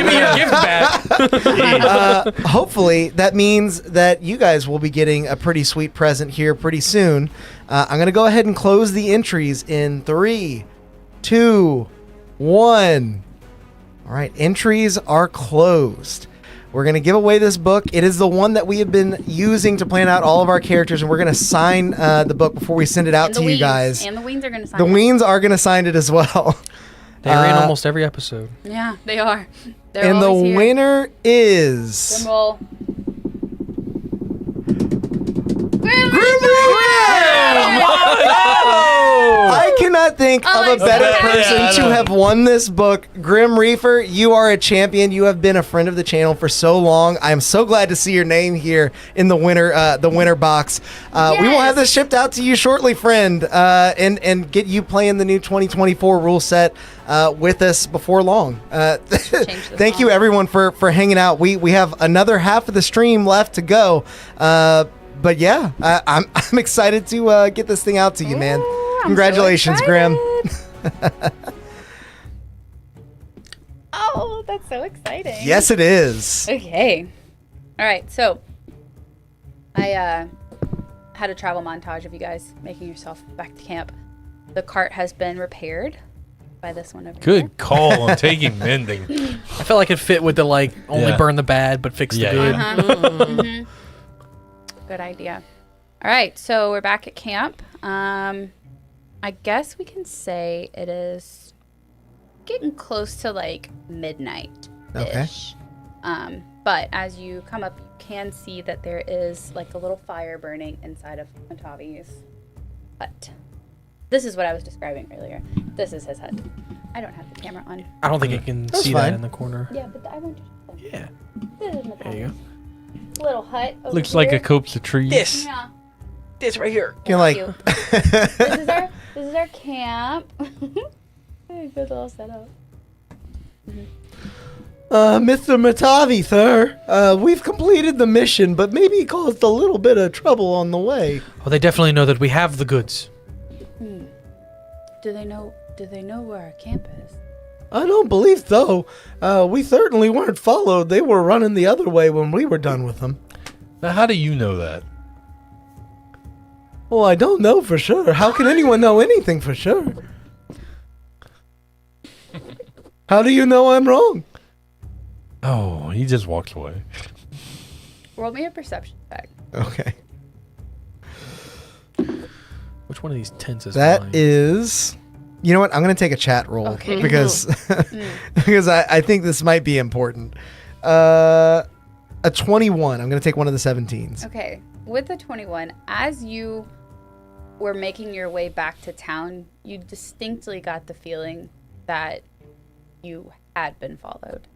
me your gift back. Hopefully that means that you guys will be getting a pretty sweet present here pretty soon. I'm going to go ahead and close the entries in 3, 2, 1. All right, entries are closed. We're going to give away this book. It is the one that we have been using to plan out all of our characters, and we're going to sign the book before we send it out to you guys. And the Weens are going to sign The it. Weens are going to sign it as well. They're in almost every episode. Yeah, they are. They're And the always here. winner is... Drum roll. I cannot think of a better person to have won this book. Grim Reaper, you are a champion. You have been a friend of the channel for so long. I am so glad to see your name here in the winner box. We will have this shipped out to you shortly, friend, and get you playing the new 2024 rule set with us before long. Thank you, everyone, for hanging out. We have another half of the stream left to go. But yeah, I'm excited to get this thing out to you, man. Congratulations, Grim. Oh, that's so exciting. Yes, it is. Okay. All right, so I had a travel montage of you guys making yourself back to camp. The cart has been repaired by this one over here. Good call on taking mending. I felt like it fit with the only burn the bad but fix the good. Mm-hmm. Good idea. All right, so we're back at camp. I guess we can say it is getting close to midnight-ish. Okay. But as you come up, you can see that there is a little fire burning inside of Matavi's hut. This is what I was describing earlier. This is his hut. I don't have the camera on. I don't think I can see fine. that in the corner. Yeah, but I want you to. Yeah. This is There you go. little hut. Over Looks like a here. copse of trees. This. Yeah. This right here. You're like, This is our camp. Good little setup. Mr. Matavi, sir, we've completed the mission, but maybe caused a little bit of trouble on the way. Well, they definitely know that we have the goods. Do they know where our camp is? I don't believe so. We certainly weren't followed. They were running the other way when we were done with them. Now, how do you know that? Well, I don't know for sure. How can anyone know anything for sure? How do you know I'm wrong? Oh, he just walks away. Roll me a perception check. Okay. Which one of these tents is That mine? is... You know what? I'm going to take a chat roll Okay. because because I think this might be important. A 21. I'm going to take one of the 17s. Okay. With the 21, as you were making your way back to town, you distinctly got the feeling that you had been followed.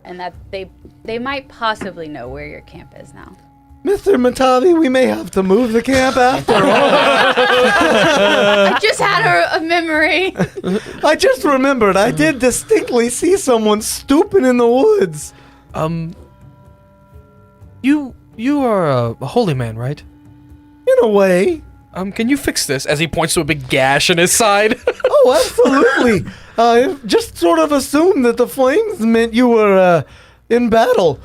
And that they might possibly know where your camp is now. Mr. Matavi, we may have to move the camp after all. I just had a memory. I just remembered. I did distinctly see someone stooping in the woods. You are a holy man, right? In a way. Can you fix this? As he points to a big gash in his side. Oh, absolutely. I just sort of assumed that the flames meant you were in battle.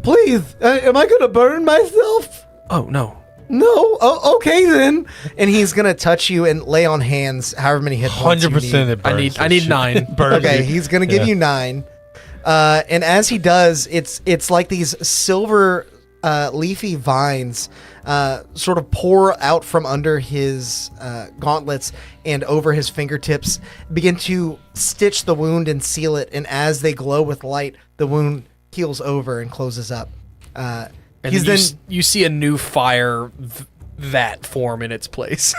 Please, am I going to burn myself? Oh, no. No? Oh, okay then. And he's going to touch you and lay on hands however many hit points you 100% need. it burns. I need 9. Burns Okay, you. he's going to give you 9. And as he does, it's like these silver leafy vines sort of pour out from under his gauntlets and over his fingertips, begin to stitch the wound and seal it. And as they glow with light, the wound heals over and closes up. And He's then then you see a new fire that form in its place.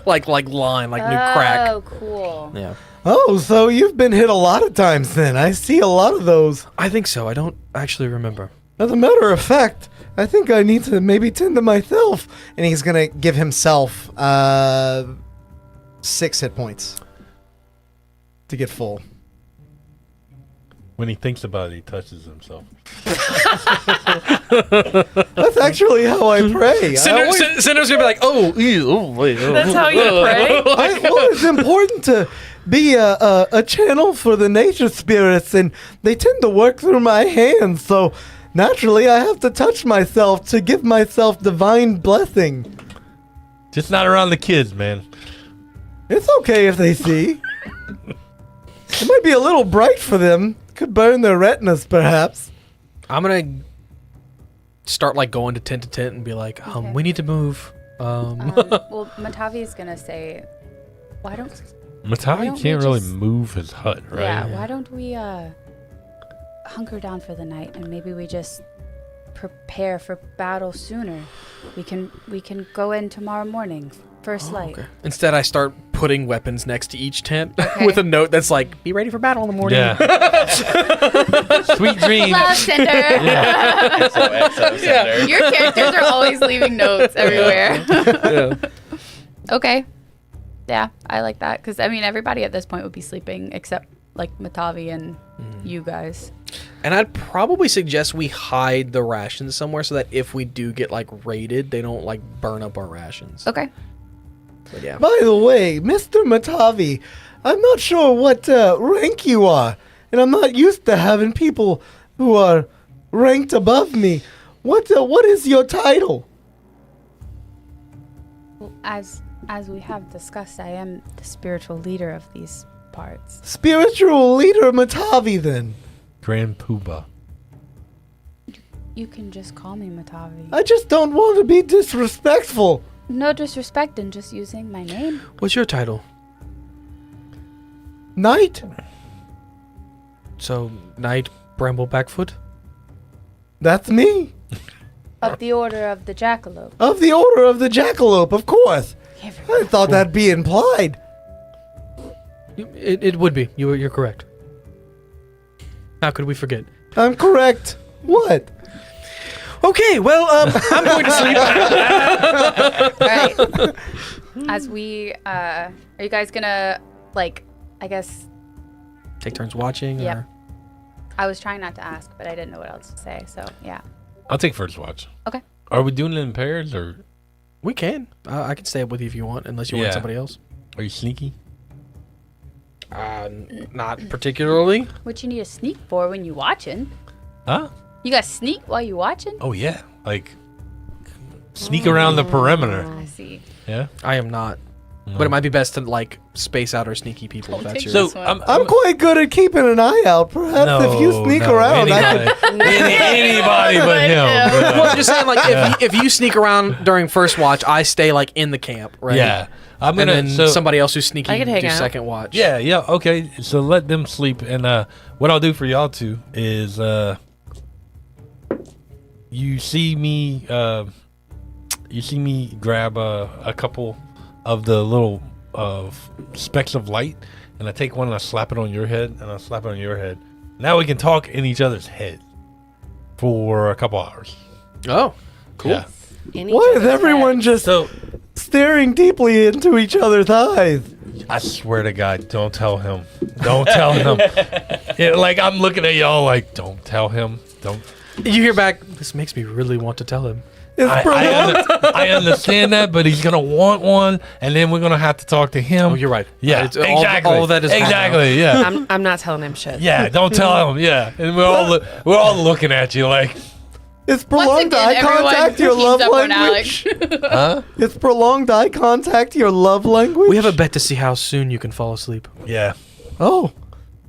like line, like new crack. Oh, cool. Yeah. Oh, so you've been hit a lot of times then. I see a lot of those. I think so. I don't actually remember. As a matter of fact, I think I need to maybe tend to myself. and he's gonna give himself 6 hit points to get full. When he thinks about it, he touches himself. That's actually how I pray. Cinder's gonna be like, oh, wait. That's how you pray? Well, it's important to be a channel for the nature spirits, and they tend to work through my hands, so naturally I have to touch myself to give myself divine blessing. Just not around the kids, man. It's okay if they see. It might be a little bright for them. Could burn their retinas, perhaps. I'm gonna start like going to tent and be like, Okay. we need to move. Well, Matavi is gonna say, why don't Matavi don't we can't really just- move his hut, right? yeah, why don't we hunker down for the night and maybe we just prepare for battle sooner. We can go in tomorrow morning, first light. Okay. Instead, I start putting weapons next to each tent with a note that's like, "Be ready for battle in the morning." Yeah. Sweet dreams. Love, Cinder. XOXO Cinder. Your characters are always leaving notes everywhere. Yeah. Okay. Yeah, I like that because I mean everybody at this point would be sleeping except like Matavi and you guys. And I'd probably suggest we hide the rations somewhere so that if we do get like raided, they don't like burn up our rations. Okay. But yeah. By the way, Mr. Matavi, I'm not sure what rank you are, and I'm not used to having people who are ranked above me. What is your title? Well, as we have discussed, I am the spiritual leader of these parts. Spiritual leader Matavi, then. Grand Poobah. You can just call me Matavi. I just don't want to be disrespectful. No disrespect in just using my name. What's your title? Knight? So, Knight Bramble Backfoot? That's me. Of the Order of the Jackalope. Of the Order of the Jackalope, of course. I thought that'd be implied. It would be. You're correct. How could we forget? I'm correct. What? Okay, well, I'm going to sleep. All right. As we, are you guys gonna, like, I guess, Take turns watching? Yep. Or? I was trying not to ask, but I didn't know what else to say, so, yeah. I'll take first watch. Okay. Are we doing it in pairs or We can. I can stay up with you if you want, unless you want Yeah. somebody else. are you sneaky? Not particularly. What you need a sneak for when you watching? Huh? You got sneak while you watching? Oh yeah, like sneak around the perimeter. I see. Yeah. I am not. No. But it might be best to, like, space out our sneaky people. If that's your... So This one. I'm quite good at keeping an eye out. Perhaps if you sneak around, I could. Anybody but him. Well, I'm just saying, like, if you sneak around during first watch, I stay, like, in the camp, right? Yeah. I'm And gonna. then So somebody else who's sneaky I could hang do out. second watch. yeah. Okay. So let them sleep, and what I'll do for y'all two is you see me grab a couple of the little specks of light, and I take one and I slap it on your head, and I slap it on your head. Now we can talk in each other's head for a couple hours. Oh, cool. Yeah. Why is everyone just So staring deeply into each other's eyes? I swear to God, don't tell him. Don't tell him. Yeah, like I'm looking at y'all like, don't tell him. Don't. You hear back, this makes me really want to tell him. I understand that, but he's gonna want one, and then we're gonna have to talk to him. Oh, you're right. Yeah, It's all of that is exactly. Yeah, I'm not telling him shit. yeah. Don't tell him. Yeah, and we're all looking at you like, Is prolonged eye contact your love language? huh? Is prolonged eye contact your love language? We have a bet to see how soon you can fall asleep. Yeah. Oh,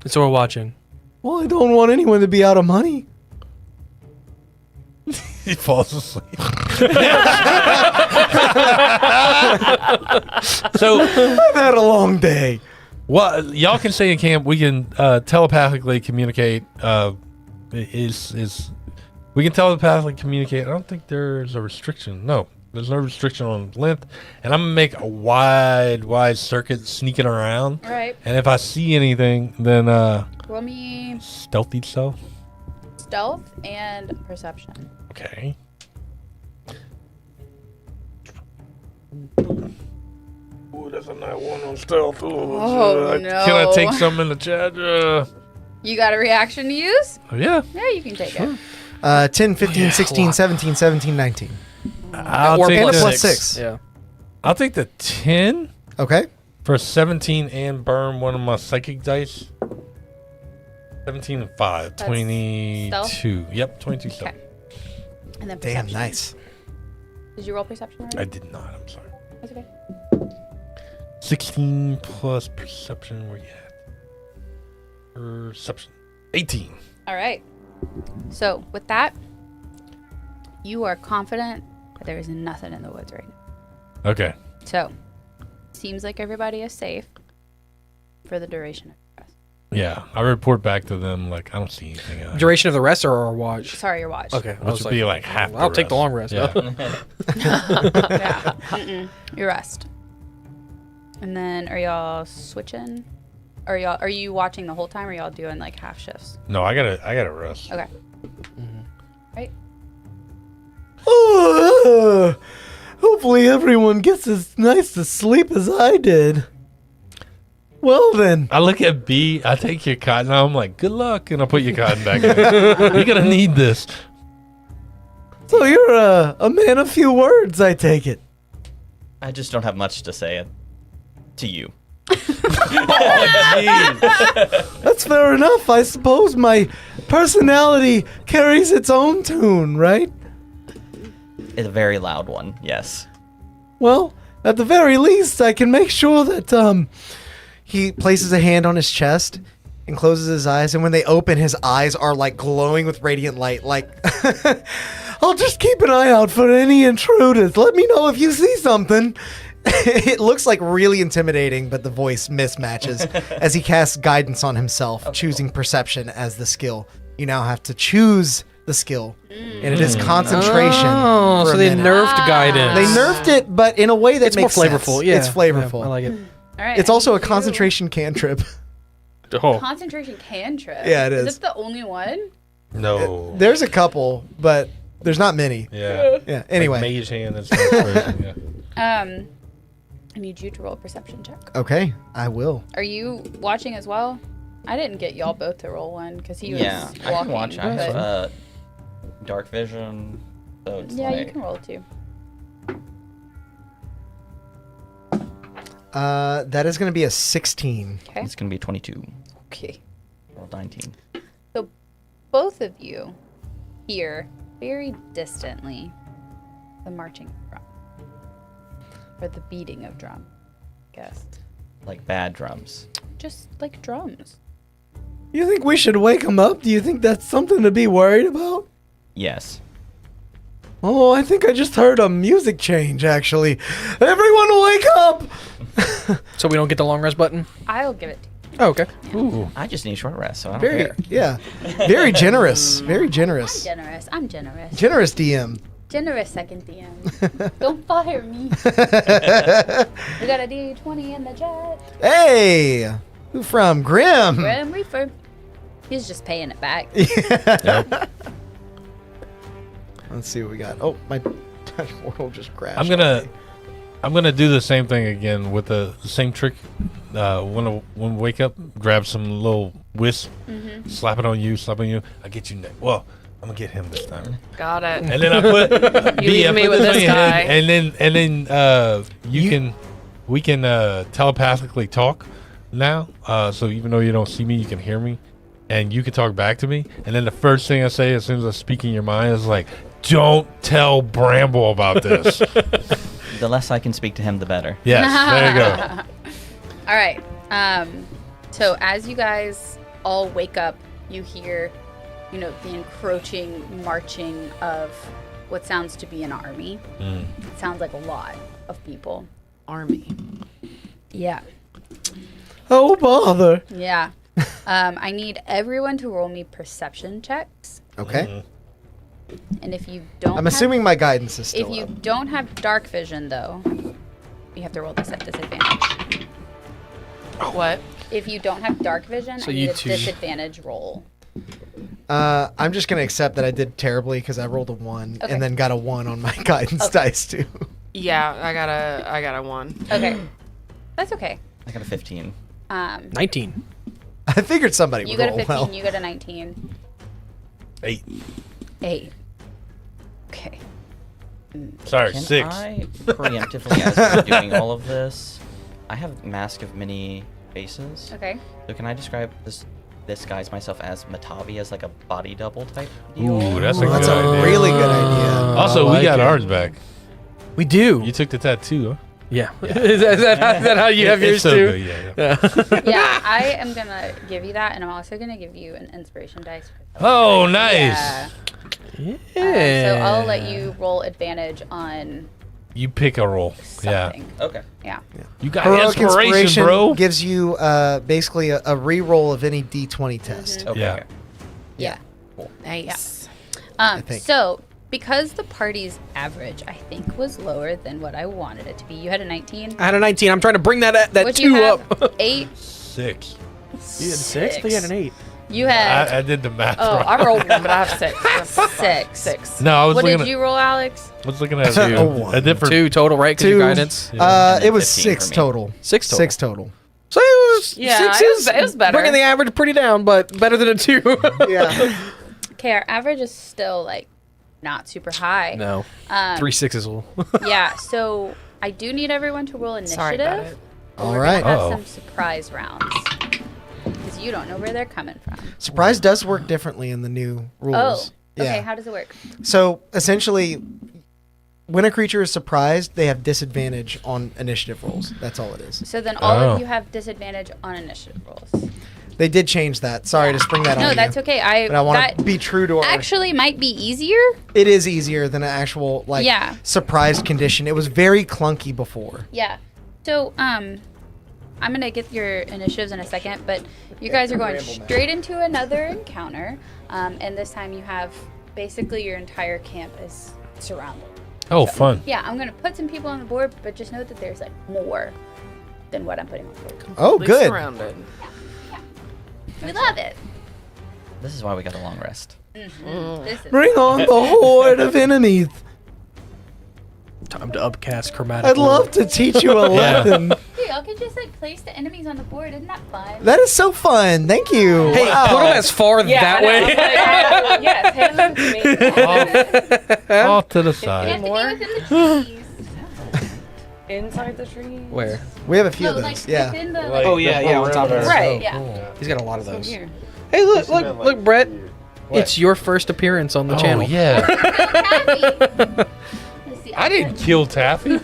And so we're watching. well, I don't want anyone to be out of money. He falls asleep. So, I've had a long day. well, y'all can stay in camp. We can telepathically communicate. We can telepathically communicate. I don't think there's a restriction. No, there's no restriction on length. And I'm gonna make a wide circuit sneaking around. All right. And if I see anything, then Roll me stealthy self. stealth and perception. Okay. Ooh, that's a nice one on stealth. Ooh, Oh, no. Can I take some in the chat? You got a reaction to use? Yeah. Yeah, you can take it. 10, 15, 16, 17, 17, 19. I'll Or take and a plus plus six. 6. Yeah. I'll take the 10 Okay. for 17 and burn one of my psychic dice. 17 and 5. That's 22. stealth? Yep, 22 stealth. Okay. And then Damn, perception. nice. Did you roll perception already? I did not. I'm sorry. That's okay. 16 plus perception. Where you at? Perception. 18. All right. So with that, you are confident that there is nothing in the woods right now. Okay. So, seems like everybody is safe for the duration of your rest. Yeah, I report back to them like I don't see anything. Duration of the rest or our watch? Sorry, your watch. Okay. I Which was would be like half. I'll take the long rest. Yeah. Yeah. Your rest. And then, are y'all switching? Are you watching the whole time, or y'all doing like half shifts? No, I gotta rest. Okay. Right. Hopefully everyone gets as nice to sleep as I did. Well then, I look at B. I take your cotton. I'm like, good luck, and I put your cotton back in. You're gonna need this. so you're a man of few words, I take it. I just don't have much to say to you. That's fair enough. I suppose my personality carries its own tune, right? It's a very loud one, yes. Well, at the very least, I can make sure that He places a hand on his chest and closes his eyes, and when they open, his eyes are like glowing with radiant light. Like, I'll just keep an eye out for any intruders. Let me know if you see something. it looks like really intimidating, but the voice mismatches as he casts guidance on himself, choosing perception as the skill. You now have to choose the skill, and it is concentration. Oh, for so a they minute. nerfed guidance. They nerfed it, but in a way that It's more makes flavorful. sense. Yeah, It's flavorful. Yeah, I like it. All right. It's also a and you- concentration cantrip. Oh Concentration cantrip. Yeah, it Is is. this the only one? no. There's a couple, but there's not many. Yeah. Yeah. Anyway. Like mage hand and stuff. Yeah. I need you to roll a perception check. Okay, I will. Are you watching as well? I didn't get y'all both to roll one because he was Yeah, walking. I can watch. I but- have dark vision, so it's yeah, you like... can roll too. That is going to be a 16. Okay. It's going to be 22 Okay. or 19. So both of you hear very distantly the marching drum. Or the beating of drum, I guess. Like bad drums. Just like drums. You think we should wake him up? Do you think that's something to be worried about? Yes. Oh, I think I just heard a music change, actually. Everyone wake up! So we don't get the long rest button? I'll give it to you. Oh, okay. Ooh. I just need short rest, so I don't Very, care. yeah. Very generous. Very I'm generous. generous. I'm generous. Generous DM. Generous second DM. Don't fire me. We got a D20 in the chat. Hey! Who from? Grim. Grim Reaper. He's just paying it back. Yep. Let's see what we got. Oh, my portal just crashed. I'm gonna do the same thing again with the same trick. When we wake up, grab some little wisp, slap it on you, I get you next. Well, I'm gonna get him this time. Got it. And then I put You leave me with this on this your guy. head, and then we can telepathically talk now. So even though you don't see me, you can hear me, and you can talk back to me. And then the first thing I say as soon as I speak in your mind is like, "Don't tell Bramble about this." The less I can speak to him, the better. Yes, there you go. All right. So as you guys all wake up, you hear, the encroaching marching of what sounds to be an army. It sounds like a lot of people. Army. Yeah. Oh, bother. Yeah. I need everyone to roll me perception checks. Okay. And if you don't I'm have- assuming my guidance is still If you up. don't have dark vision, though, you have to roll this at disadvantage. What? If you don't have dark vision, So I you need a two- disadvantage roll. I'm just going to accept that I did terribly because I rolled a 1 Okay. and then got a 1 on my guidance Okay. dice, too. Yeah, I got a 1. Okay. That's okay. I got a 15. 19. I figured somebody You would got a roll 15. well. You got a 19. 8. 8. Okay. Sorry, Can 6. I preemptively, as we're doing all of this, I have Mask of Many Faces. Okay. So can I describe this disguise myself as Matavi as like a body double type deal? Ooh, that's a That's good a idea. really good idea. Also, I we like got it. ours back. We do. You took the tattoo, huh? Yeah. is that how you have yours It's so too? good, yeah. Yeah, I am going to give you that, and I'm also going to give you an inspiration dice. Oh, nice. Yeah. Yeah. So I'll let you roll advantage on You pick a roll. something. Okay. Yeah. You got Heroic inspiration, bro. gives you basically a re-roll of any D20 test. Okay. Yeah. Okay. Yeah. Nice. think. So, because the party's average, I think, was lower than what I wanted it to be. You had a 19. I had a 19. I'm trying to bring that What'd 2 you have? up. 8. 6. You had 6? I think you had an 8. You had. I did the math Oh, wrong. I rolled one, but I have 6. 6. 6. No, I was What looking did you roll, Alex? I was looking at A one. a different 2 total, right? Because 2. guidance. It then was 15 6 for me. total. 6 total. 6 total. So it was Yeah, 6 it was better. Bringing the average pretty down, but better than a 2. Yeah. Okay, our average is still, like, not super high. No. 3 6s will. Yeah, so I do need everyone to roll initiative. Sorry about it. but All we're right. gonna have Uh-oh. some surprise rounds. Because you don't know where they're coming from. Surprise does work differently in the new rules. Oh, okay, Yeah. how does it work? So essentially, when a creature is surprised, they have disadvantage on initiative rolls. That's all it is. So then all Oh. of you have disadvantage on initiative rolls. They did change that. Sorry to spring that on No, you. that's okay. But I want that to be true to our. actually might be easier. It is easier than an actual Yeah. surprise condition. It was very clunky before. Yeah. So, I'm gonna get your initiatives in a second, but you guys are going straight into another encounter, and this time you have basically your entire camp is surrounded. Oh, fun. Yeah, I'm gonna put some people on the board, but just note that there's like more than what I'm putting on the board. Oh, good. Surrounded. We love it. This is why we got a long rest. This is Bring on the horde of enemies. Time to upcast chromatic. I'd love to teach you a lesson. Hey, y'all can just like place the enemies on the board. Isn't that fun? That is so fun. Thank you. Hey, Wow. put them as far that way. Yes, hand them to me. Off to the You side. have to More? be within the trees. Inside the tree. Where? We have a few No, of like those. Yeah. within the. Like Oh, yeah, yeah, on top of it. Right. Yeah. He's got a lot of those. Here. Hey, look, Brett. It's your first appearance on the Oh, channel. yeah. Let's see. I didn't kill Taffy.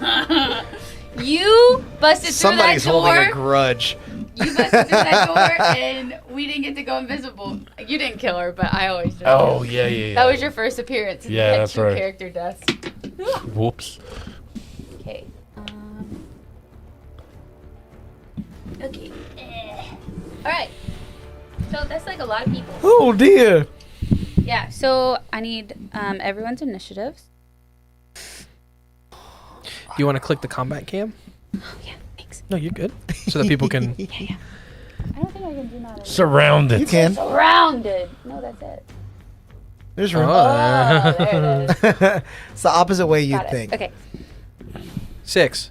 You busted Somebody's through that holding a door. grudge. You busted through that door, and we didn't get to go invisible. You didn't kill her, but I always did. Oh, yeah, yeah. That was your first appearance. And Yeah, you had that's 2 right. character deaths. Whoops. Okay. Okay. All right. So that's like a lot of people. Oh dear. Yeah. So I need everyone's initiatives. Do you want to click the combat cam? Yeah. Thanks. No, you're good. So that people can. Yeah. I don't think I can do that. Surrounded. You can. Surrounded. No, that's it. There's room. Oh, there it is. It's the opposite way you'd Got it. think. Okay. 6.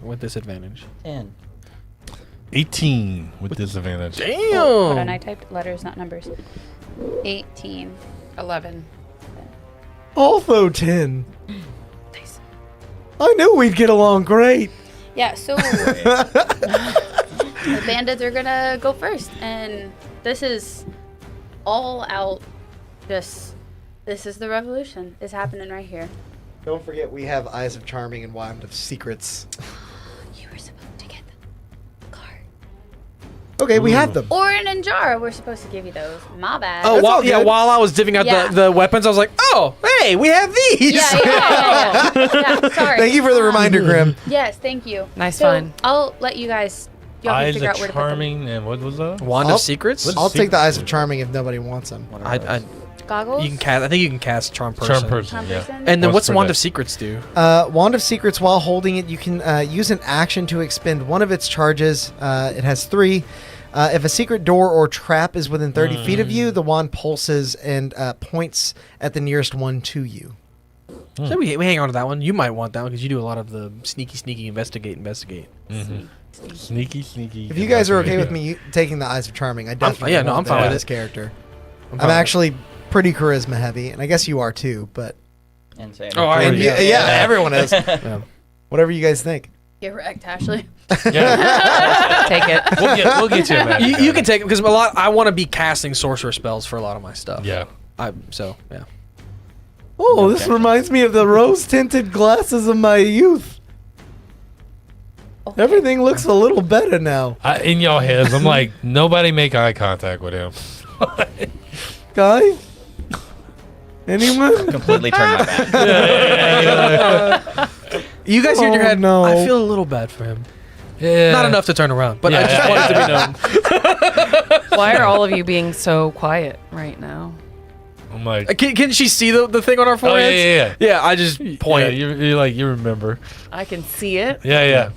With disadvantage. 10. 18 with disadvantage. Hold on, Damn. I typed letters, not numbers. 18. 11. Also 10. Nice. I knew we'd get along great. Yeah, so the bandits are gonna go first, and this is all out. This is the revolution. It's happening right here. Don't forget we have Eyes of Charming and Wand of Secrets. You were supposed to get the card. Okay, we have them. Or an Ninjara. We're supposed to give you those. My bad. Oh, That's all good. while I was divvying out Yeah. the weapons, I was like, oh, hey, we have these. Yeah. Sorry. Thank you for the reminder, Grim. Yes, thank you. Nice So find. I'll let you guys. Y'all can Eyes figure of out where to put them. Charming and what was that? Wand I'll- of Secrets? What's- I'll take the Eyes of Charming if nobody wants them. What are I, those? Goggles. you can cast. I think you can cast Charm Person. Charm person, Charm yeah. person? And then What's what's Wand that? of Secrets do? Wand of Secrets, while holding it, you can use an action to expend one of its charges. It has 3. If a secret door or trap is within 30 feet of you, the wand pulses and points at the nearest one to you. So we hang on to that one. You might want that one because you do a lot of the sneaky investigate. Mm-hmm. Sneaky. If you guys are okay with me taking the Eyes of Charming, I definitely I'm want fine that with this it. character. I'm I'm actually pretty charisma heavy, and I guess you are too. But Insane. Oh, I and already- yeah, everyone is. Yeah. Whatever you guys think. Get wrecked, Ashley. Yeah. Take it. We'll get you a magic You item. can take it because I want to be casting sorcerer spells for a lot of my stuff. Yeah. Yeah. Oh, this reminds me of the rose-tinted glasses of my youth. Everything looks a little better now. In y'all heads, I'm like, nobody make eye contact with him. Guy? Anyone? Completely turned my back. You guys hear in your Oh, head? no. I feel a little bad for him. Yeah. Not enough to turn around, but I Yeah. just want it to be known. Why are all of you being so quiet right now? I'm like, Can she see the thing on our oh foreheads? yeah. Yeah, I just point. Yeah, you're like, you remember. I can see it. Yeah.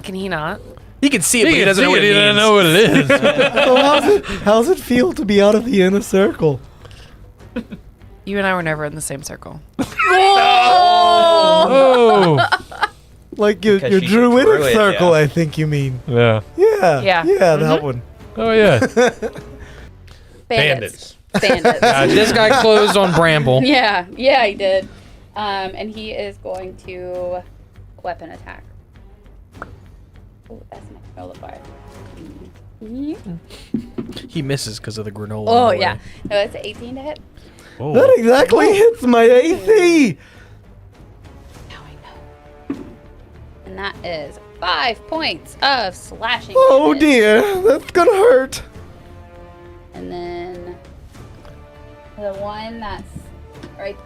Can he not? He can see it, but he doesn't know what it He means. doesn't know what it is. So how's it feel to be out of the inner circle? You and I were never in the same circle. Oh. Like your Because she's a druidic druid, circle, yeah. I think you mean. Yeah. Yeah. Yeah. That one. Oh yeah. Bandits. This guy closed on Bramble. Yeah, he did. And he is going to weapon attack. Oh, that's my nullifier. He misses because of the granola. Oh, on the way. yeah. No, it's 18 to hit. Oh. That exactly hits my AC. Now I know. And that is 5 points of slashing Oh damage. dear, that's gonna hurt. And then the one that's right,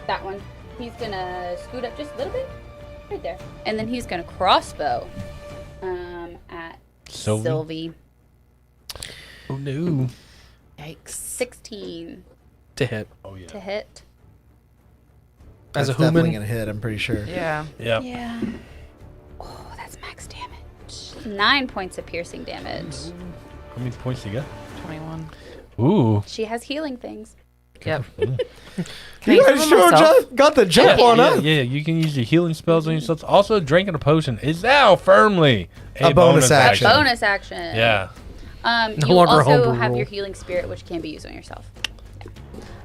that one, he's gonna scoot up just a little bit, right there. And then he's gonna crossbow at Sylvie. Oh no. Yikes. 16 To hit. Oh yeah. to hit. As a That's definitely human. gonna hit. I'm pretty sure. Yeah. Yeah. Yeah. Oh, that's max damage. 9 points of piercing damage. How many points you got? 21. Ooh. She has healing things. Yep. You guys sure just got the jump on us. Yeah, you can use your healing spells on yourself. Also, drinking a potion is now firmly A bonus action. Bonus action. Yeah. No You longer a also homebrew have rule. your healing spirit, which can be used on yourself.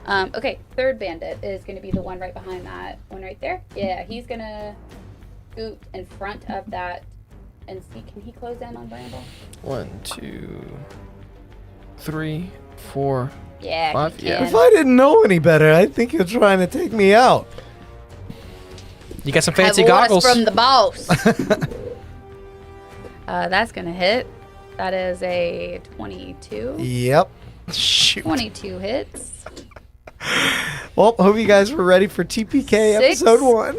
Yeah. Okay, third bandit is going to be the one right behind that one right there. Yeah, he's going to scoot in front of that and see. Can he close in on Bramble? 1, 2, 3, 4. Yeah, Five? he Yeah. can. If I didn't know any better, I'd think you're trying to take me out. You got some Have fancy orders goggles. from the boss. That's going to hit. That is a 22. Yep. Shoot. 22 hits. Well, hope you guys were ready for TPK 6 episode 1.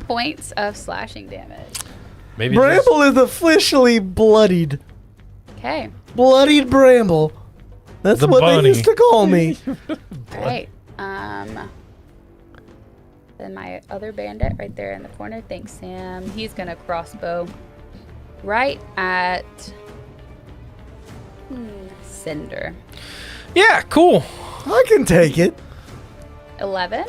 points of slashing damage. Maybe just, Bramble is officially bloodied. Okay. Bloodied Bramble. That's The what bunny. they used to call me. All right. Then my other bandit right there in the corner. Thanks, Sam. He's gonna crossbow right at Cinder. Yeah, cool. I can take it. 11.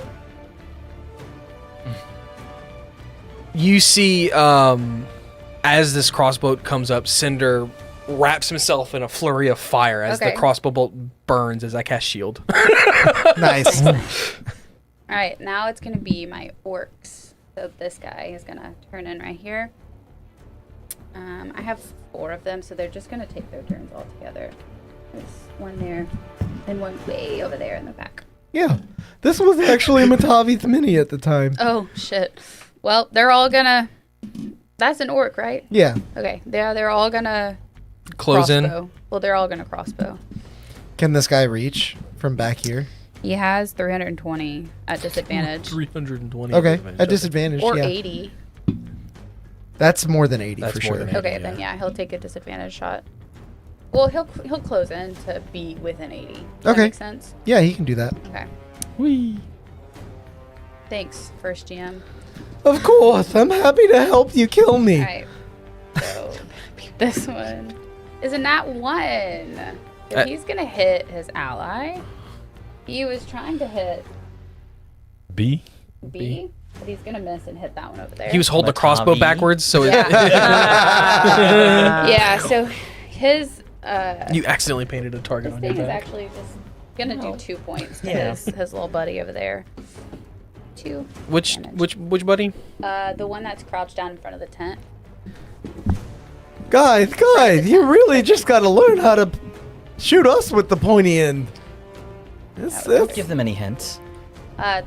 You see, as this crossbow comes up, Cinder wraps himself in a flurry of fire as the Okay. crossbow bolt burns as I cast shield. Nice. All right. Now it's gonna be my orcs. So this guy is gonna turn in right here. I have 4 of them, so they're just gonna take their turns all together. There's one there, and one way over there in the back. Yeah. This was actually Matavi's mini at the time. Oh shit. Well, they're all gonna. That's an orc, right? Yeah. Okay. They're all gonna Close crossbow. in. Well, they're all gonna crossbow. Can this guy reach from back here? He has 320 at disadvantage, 320. Okay. damage. At disadvantage, or yeah. 80. That's more than 80 That's for more sure. than 80. Okay, then yeah, he'll take a disadvantage shot. Well, he'll close in to be within 80. Does that Okay. make sense? Yeah, he can do that. Okay. Whee. Thanks, first GM. Of course. I'm happy to help you kill me. All right. So this one is a nat 1. So he's gonna hit his ally. He was trying to hit B. B. But he's gonna miss and hit that one over there. He was holding the crossbow Matavi. backwards, so Yeah, so his you accidentally painted a target this on your thing is back. actually just gonna do 2 points to Yeah. his little buddy over there. 2. Which damage. which buddy? The one that's crouched down in front of the tent. Guys, you really just got to learn how to shoot us with the pointy end. Don't give them any hints.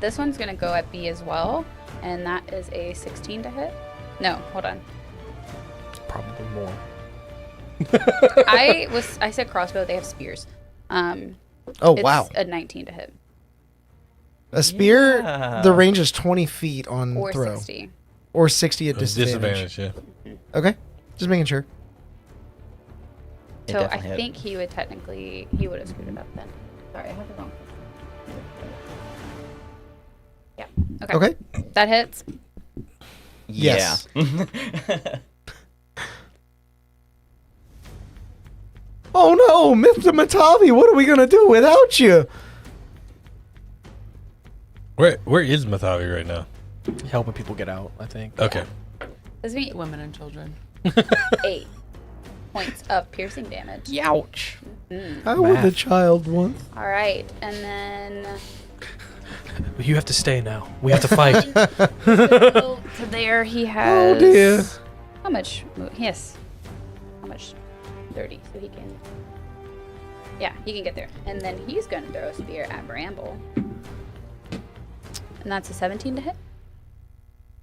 This one's gonna go at B as well, and that is a 16 to hit. No, hold on. Probably more. I said crossbow. They have spears. Oh, It's wow. a 19 to hit A spear, Yeah. the range is 20 feet on or throw. 60. Or 60 at disadvantage. Yeah. Okay, just making sure. It So I definitely hit. think he would have screwed it up then. Sorry, I had it wrong. Yeah. Okay. Okay. That hits. Yes. Yeah. Oh no, Mr. Matavi, what are we gonna do without you? Where is Matavi right now? Helping people get out, I think. Okay. This means Women and children. 8 points of piercing damage. Ouch. I was a child once. All right, and then You have to stay now. We have to fight. so to there he has. Oh dear. How much? Yes. How much? 30. So he can. Yeah, he can get there, and then he's gonna throw a spear at Bramble, and that's a 17 to hit.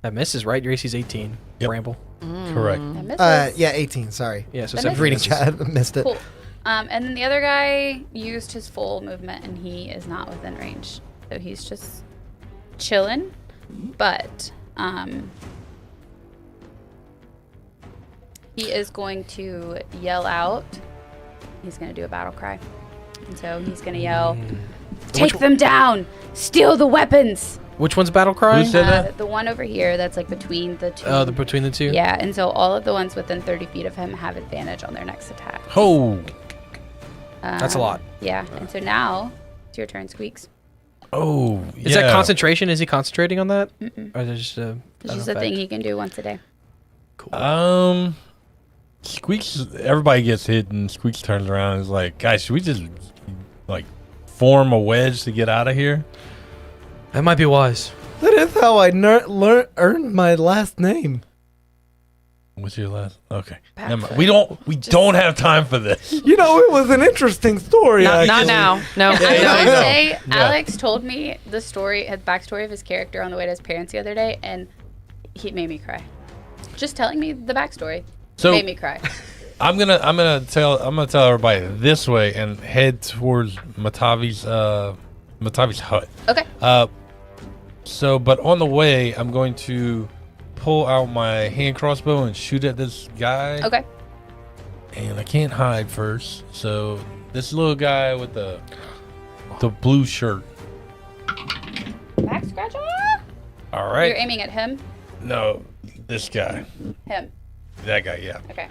That misses, right? Your AC's 18. Yep. Bramble. Correct. That misses. Yeah, 18. Sorry. Yeah, so That 17 Reading misses. chat, missed it. Cool. And then the other guy used his full movement, and he is not within range, so he's just chilling. But he is going to yell out. He's going to do a battle cry, and so he's going to yell, "Take them down! Steal the weapons!" Which one's battle cry? Who said that? The one over here that's like between the two. Oh, between the two? Yeah, and so all of the ones within 30 feet of him have advantage on their next attack. Oh. That's a lot. Yeah, and so now it's your turn, Squeaks. Oh. Is that concentration? Is he concentrating on that? Or is it just a... It's just a thing he can do once a day. Squeaks. Everybody gets hit, and Squeaks turns around and is like, "Guys, should we just like form a wedge to get out of here?" That might be wise. That is how I earned my last name. What's your last? Okay. Never mind. We don't have time for this. You know, it was an interesting story. Not actually. now. No. I I will know. say, Yeah. Alex told me the story, his backstory of his character on the way to his parents the other day, and he made me cry. Just telling me the backstory made me cry. I'm gonna tell everybody this way and head towards Matavi's hut. Okay. So, but on the way, I'm going to pull out my hand crossbow and shoot at this guy. Okay. And I can't hide first, so this little guy with the blue shirt. Back scratcher. All right. You're aiming at him. No, this guy. Him. That guy, yeah. Okay.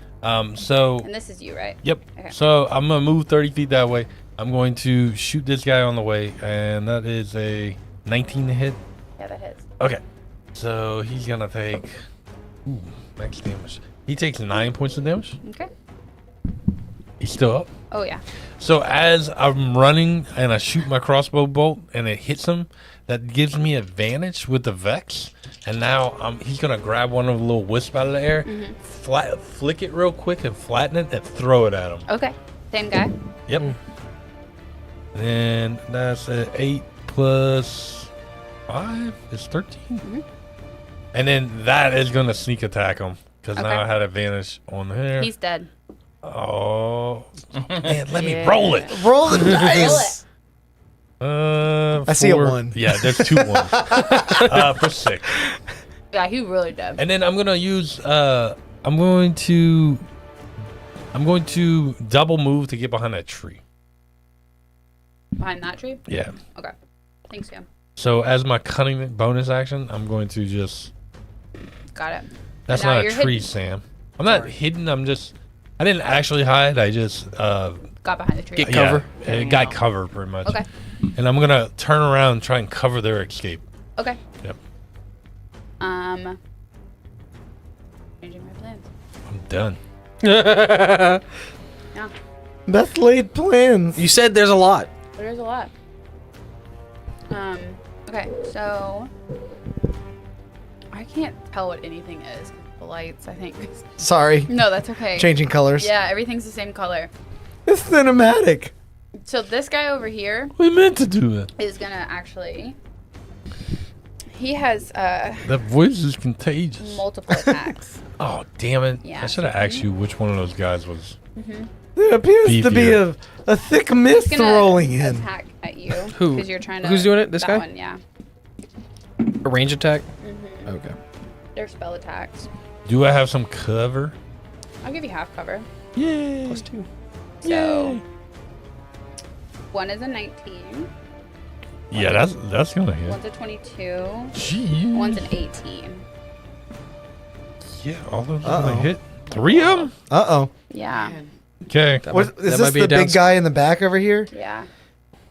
So. And this is you, right? Yep. Okay. So I'm gonna move 30 feet that way. I'm going to shoot this guy on the way, and that is a 19 to hit. Yeah, that hits. Okay. So he's gonna take max damage. He takes 9 points of damage. Okay. He's still up. Oh yeah. So as I'm running and I shoot my crossbow bolt and it hits him, that gives me advantage with the Vex. And now he's gonna grab one of the little wisp out of the air, flick it real quick and flatten it and throw it at him. Okay. Same guy. Yep. And that's an 8 plus 5 is 13. And then that is gonna sneak attack him because Okay. now I had advantage on there. He's dead. Oh man, let me roll it. Roll the dice. I see a 1. Yeah, there's 2 ones. For 6. Yeah, he really dead. And then I'm gonna use I'm going to double move to get behind that tree. Behind that tree? Yeah. Okay. Thanks, Sam. So as my cunning bonus action, I'm going to just Got it. That's And now not a you're tree, hidden. Sam. I'm not hidden, I didn't actually hide, I just Got behind the tree. Get cover? Yeah, it got cover pretty much. Okay. And I'm gonna turn around and try and cover their escape. Okay. Yep. Changing my plans. I'm done. Yeah, Beth laid plans. You said there's a lot. there's a lot. Okay, so I can't tell what anything is. The lights, I think. Sorry. No, that's okay. Changing colors. Yeah, everything's the same color. It's cinematic. So this guy over here We meant to do it. is gonna actually. He has That voice is contagious. multiple attacks. Oh, damn it. Yeah. I should have asked you which one of those guys was. There appears to be Beefier. a thick mist He's gonna rolling in. attack at you. Who? Because you're trying to. Who's doing it? This that guy? One, yeah. A range attack? Mm-hmm. Okay. They're spell attacks. Do I have some cover? I'll give you half cover. Yay. +2. So one is a 19. Yeah, that's gonna hit. One's a 22. Jeez. One's an 18. Yeah, all those are Uh-oh. gonna hit. 3 of them? Uh-oh. Yeah. Okay. That What, might- is that this might be the a big downside. guy in the back over here? Yeah.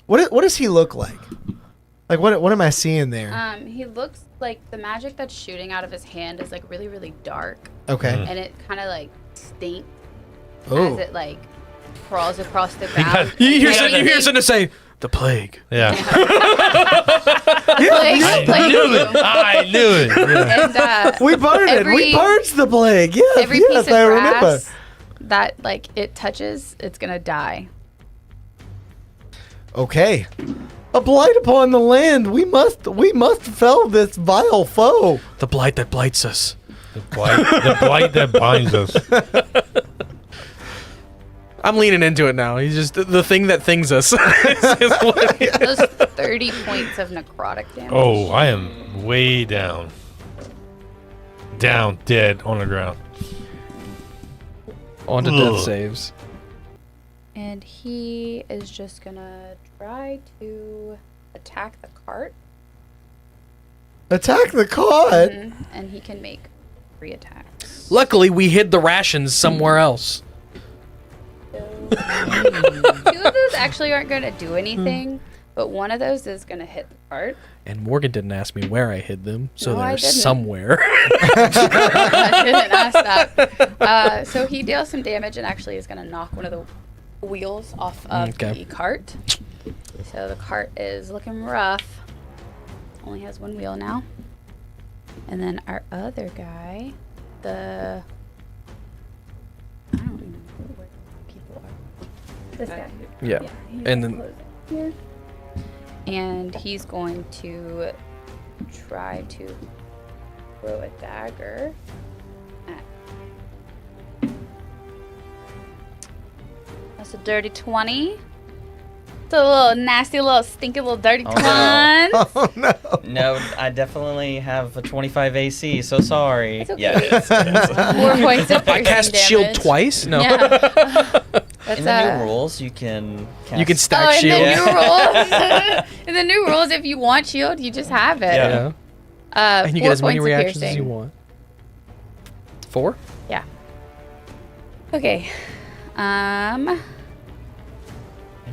What does he look like? Like, what am I seeing there? He looks like the magic that's shooting out of his hand is like really, really dark. Okay. And it kind of like stinks Oh. as it like crawls across the ground. You hear Anything- someone say, the plague. Yeah. Plague- I plague knew you. it. I knew it. Yeah. And We burned it. We every- purged the plague. Yes, every yes, piece of I remember. grass that like it touches, it's gonna die. Okay. A blight upon the land. We must fell this vile foe. The blight that blights us. The blight that binds us. I'm leaning into it now. He's just the thing that things us. Those 30 points of necrotic damage. Oh, I am way down. Down, dead, on the ground. On to Ugh. death saves. And he is just gonna try to attack the cart. Attack the cart. And he can make 3 attacks. Luckily, we hid the rations somewhere else. 2 of those actually aren't gonna do anything, but one of those is gonna hit the cart. And Morgan didn't ask me where I hid them, so No, I they're didn't. somewhere. I didn't ask that. So he deals some damage and actually is gonna knock one of the wheels off of Okay. the cart. So the cart is looking rough. Only has 1 wheel now. And then our other guy, I don't even know where people are. This guy. Yeah. He's And then close here. And he's going to try to throw a dagger at. That's a dirty 20. It's a little nasty, little stinky, little dirty Oh, 20. no. Oh no. No, I definitely have a 25 AC, so sorry. It's okay. Yeah. 4 points of I piercing cast damage. shield twice? No. Yeah. That's In the new rules, you can cast... You can stack Oh, in shield. the new rules. In the new rules, if you want shield, you just have it. Yeah. And you 4 get as many points of reactions as piercing. you want. 4? Yeah. Okay. I'm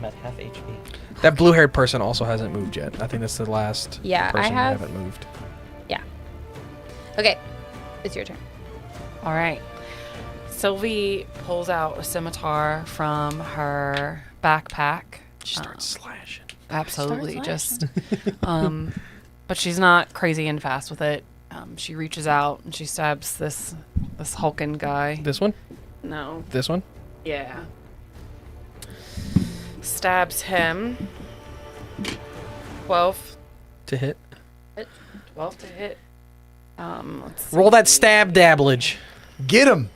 at half HP. That blue-haired person also hasn't moved yet. I think that's the last Yeah, person I who have. haven't moved. Yeah. Okay. It's your turn. All right. Sylvie pulls out a scimitar from her backpack. She starts slashing. Absolutely. Starts Just, but she's not crazy and fast with it. She reaches out and she stabs this hulking guy. This one? No. This one? Yeah. Stabs him. 12. To hit. 12 to hit. Let's Roll that see. stab dabblage. Get him.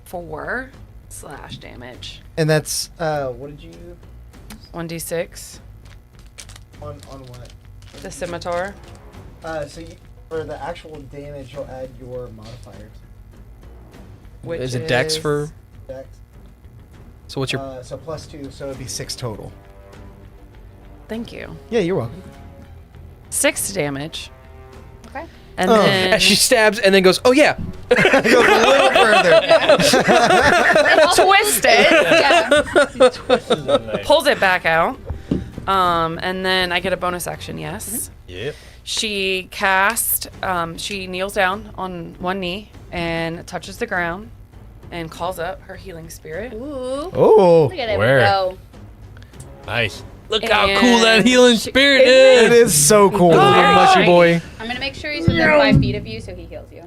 4 slash damage. And that's what did you 1d6. on what? The scimitar. So for the actual damage, you'll add your modifiers. Which Is it dex for... Dex. So what's your... So +2, so it'd be 6 total. Thank you. Yeah, you're welcome. 6 damage. Okay. And Oh. then As she stabs and then goes, oh yeah. Goes a little further. twist it. Yeah. Pulls it back out. And then I get a bonus action, yes. Yep. She casts, she kneels down on one knee and touches the ground and calls up her healing spirit. Ooh. Oh, Look at it Where? go. Nice. Look And how cool that healing she- spirit it is. is so cool. Little Very mushy shiny. boy. I'm gonna make sure he's within 5 feet of you so he heals you.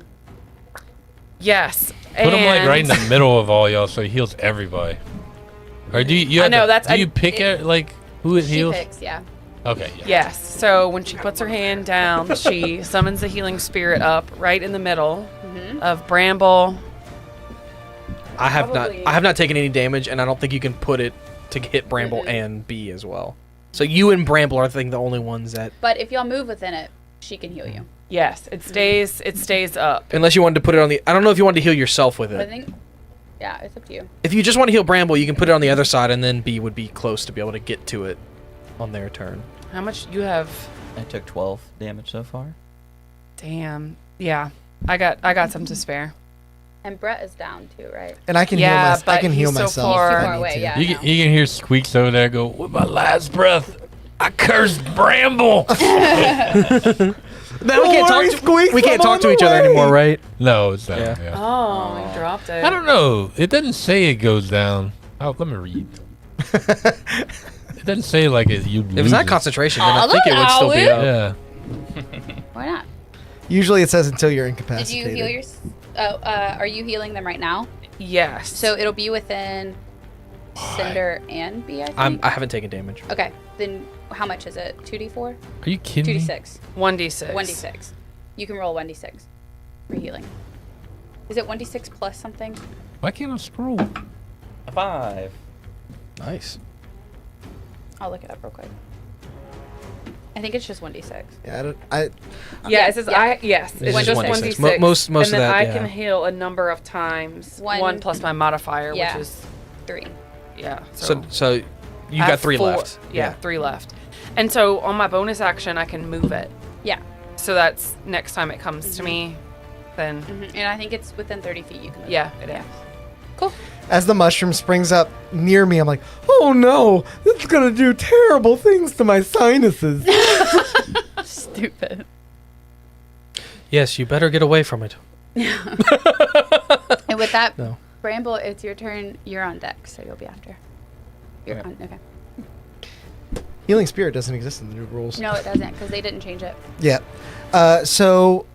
Yes. Put him like and- right in the middle of all y'all, so he heals everybody. Or do you? I have know, to- that's- Do you pick it like who it She heals? picks, yeah. Okay. Yeah. Yes. So when she puts her hand down, she summons the healing spirit up right in the middle of Bramble. I have Probably- not taken any damage, and I don't think you can put it to hit Bramble and B as well. So you and Bramble are, I think, the only ones that, But if y'all move within it, she can heal you. Yes, it stays up. unless you wanted to put it on the. I don't know if you wanted to heal yourself with But I it. think, yeah, it's up to you. If you just want to heal Bramble, you can put it on the other side, and then B would be close to be able to get to it on their turn. How much you have? I took 12 damage so far. Damn. Yeah. I got some to spare. And Brett is down too, right? And I can Yeah, I but can heal he's so myself. far- if I Too far need away, to. yeah. You can hear Squeaks over there go, with my last breath, I cursed Bramble. Now we can't talk to each other anymore, right? No, it's not. Yeah. Yeah. Oh, we dropped it. I don't know. It doesn't say it goes down. Oh, let me read. It doesn't say like it. You. If it's not concentration, then I think it would still be up. Yeah. Why not? Usually it says until you're Did incapacitated. you heal your? Are you healing them right now? Yes. So it'll be within Cinder and B, I think. I haven't taken damage. Okay, then how much is it? 2d4? Are you kidding me? 2d6. 1d6. 1d6. You can roll 1d6 for healing. Is it 1d6 plus something? Why can't I scroll? 5. Nice. I'll look it up real quick. I think it's just 1d6. Yeah, Yeah, Yeah, it says yeah. yes. It's It's just just 1d6. 1d6. Most and of then that, I yeah. can heal a number of times. One- 1 plus my modifier, Yeah. which is 3. yeah. So you I got have 3 4 left. Yeah, 3 left. And so on my bonus action, I can move it. Yeah. So that's next time it comes to me, then And I think it's within 30 feet you can move. yeah, it is. Cool. As the mushroom springs up near me, I'm like, oh no, this is gonna do terrible things to my sinuses. Stupid. Yes, you better get away from it. And with that, No. Bramble, it's your turn. You're on deck, so you'll be after. You're on. Okay. Healing spirit doesn't exist in the new rules. No, it doesn't, because they didn't change it. Yeah. So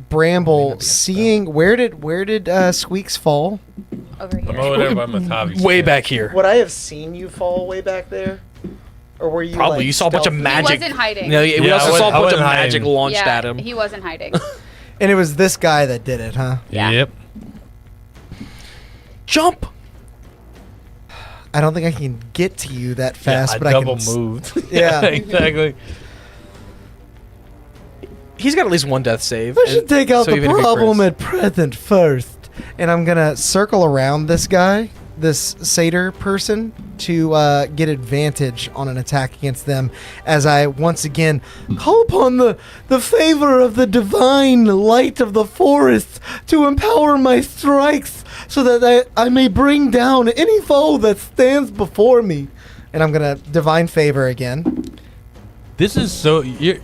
Bramble, seeing where did Squeaks fall? Over here. I'm over there by my Tavi. Way back here. Would I have seen you fall way back there, or were you Probably. You saw a bunch of stealthy? magic. He wasn't hiding. No, we Yeah, also I saw a bunch of wasn't magic hiding. launched yeah, at him. he wasn't hiding. And it was this guy that did it, huh? Yeah. Yep. Jump! I don't think I can get to you that fast, Yeah, but I I double can. moved. Yeah. exactly. He's got at least one death save. I should take out so the even if he problem crits- at present first, and I'm gonna circle around this guy, this satyr person, to get advantage on an attack against them, as I once again call upon the favor of the divine light of the forest to empower my strikes, so that I may bring down any foe that stands before me. And I'm gonna divine favor again. This is so you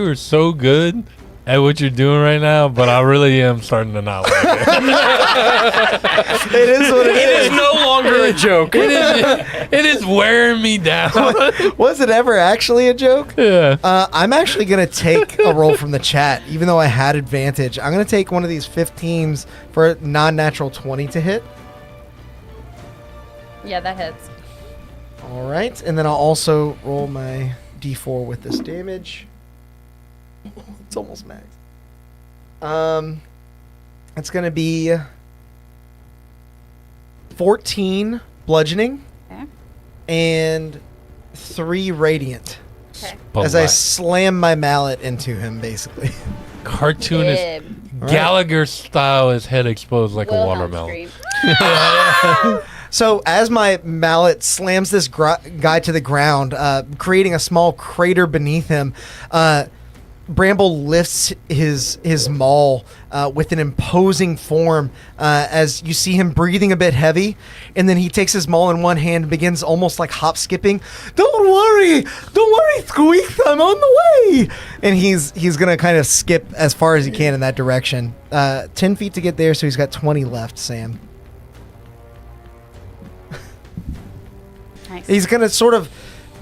are so good at what you're doing right now, but I really am starting to not like it. It is what it It is. is no longer a joke. It is wearing me down. Was it ever actually a joke? Yeah. I'm actually going to take a roll from the chat, even though I had advantage. I'm going to take one of these 15s for a non-natural 20 to hit. Yeah, that hits. All right. And then I'll also roll my d4 with this damage. It's almost max. It's going to be 14 bludgeoning Okay. and 3 radiant. Okay. As I slam my mallet into him, basically. Cartoonist Bib. Gallagher style, his head explodes like a Wilhelm watermelon. scream. So as my mallet slams this guy to the ground, creating a small crater beneath him, Bramble lifts his maul with an imposing form as you see him breathing a bit heavy, and then he takes his maul in one hand and begins almost like hop skipping. Don't worry, Squeak, I'm on the way. And he's gonna kind of skip as far as he can in that direction. 10 feet to get there, so he's got 20 left. Sam. Nice. He's gonna sort of,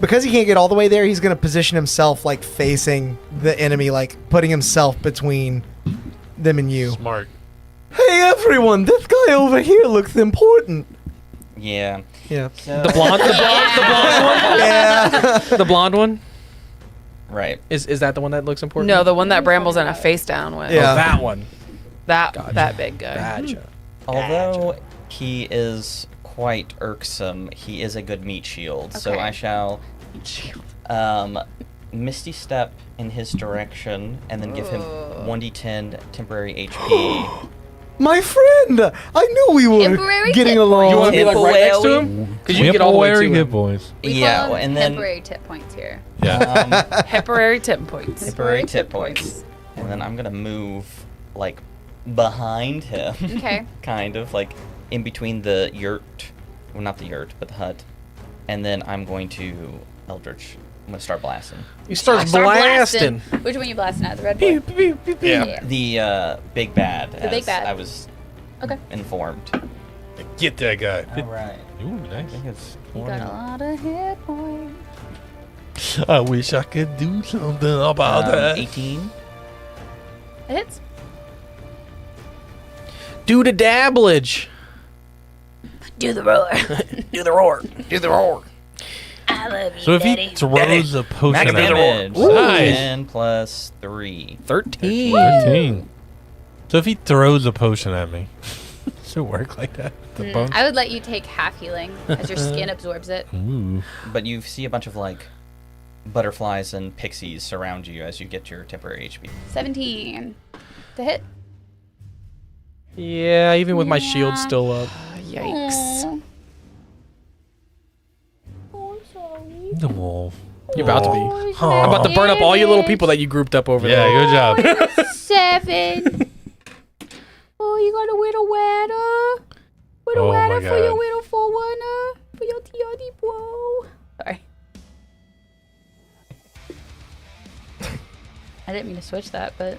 because he can't get all the way there, he's gonna position himself like facing the enemy, like putting himself between them and you. Smart. Hey everyone, this guy over here looks important. Yeah. Yeah. So, The blonde one. Yeah. The blonde one. right. Is that the one that looks important? No, the one that Bramble's in a face down with. Yeah. Oh, that one. That big guy. Gotcha. Although he is quite irksome, he is a good meat shield. So Okay. I shall Misty Step in his direction and then give him 1d10 temporary HP. My friend, I knew we were Temporary getting hit along. You want to be like right next to Temporary. him? Because you can get all the way to Temporary hit him. points. We Yeah, call them and then temporary tip points here. Yeah. Temporary tip points. temporary tip points. And then I'm gonna move like behind him. Okay. Kind of like in between the yurt, well not the yurt, but the hut. And then I'm going to Eldritch. I'm gonna start blasting. He starts Start blasting. Which one you blasting at? The red boy? Yeah. The big bad. The big bad. I was Okay. informed. Get that guy. Alright. Ooh, I nice. think it's You 20. got a lot of hit points. I wish I could do something about that. 18. It hits. Do the dabblage. Do the roar. Do the roar. Do the roar. I love you, So if Daddy. he throws a potion Max at me, damage. Nice. 10 plus 3. 13. 13. So if he throws a potion at me, does it work like that? The bones? I would let you take half healing as your skin absorbs it. Ooh. But you see a bunch of like butterflies and pixies surround you as you get your temporary HP. 17 to hit. Yeah, even with my shield Yeah. still up. Yikes. Oh, I'm sorry. No. You're about to be. Oh, I'm about to burn up all you little people that you grouped up over Yeah, there. good job. 7. Oh, you got a little water. Little Oh water my for your God. little forerunner. For your TRD bro. Sorry. I didn't mean to switch that, but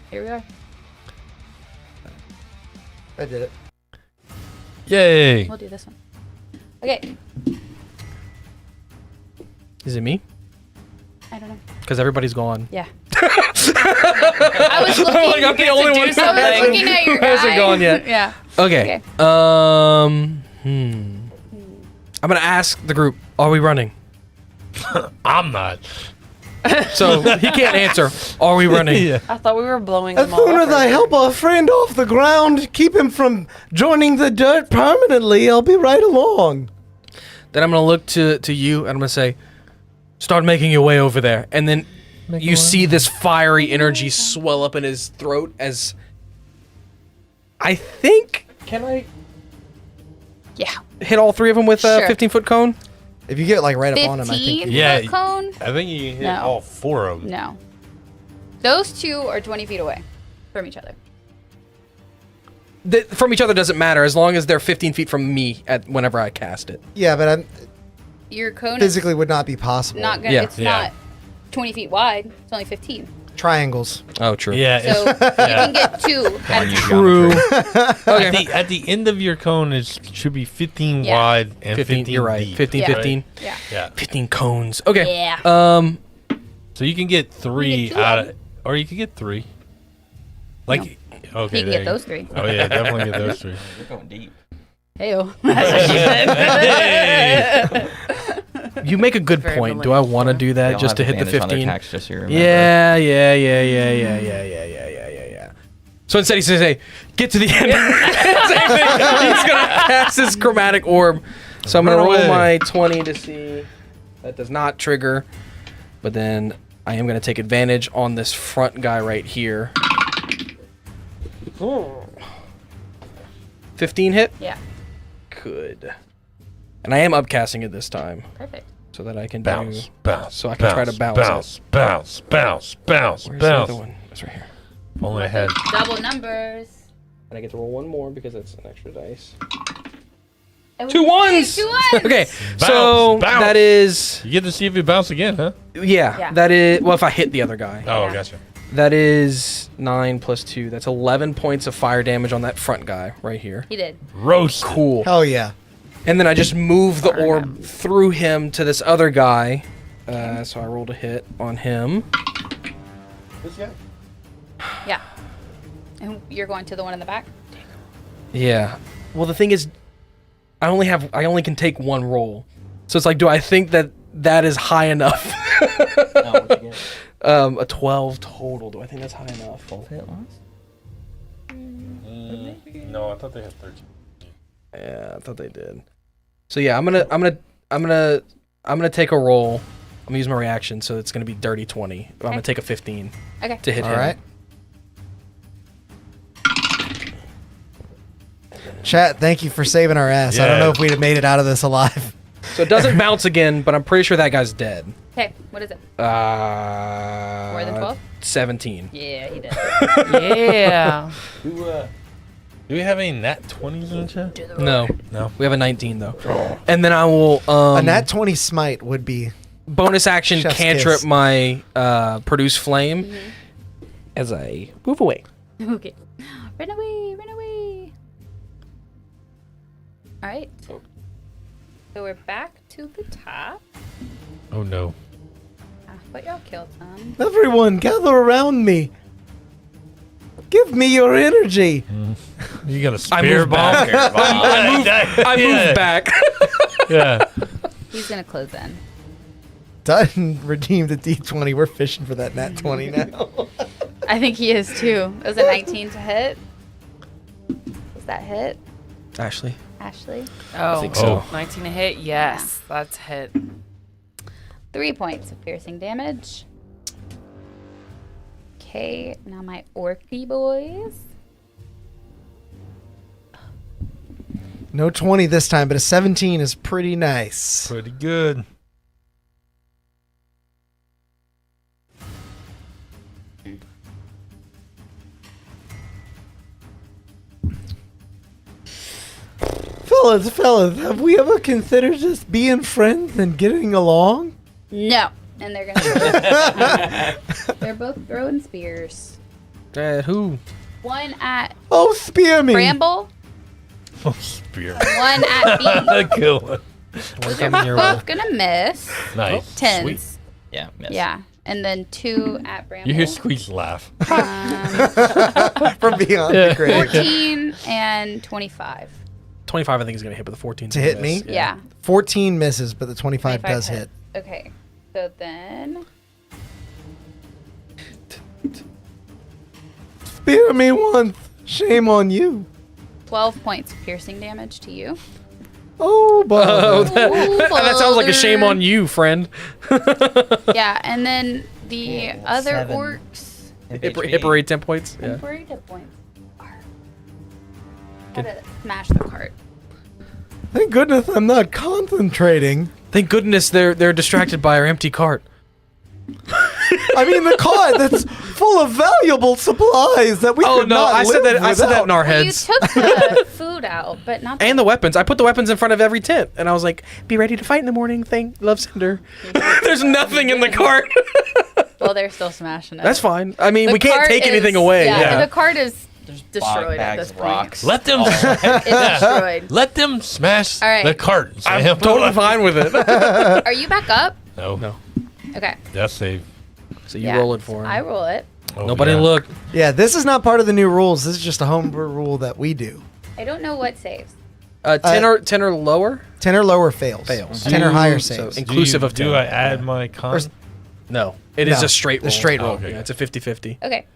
here we are. I did it. Yay. We'll do this one. Okay. Is it me? I don't know. Because everybody's gone. Yeah. I was looking. Like, I'm the only one who I was looking at your guy. hasn't gone yet. Yeah. Okay. Okay. I'm gonna ask the group. Are we running? I'm not. So he can't answer. Are we running? Yeah. I thought we were blowing As them all soon up as I earlier. help our friend off the ground, keep him from joining the dirt permanently, I'll be right along. Then I'm gonna look to you and I'm gonna say, start making your way over there. And then you see this fiery energy swell up in his throat as I think, can I Yeah. hit all three of them with a Sure. 15-foot cone? If you get like right up on him, I 15 think. Yeah. foot cone? I think you can hit No. all four of them. No. Those two are 20 feet away from each other. From each other doesn't matter as long as they're 15 feet from me at whenever I cast it. Yeah, but I'm Your cone physically would not be possible. is not gonna. Yeah. It's Yeah. not 20 feet wide. It's only 15. Triangles. Oh, true. Yeah. So you can get two. At True. At the end of your cone, it should be 15 Yeah. wide and 15 you're right. deep. 15, Yeah. 15. Yeah. Yeah. 15 cones. Okay. Yeah. So you can get three two out of of, or you can get three. Like, okay. You can there get you those go. three. Oh yeah, definitely get those three. You're going deep. Heyo. You make a good Very point. Do I want to do that They'll just to have hit the advantage on their 15? attacks, just so you remember. Yeah. So instead he's going to say, get to the end. Same thing. He's going to cast his chromatic orb. So I'm going to Run roll away. my 20 to see. That does not trigger. But then I am going to take advantage on this front guy right here. 15 hit? Yeah. Good. And I am upcasting it this time. Perfect. so that I can Bounce, do. bounce. So I can try to bounce bounce, it. bounce, bounce, bounce, Where's the bounce. other one? It's right here. If only I had. Double numbers. And I get to roll one more because it's an extra dice. Oh, 2 ones. 2 ones. Okay, so bounce. that is You get to see if you bounce again, huh? Yeah. That is well. If I hit the other guy, Oh, Yeah. gotcha. that is 9 plus 2. That's 11 points of fire damage on that front guy right here. He did. Roast. Cool. Hell yeah. And then I just move the orb through him to this other guy. So I rolled a hit on him. This guy? Yeah. And you're going to the one in the back? Yeah. Well, the thing is, I only can take one roll. So it's like, do I think that is high enough? A 12 total. Do I think that's high enough? Both hit once? No, I thought they had 13. Yeah, I thought they did. So yeah, I'm gonna take a roll. I'm gonna use my reaction, so it's gonna be dirty 20. I'm gonna take a 15 Okay. to hit All him. right. Chat, thank you for saving our ass. I don't Yeah. know if we'd have made it out of this alive. So it doesn't bounce again, but I'm pretty sure that guy's dead. Okay, what is it? More than 12? 17. Yeah, he did. Yeah. Do we have any nat 20s in the chat? No. No. We have a 19 though. And then I will A nat 20 smite would be bonus action Chef's cantrip kiss. my produce flame as I move away. Okay. Run away, run away. All right. So we're back to the top. Oh no. But y'all killed some. everyone gather around me. Give me your energy. You got a I spear moved bomb? back. I moved back. Yeah. He's gonna close in. Dutton redeemed a D20. We're fishing for that nat 20 now. I think he is too. It was a 19 to hit. Was that hit, Ashley. Ashley? Oh, think so. 19 to hit. Yes, that's hit. 3 points of piercing damage. Okay, now my orky boys. No 20 this time, but a 17 is pretty nice. Pretty good. Fellas, have we ever considered just being friends and getting along? No. And they're gonna they're both throwing spears. Who? One at Oh, spear me. Bramble, Oh, spear. one at B. Kill one. Those are both gonna miss. Nice. Tens. Sweet. Yeah, miss. Yeah. And then 2 at Bramble. You hear Squeeze laugh. From beyond the grave. 14 and 25. 25 I think is going to hit, but the 14 To hit me? Yeah. 14 misses, but the 25 does hit. Okay. So then Spear me once. Shame on you. 12 points of piercing damage to you. Oh, but Oh, that sounds like a shame on you, friend. Yeah, and then the Yeah, other 7. orcs. Hit rate 10 points. Yeah. Temporary hit points are. Gotta smash the cart. thank goodness I'm not concentrating. Thank goodness they're distracted by our empty cart. I mean, the cart that's full of valuable supplies that we Oh could no, not I said live that. I said that in our Well, you heads. took the food out, but not the And the weapons. I put the weapons in front of every tent, and I was like, "Be ready to fight in the morning." Thing, love Cinder. There's nothing in the cart. Well, they're still smashing it. That's fine. I mean, The we can't cart take is- anything away. Yeah, Yeah. the cart is There's destroyed at bags this of point. rocks. Let them It's destroyed. let them smash All right. the cart. I'm Sam. totally fine with it. Are you back up? No. No. Okay. Death save. So you roll it for him. I roll it. Oh, Nobody yeah. look. Yeah, this is not part of the new rules. This is just a homebrew rule that we do. I don't know what saves. 10 or lower. 10 or lower fails. Fails. 10 or higher So saves. inclusive of 10. Do I add my con? Or- No, it is No, a straight roll. the straight roll. Okay. Yeah, it's a 50-50. Okay.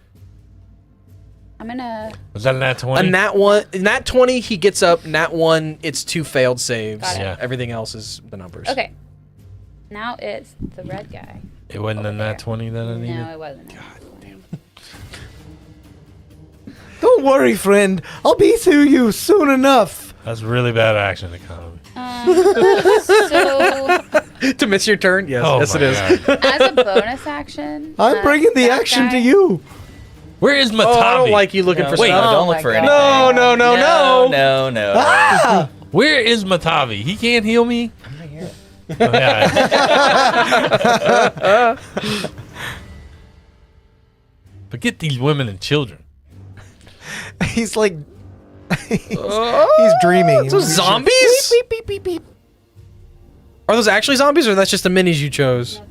I'm gonna. Was that a nat 20? A nat 1, nat 20, he gets up. Nat 1, it's 2 failed saves. Got it. Yeah. Everything else is the numbers. Okay. Now it's the red guy. It wasn't a Over nat there. 20 that I needed? No, it wasn't. Don't worry, friend. I'll be to you soon enough. That's really bad action economy. So To miss your turn? Yes, Oh yes it my is. God. As a bonus action, I'm bringing the that action guy- to you. Where is Matabi? Oh, I don't like you looking No, for wait, stuff. don't Oh look my for God. anything. No. No. Ah! Where is Matavi? He can't heal me. I'm right here. Oh, yeah. Forget these women and children. He's like, he's dreaming. Those zombies? Are those actually zombies, or that's just the minis you chose?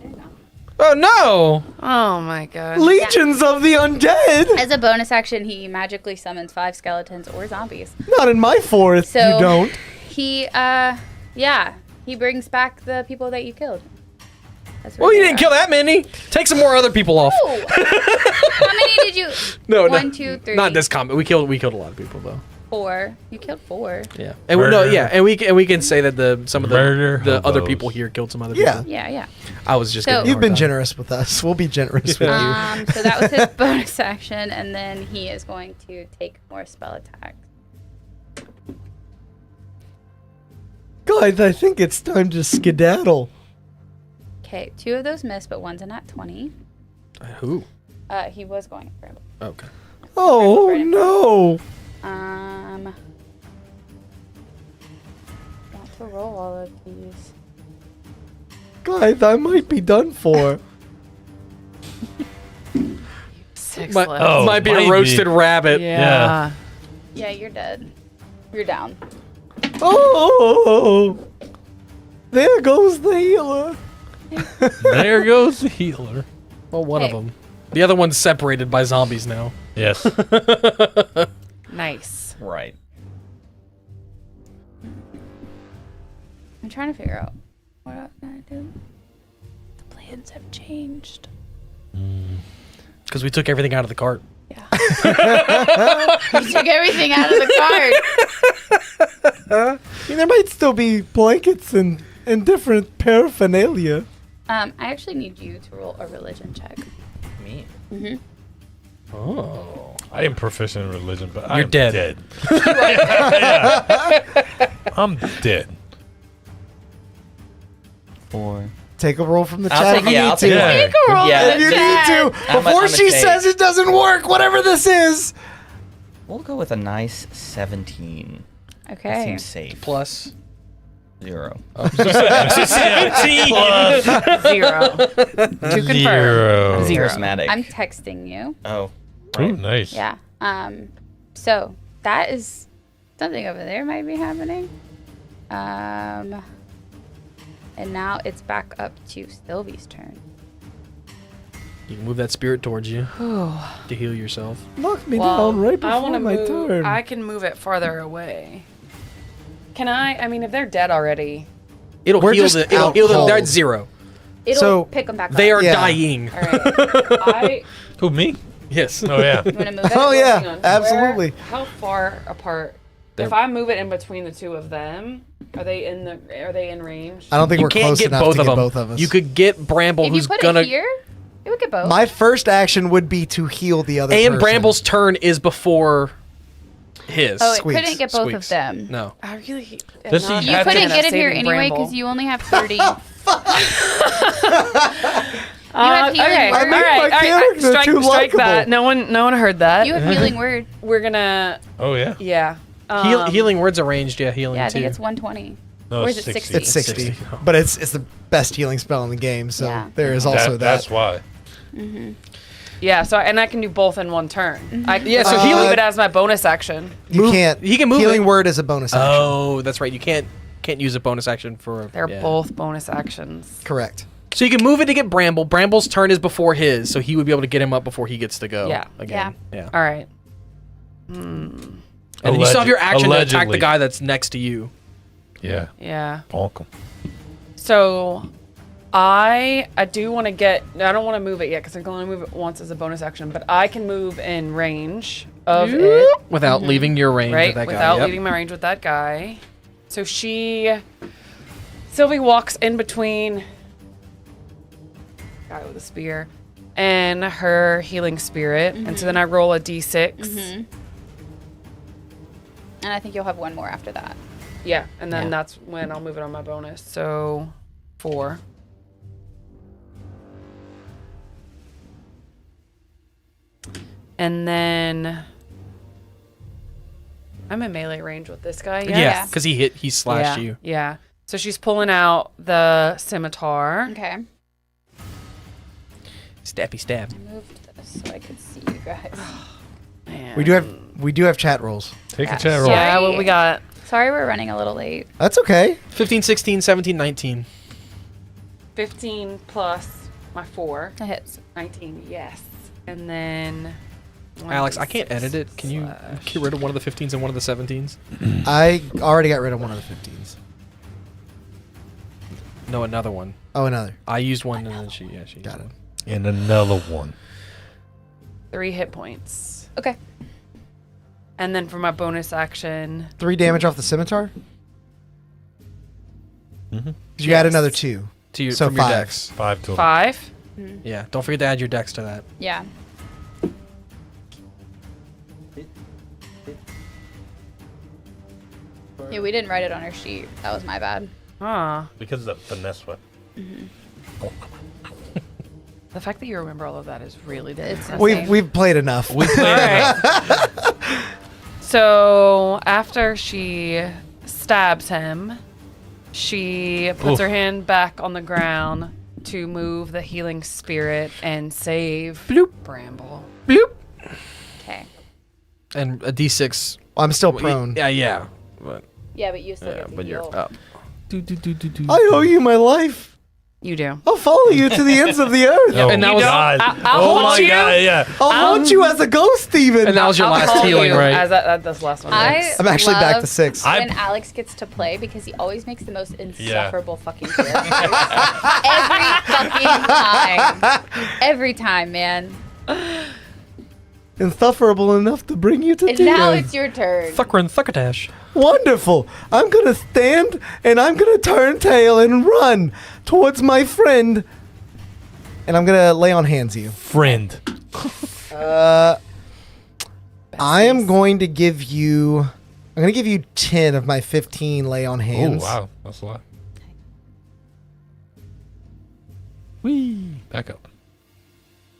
Oh no! Oh my god. Legions of the undead. As a bonus action, he magically summons 5 skeletons or zombies. Not in my forest. So You don't. He, he brings back the people that you killed. That's Well, where you they didn't are. kill that many. Take some more other people off. Oh. How many did you? No, 1, 2, 3. Not this combat. We killed a lot of people though. 4. You killed 4. Yeah, and we can say that some of Murder the other hobos. people here killed some other Yeah. people. Yeah. I was just. So- giving you a You've hard been time. generous with us. We'll be generous with you. So that was his bonus action, and then he is going to take more spell attacks. Guys, I think it's time to skedaddle. Okay, 2 of those missed, but one's a nat 20. Who? He was going for him. Okay. Oh no! Want to roll all of these. Guys, I might be done for. 6 Might, left. Oh, might be might a roasted rabbit. Yeah. Yeah, you're dead. You're down. Oh! There goes the healer. There goes the healer. Well, one of Hey. them. The other one's separated by zombies now. Yes. Nice. Right. I'm trying to figure out what I'm gonna do. The plans have changed. Because we took everything out of the cart. Yeah. You took everything out of the cart. I mean, there might still be blankets and different paraphernalia. I actually need you to roll a religion check. Me. Mm-hmm. Oh. I am proficient in religion, but You're I'm dead. Yeah. I'm dead. 4. Take a roll from the I'll chat take- if you yeah, need I'll to. take Yeah. Take a roll Yeah. in If you the chat. need to. I'm a- Before I'm a she take. says it doesn't work, whatever this is. We'll go with a nice 17. That Okay. seems safe. Plus. 0. 17 plus 0. To confirm. 0. 0. Charismatic. I'm texting you. Oh. Oh, nice. Yeah. So that is something over there might be happening. And now it's back up to Sylvie's turn. You can move that spirit towards you to heal yourself. Knock me Well, down right I before want to my move. turn. I can move it farther away. Can I? I mean, if they're dead already. It'll We're heal just It'll out heal them. They're cold. at 0. It'll So, pick them back They up. are Yeah. dying. All right. Who, me? Yes. Oh, yeah. You want to move it? Oh Hang yeah, on. absolutely. How far apart? They're- If I move it in between the two of them, are they in range? I don't think You we're can't close get enough both to of get them. both of us. You could get Bramble, If you who's put gonna. it here, it would get both. My first action would be to heal the other And person. Bramble's turn is before his. oh, it Squeaks. couldn't get both Squeaks. of them. No. I really. am Does he not You have a fan couldn't of get it here saving anyway Bramble. because you only have 30. You have healing Okay. word. All right. All right. character Strike, too strike that. likable. No one heard that. You have healing word. We're gonna. Oh, yeah. Yeah. Healing words arranged, yeah, healing Yeah, I too. think it's 120. No, Or is it 60? It's 60, but it's the best healing spell in the game. So Yeah. there is also that. That's why. Yeah. So and I can do both in one turn. I Yeah, so so healing- move it as my bonus action. You can't. he can move Healing it. word is a bonus action. Oh, that's right. You can't use a bonus action for. They're yeah. both bonus actions. Correct. So you can move it to get Bramble. Bramble's turn is before his, so he would be able to get him up before he gets to go. Yeah. Again. Yeah. All right. And then you still have your action to attack the Allegedly. guy that's next to you. Yeah. Yeah. Bonk him. So I do want to get. I don't want to move it yet because I can only move it once as a bonus action. But I can move in range of it, Without leaving your range right? with that Without guy. Yep. leaving my range with that guy. So Sylvie walks in between guy with a spear and her healing spirit, and so then I roll a d6. And I think you'll have one more after that. Yeah, and then Yeah. that's when I'll move it on my bonus. So 4. And then I'm in melee range with this guy. Yeah, because he slashed you. Yeah. So she's pulling out the scimitar. Okay. Stabby stab. I moved this so I could see you guys. Man. We do have chat rolls. Take Yeah. a chat roll. Yeah, what we got? Sorry, we're running a little late. That's okay. 15, 16, 17, 19. 15 plus my 4. That hits. 19, yes. And then... Alex, I can't edit it. Can you get rid of one of the 15s and one of the 17s? I already got rid of one of the 15s. No, another one. Oh, another. I used one and then she Got it. And another one. 3 hit points. Okay. And then for my bonus action... 3 damage off the scimitar? Mm-hmm. You add another 2. To your, So from your 5. dex. 5 total. 5? Yeah, don't forget to add your dex to that. Yeah. Yeah, we didn't write it on our sheet. That was my bad. Ah. Because of the finesse weapon. The fact that you remember all of that is really good. We've played enough. We played So after she stabs him, she puts her hand back on the ground to move the healing spirit and save Bramble. Bloop. Okay. And a d6. I'm still prone. Yeah. But, Yeah, but you still get to but heal. you're up. I owe you my life. You do. I'll follow you to the ends of the earth. Oh, and that was God. I'll Oh haunt my you. God, yeah. I'll haunt you as a ghost, even. And that was your I'll last call healing, you right? As that's the last one. I'm actually back to love 6. When Alex gets to play because he always makes the most insufferable fucking characters. Every time, man. Insufferable enough to bring you to And tears. now it's your turn. Thucker and Thuckatash. Wonderful. I'm going to stand and I'm going to turn tail and run towards my friend. And I'm going to lay on hands you. Friend. I am going to give you... I'm going to give you 10 of my 15 lay on Oh, hands. wow. That's a lot. Whee. Back up.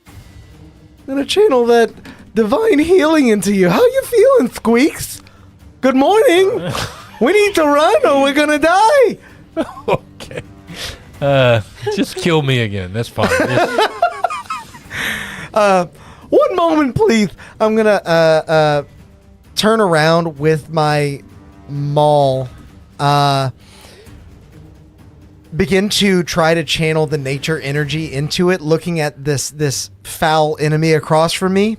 I'm going to channel that divine healing into you. How you feeling, Squeaks? Good morning. We need to run or we're going to die. Okay. Just kill me again. That's fine. One moment, please. I'm going to turn around with my maul. Begin to try to channel the nature energy into it, looking at this foul enemy across from me.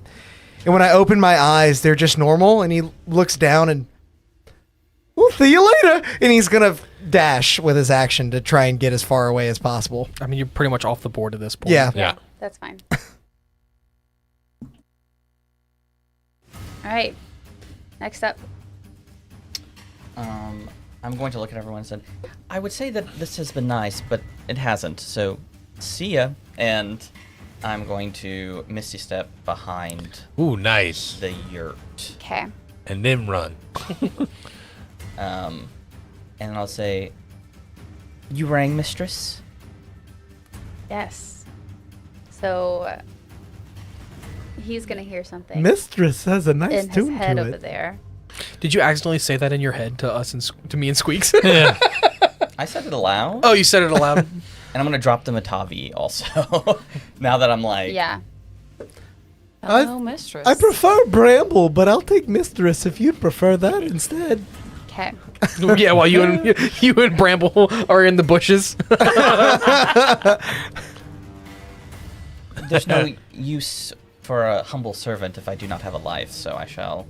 And when I open my eyes, they're just normal. And he looks down and, we'll see you later. And he's going to dash with his action to try and get as far away as possible. I mean, you're pretty much off the board at this point. Yeah. That's fine. All right. Next up. I'm going to look at everyone and say, I would say that this has been nice, but it hasn't. So, see ya. And I'm going to Misty Step behind Ooh, nice. the yurt. Okay. And then run. And I'll say, you rang, mistress? Yes. So he's gonna hear something Mistress has a nice in his tune head to over it. there. Did you accidentally say that in your head to us and to me and Squeaks? Yeah. I said it aloud. Oh, you said it aloud. And I'm going to drop the Matavi also. Now that I'm like... Yeah. Hello, mistress. I prefer Bramble, but I'll take Mistress if you'd prefer that instead. Okay. Yeah, while you and Bramble are in the bushes. There's no use for a humble servant if I do not have a life, so I shall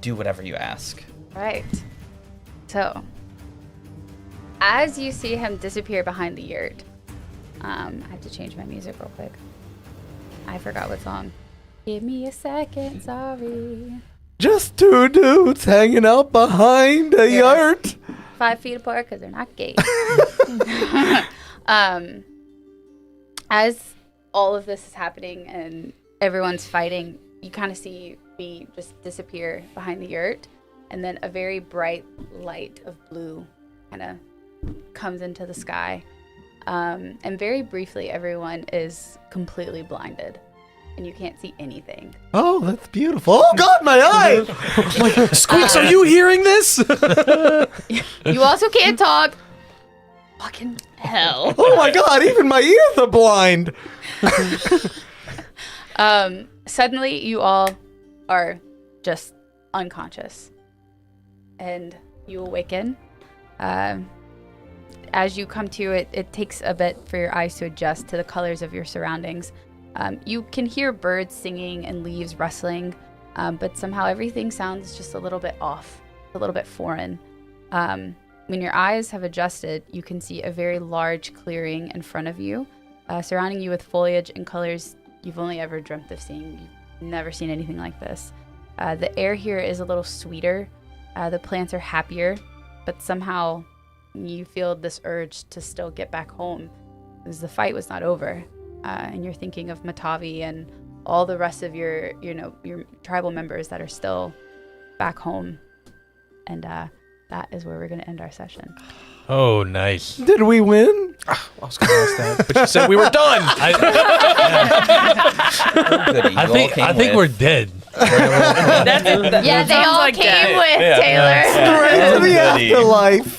do whatever you ask. Right. So, as you see him disappear behind the yurt, I have to change my music real quick. I forgot what song. Give me a second, sorry. Just two dudes hanging out behind a yurt. 5 feet apart because they're not gay. As all of this is happening and everyone's fighting, you kind of see me just disappear behind the yurt, and then a very bright light of blue kind of comes into the sky, And very briefly, everyone is completely blinded, and you can't see anything. Oh, that's beautiful. Oh God, my eye! Like, Squeaks, are you hearing this? You also can't talk. Fucking hell. Oh my God, even my ears are blind. Suddenly, you all are just unconscious, and you awaken. As you come to it, it takes a bit for your eyes to adjust to the colors of your surroundings. You can hear birds singing and leaves rustling, but somehow everything sounds just a little bit off, a little bit foreign. When your eyes have adjusted, you can see a very large clearing in front of you, surrounding you with foliage and colors you've only ever dreamt of seeing. You've never seen anything like this. The air here is a little sweeter. The plants are happier, but somehow you feel this urge to still get back home because the fight was not over. And you're thinking of Matavi and all the rest of your tribal members that are still back home. And that is where we're going to end our session. Oh, nice. Did we win? I was going to ask that, but you said we were done. I think we're dead. Yeah, they all like came that. with Taylor. Straight to the afterlife.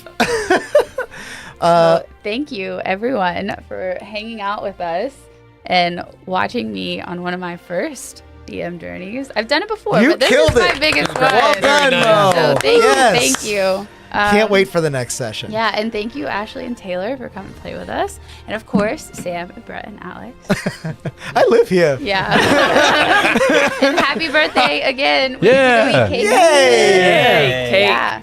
Well, thank you, everyone, for hanging out with us and watching me on one of my first DM journeys. I've done it before, You but this killed is my it. biggest one. Well done, Mo. So Yes. thank you. Can't wait for the next session. Yeah, and thank you, Ashley and Taylor, for coming to play with us. And of course, Sam, Brett, and Alex. I live here. Yeah. And happy birthday again. We Yeah. get to eat cake. Yay! Cake. Yeah.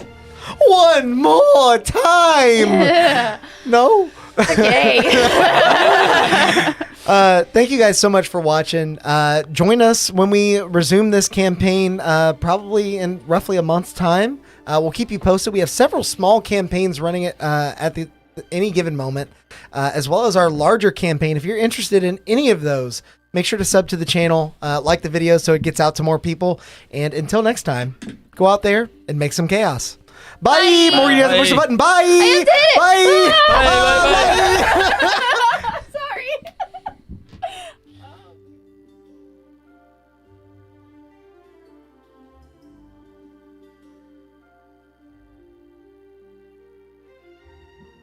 One more time. No? Okay. Thank you guys so much for watching. Join us when we resume this campaign, probably in roughly a month's time. We'll keep you posted. We have several small campaigns running at any given moment, as well as our larger campaign. If you're interested in any of those, make sure to sub to the channel, like the video so it gets out to more people. And until next time, go out there and make some chaos. Bye. Maureen, you have to push the button. Bye. I did it. Bye. Bye. Bye.